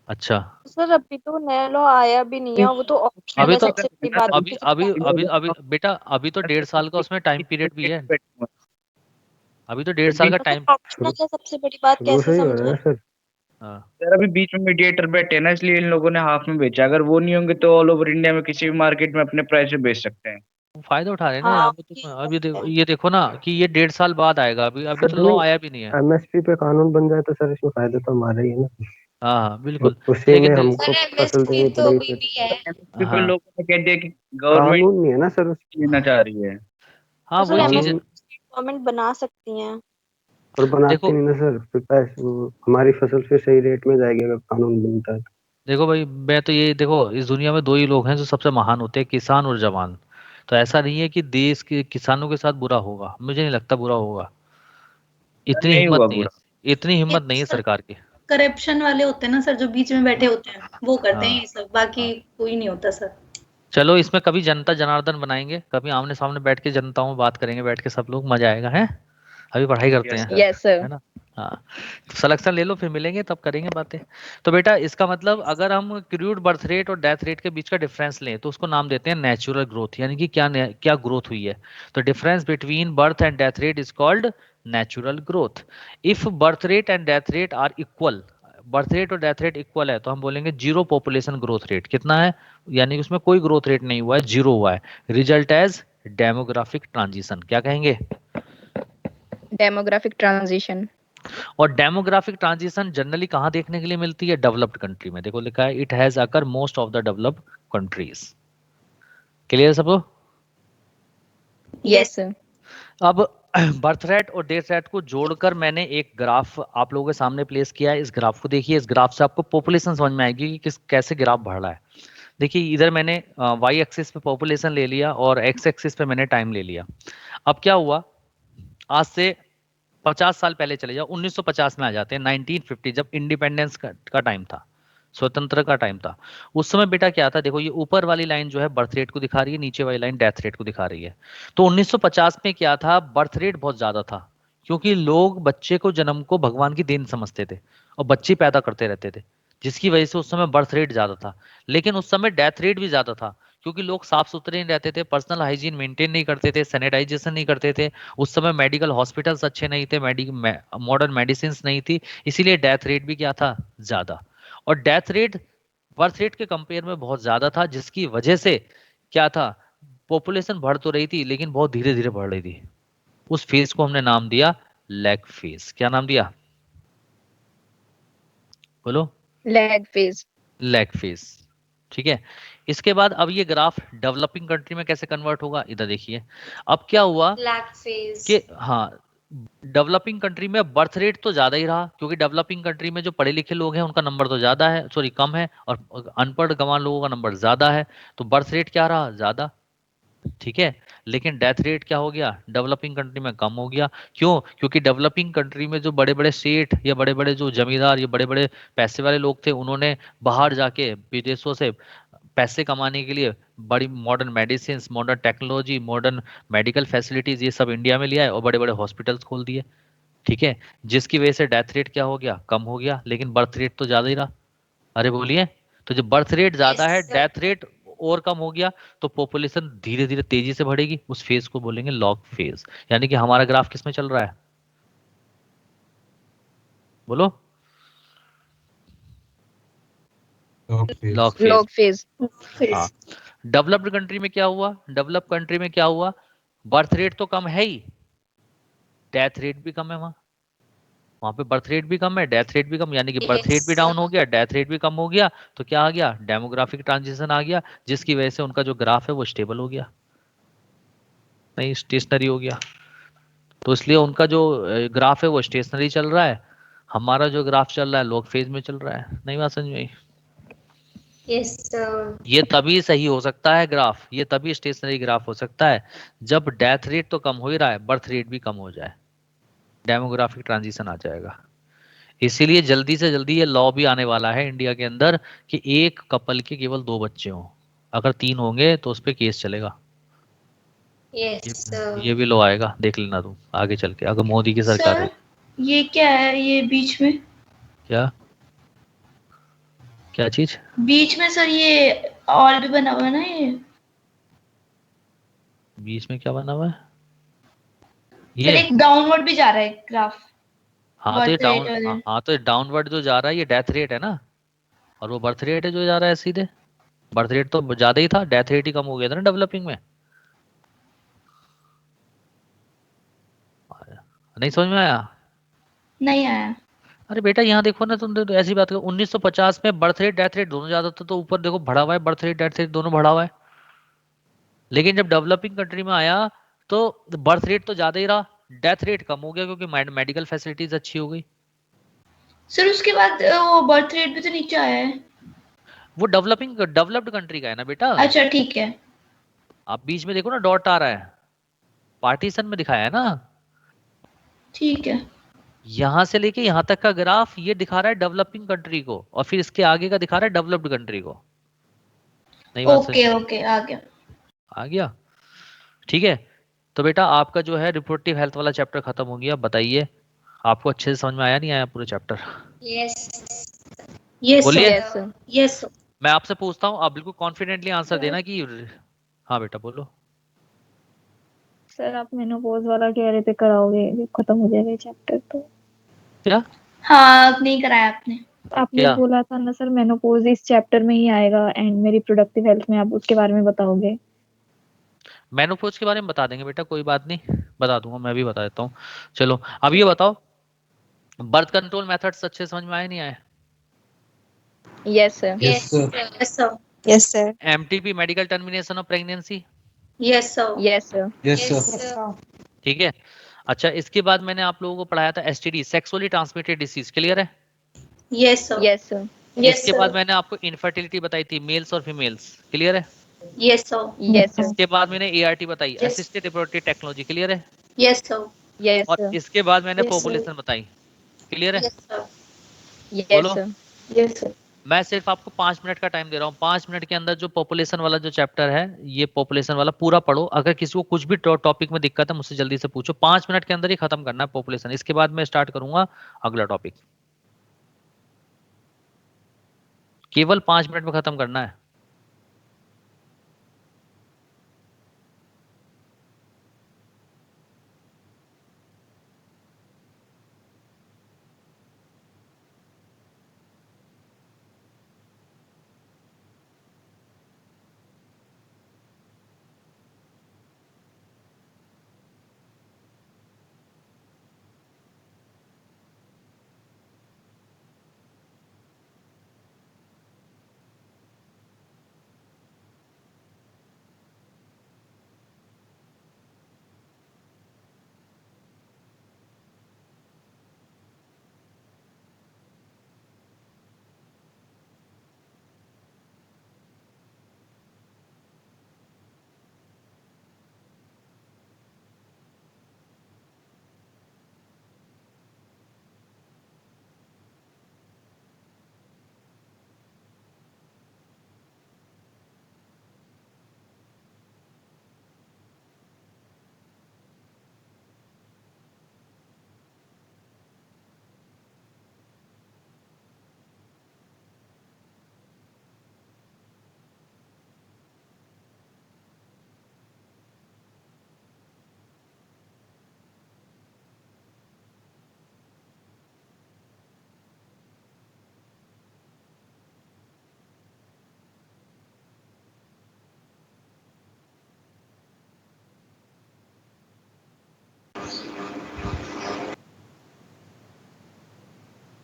अच्छा। सर अभी तो नया लॉ आया भी नहीं है, वो तो ऑप्शनल अभी है। तो सबसे बड़ी बात अभी तो अभी सबको अभी अभी बेटा, अभी तो 1.5 साल का उसमें टाइम पीरियड भी है। अभी तो 1.5 साल का टाइम। ऑप्शनल है। सबसे बड़ी बात शुरू से कैसे ही हो रहा है समझे? सर। हाँ, सर अभी बीच में मीडिएटर बैठे हैं ना, इसलिए इन लोगों ने हाफ में बेचा। अगर वो नहीं होंगे तो ऑल ओवर इंडिया में किसी भी मार्केट में अपने प्राइस पे बेच सकते हैं। वो फायदा उठा रहे हैं ना हाँ यहाँ पे। ये तो बात अभी है। ये देखो ना कि ये 1.5 साल बाद आएगा, अभी अभी तो सर लॉ नहीं, आया भी नहीं है। एमएसपी पे कानून बन जाए तो सर इसमें फायदा तो हमारा ही है ना। हाँ हाँ, बिल्कुल। उसी में लेकिन हमको सर फसल एमएसपी देनी तो पड़ेगी अभी फिर। भी है। एमएसपी पे हाँ लोगों ने कह दिया कि गवर्नमेंट कानून नहीं है ना सर लेना चाह रही है। हाँ, तो सर वही चीज है। कानून गवर्नमेंट बना सकती हैं। और बनाती देखो नहीं ना सर, फिर पैसे हमारी फसल फिर सही रेट में जाएगी अगर कानून बनता है तो। देखो भाई, मैं तो ये देखो, इस दुनिया में दो ही लोग हैं जो सबसे महान होते हैं, किसान और जवान। तो ऐसा नहीं है कि देश के किसानों के साथ बुरा होगा, मुझे नहीं लगता बुरा होगा। सर इतनी नहीं हिम्मत हुआ नहीं है, पूरा। इतनी ये हिम्मत नहीं है सर सरकार की। करप्शन वाले होते हैं ना सर, जो बीच में बैठे होते हैं, वो करते हैं हाँ ये सब, बाकी हाँ, कोई नहीं होता सर। चलो इसमें कभी जनता जनार्दन बनाएंगे, कभी आमने सामने बैठ के जनताओं में बात करेंगे, बैठ के सब लोग, मजा आएगा है। अभी पढ़ाई करते यस हैं, सर। Yes sir. है ना। हाँ, तो सिलेक्शन ले लो, फिर मिलेंगे तब करेंगे बातें। तो बेटा, इसका मतलब अगर हम क्रूड बर्थ रेट और डेथ रेट के बीच का डिफरेंस लें तो उसको नाम देते हैं नेचुरल ग्रोथ, यानी कि क्या ग्रोथ हुई है। तो difference between birth and death rate is called natural growth. If birth rate and death rate are equal, birth rate और डेथ रेट इक्वल है, तो हम बोलेंगे जीरो पॉपुलेशन ग्रोथ रेट। कितना है? यानी कि उसमें कोई ग्रोथ रेट नहीं हुआ है, जीरो हुआ है। Result as demographic transition. क्या कहेंगे? Demographic transition. और डेमोग्राफिक ट्रांजिशन जनरली कहाँ देखने के लिए मिलती है? डेवलप्ड कंट्री में। देखो लिखा है, it has occur most of the developed countries. Clear सबको? Yes sir. अब बर्थ रेट और डेथ रेट को जोड़कर मैंने एक ग्राफ आप लोगों के सामने प्लेस किया है। इस ग्राफ को देखिए, इस ग्राफ से आपको पॉपुलेशन समझ में आएगी कि कैसे ग्राफ बढ़ रहा है। देखिए, इधर मैंने वाई एक्सिस पे पॉपुलेशन ले लिया और एक्स एक्सिस पे मैंने टाइम ले लिया। अब क्या हुआ, आज से 50 साल पहले चले जाओ, 1950 में आ जाते हैं, 1950, जब इंडिपेंडेंस का टाइम था, स्वतंत्र का टाइम था। उस समय बेटा क्या था, देखो ये ऊपर वाली लाइन जो है बर्थ रेट को दिखा रही है, नीचे वाली लाइन डेथ रेट को दिखा रही है। तो 1950 में क्या था, बर्थ रेट बहुत ज्यादा था, क्योंकि लोग बच्चे को, जन्म को भगवान की देन समझते थे और बच्चे पैदा करते रहते थे, जिसकी वजह से उस समय बर्थ रेट ज्यादा था। लेकिन उस समय डेथ रेट भी ज्यादा था, क्योंकि लोग साफ सुथरे नहीं रहते थे, पर्सनल हाइजीन मेंटेन नहीं करते थे, सैनिटाइजेशन नहीं करते थे, उस समय मेडिकल हॉस्पिटल्स अच्छे नहीं थे, मॉडर्न मेडिसिन नहीं थी, इसीलिए डेथ रेट भी क्या था, ज्यादा। और डेथ रेट बर्थ रेट के कंपेयर में बहुत ज्यादा था, जिसकी वजह से क्या था, पॉपुलेशन बढ़ तो रही थी लेकिन बहुत धीरे धीरे बढ़ रही थी। उस फेज को हमने नाम दिया लैग फेज। क्या नाम दिया, बोलो? Lag phase. Lag phase. ठीक है। इसके बाद अब ये ग्राफ डेवलपिंग कंट्री में कैसे कन्वर्ट होगा, इधर देखिए। अब क्या हुआ लैग फेज। कि हाँ, डेवलपिंग कंट्री में बर्थ रेट तो ज्यादा ही रहा, क्योंकि डेवलपिंग कंट्री में जो पढ़े लिखे लोग हैं उनका नंबर तो ज्यादा है, सॉरी कम है, और अनपढ़ गंवार लोगों का नंबर ज्यादा है, तो बर्थ रेट क्या रहा, ज्यादा। ठीक है। लेकिन डेथ रेट क्या हो गया, डेवलपिंग कंट्री में कम हो गया। क्यों? क्योंकि डेवलपिंग कंट्री में जो बड़े बड़े सेठ या बड़े बड़े जो जमींदार या बड़े बड़े पैसे वाले लोग थे, उन्होंने बाहर जाके विदेशों से पैसे कमाने के लिए बड़ी modern medicine, modern technology, modern medical facilities ये सब इंडिया में लिया है और बड़े बड़े हॉस्पिटल्स खोल दिए। ठीक है। जिसकी वजह से डेथ रेट क्या हो गया, कम हो गया, लेकिन बर्थ रेट तो ज्यादा ही रहा। अरे बोलिए। तो जब बर्थ रेट ज्यादा है, Yes, sir. डेथ रेट और कम हो गया, तो पॉपुलेशन धीरे धीरे तेजी से बढ़ेगी। उस फेज को बोलेंगे लॉग फेज। यानी कि हमारा ग्राफ किस में चल रहा है, बोलो? Log log phase. फेज। हाँ। डेवलप्ड कंट्री में क्या हुआ, डेवलप कंट्री में क्या हुआ, बर्थ रेट तो कम है ही, डेथ रेट भी कम है। वहां पे बर्थ रेट भी कम है, डेथ रेट भी कम, यानी कि बर्थ रेट Yes, भी डाउन sir. हो गया, डेथ रेट भी कम हो गया, तो क्या आ गया, डेमोग्राफिक ट्रांजिशन आ गया, जिसकी वजह से उनका जो ग्राफ है वो स्टेबल हो गया, नहीं स्टेशनरी हो गया। तो इसलिए उनका जो ग्राफ है वो स्टेशनरी चल रहा है, हमारा जो ग्राफ चल रहा है लॉग फेज में चल रहा है। नहीं बात समझ में आई? Yes, sir. ये तभी सही हो सकता है ग्राफ, ये तभी स्टेशनरी ग्राफ हो सकता है जब डेथ रेट तो कम हो ही रहा है, बर्थ रेट भी कम हो जाए, डेमोग्राफिक ट्रांजिशन आ जाएगा। इसीलिए जल्दी से जल्दी ये लॉ भी आने वाला है इंडिया के अंदर कि एक कपल के केवल 2 बच्चे हों, अगर 3 होंगे तो उस पर केस चलेगा। Yes, sir. ये भी लॉ आएगा, देख लेना तुम आगे चल के, अगर मोदी की सरकार है। सर ये क्या है ये बीच में? क्या क्या चीज? बीच में सर ये और भी बना हुआ है ना ये? बीच में क्या बना हुआ है सर ये? एक डाउनवर्ड भी जा रहा है ग्राफ। हाँ तो ये birth rate डाउन, वाले। हाँ तो ये डाउनवर्ड जो जा रहा है ये डेथ रेट है ना, और वो बर्थ रेट है जो जा रहा है सीधे। बर्थ रेट तो ज्यादा ही था, डेथ रेट ही कम हो गया था ना डेवलपिंग में। नहीं समझ में आया? नहीं आया। अरे बेटा यहाँ देखो ना, तुम तो ऐसी बात करो, 1950 में बर्थ रेट डेथ रेट दोनों ज्यादा था, तो ऊपर देखो बढ़ा हुआ है, बर्थ रेट डेथ रेट दोनों बढ़ा हुआ है। लेकिन जब डेवलपिंग कंट्री में आया तो बर्थ रेट तो ज्यादा ही रहा, डेथ रेट कम हो गया, क्योंकि मेडिकल फैसिलिटीज अच्छी हो गई। सर उसके बाद वो बर्थ रेट भी तो नीचे आया है। वो डेवलप्ड कंट्री का है ना बेटा। अच्छा ठीक है। आप बीच में देखो ना डॉट आ रहा है, पार्टीशन में दिखाया है ना। ठीक है। यहां से लेके यहां तक का ग्राफ ये दिखा रहा है डेवलपिंग कंट्री को, और फिर इसके आगे का दिखा रहा है डेवलप्ड कंट्री को। नहीं बात ओके ओके आ गया। आ गया? ठीक है। तो बेटा आपका जो है रिप्रोडक्टिव हेल्थ वाला चैप्टर खत्म हो गया। बताइए आपको अच्छे से समझ में आया नहीं आया पूरा चैप्टर? Yes. यस बोलिए। Yes sir. Yes sir. मैं आपसे पूछता हूँ, आप बिल्कुल कॉन्फिडेंटली आंसर देना कि हाँ बेटा बोलो। सर आप मेनोपॉज वाला कह रहे थे कराओगे, जब खत्म हो जाएगा चैप्टर तो। क्या हाँ अब नहीं कराया आपने। आपने क्या? बोला था ना सर मेनोपॉज इस चैप्टर में ही आएगा एंड में रिप्रोडक्टिव हेल्थ में, आप उसके बारे में बताओगे। मेनोपॉज के बारे में बता देंगे बेटा, कोई बात नहीं, बता दूंगा, मैं भी बता देता हूँ। चलो अब ये बताओ, बर्थ कंट्रोल मेथड्स अच्छे समझ में आए नहीं आए? Yes sir. Yes, sir. Yes sir. Yes sir. MTP medical termination of pregnancy. Yes sir. Yes sir. Yes, sir. ठीक है। अच्छा इसके बाद मैंने आप लोगों को पढ़ाया था STD, sexually transmitted disease, clear है? Yes sir. Yes sir. Yes इसके बाद मैंने आपको इनफर्टिलिटी बताई थी, मेल्स और फीमेल्स, क्लियर है? Yes sir. Yes sir. इसके बाद मैंने एआरटी बताई, Yes. Assisted reproductive technology, clear है? Yes sir. यस और सर। इसके बाद मैंने Yes, sir. पॉपुलेशन बताई, क्लियर है? Yes sir. यस बोलो। सर। Yes sir. मैं सिर्फ आपको 5 मिनट का टाइम दे रहा हूँ, 5 मिनट के अंदर जो पॉपुलेशन वाला जो चैप्टर है ये पॉपुलेशन वाला पूरा पढ़ो। अगर किसी को कुछ भी टॉपिक में दिक्कत है मुझसे जल्दी से पूछो, 5 मिनट के अंदर ही खत्म करना है पॉपुलेशन। इसके बाद मैं स्टार्ट करूंगा अगला टॉपिक, केवल 5 मिनट में खत्म करना है।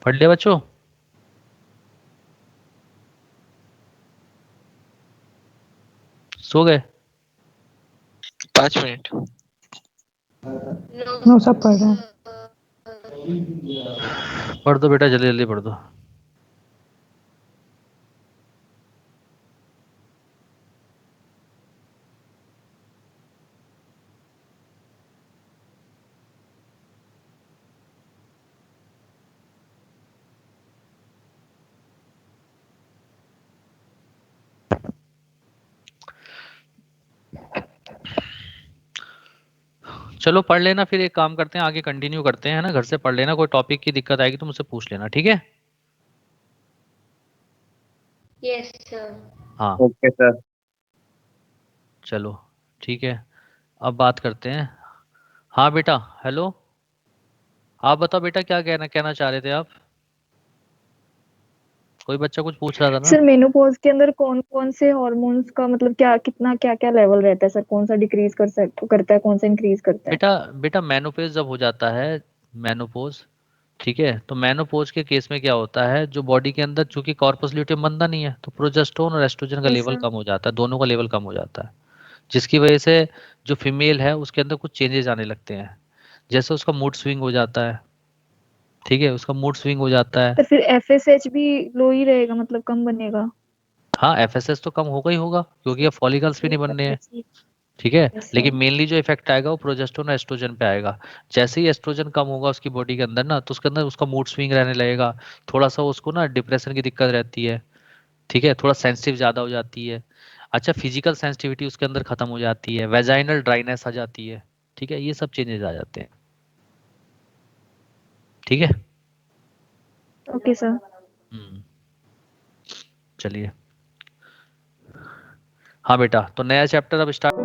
पढ़ लिया बच्चों? सो गए? 5 मिनट। नो सब पढ़ रहे हैं। पढ़ दो बेटा, जल्दी जल्दी पढ़ दो। चलो पढ़ लेना, फिर एक काम करते हैं, आगे कंटिन्यू करते हैं ना, घर से पढ़ लेना, कोई टॉपिक की दिक्कत आएगी तो मुझसे पूछ लेना, ठीक है? Yes sir. हाँ ओके सर। चलो ठीक है, अब बात करते हैं। हाँ बेटा, हेलो, आप बताओ बेटा, क्या कहना कहना चाह रहे थे आप? कोई बच्चा कुछ पूछ रहा था ना? सर मेनोपॉज के अंदर कौन कौन से हॉर्मोन्स का मतलब क्या कितना क्या क्या लेवल रहता है सर? कौन सा डिक्रीज करता है, कौन सा इंक्रीज करता है? बेटा बेटा मेनोपेज जब हो जाता है, मेनोपोज, ठीक है, तो मेनोपोज के केस में क्या होता है, जो बॉडी के अंदर चूंकि कॉर्पस ल्यूटियम बनता नहीं है, तो प्रोजेस्टेरोन और एस्ट्रोजन का यस लेवल सर। कम हो जाता है, दोनों का लेवल कम हो जाता है, जिसकी वजह से जो फीमेल है उसके अंदर कुछ चेंजेस आने लगते हैं, जैसे उसका मूड स्विंग हो जाता है, ठीक है, उसका मूड स्विंग हो जाता है। तो फिर एफएसएच भी लो ही रहेगा, मतलब कम बनेगा? हाँ एफएसएस तो कम होगा ही होगा, क्योंकि अब फॉलिकल्स भी नहीं बनने हैं, ठीक है, यस लेकिन सर। मेनली जो इफेक्ट आएगा वो प्रोजेस्टेरोन और एस्ट्रोजन पे आएगा। जैसे ही एस्ट्रोजन कम होगा उसकी बॉडी के अंदर ना, तो उसके अंदर उसका मूड स्विंग रहने लगेगा, थोड़ा सा उसको ना डिप्रेशन की दिक्कत रहती है, ठीक है, थोड़ा सेंसिटिव ज्यादा हो जाती है। अच्छा, फिजिकल सेंसिटिविटी उसके अंदर खत्म हो जाती है, वेजाइनल ड्राइनेस आ जाती है, ठीक है, ये सब चेंजेस आ जाते हैं, ठीक है। Okay sir. हम्म, चलिए। हाँ बेटा, तो नया चैप्टर अब स्टार्ट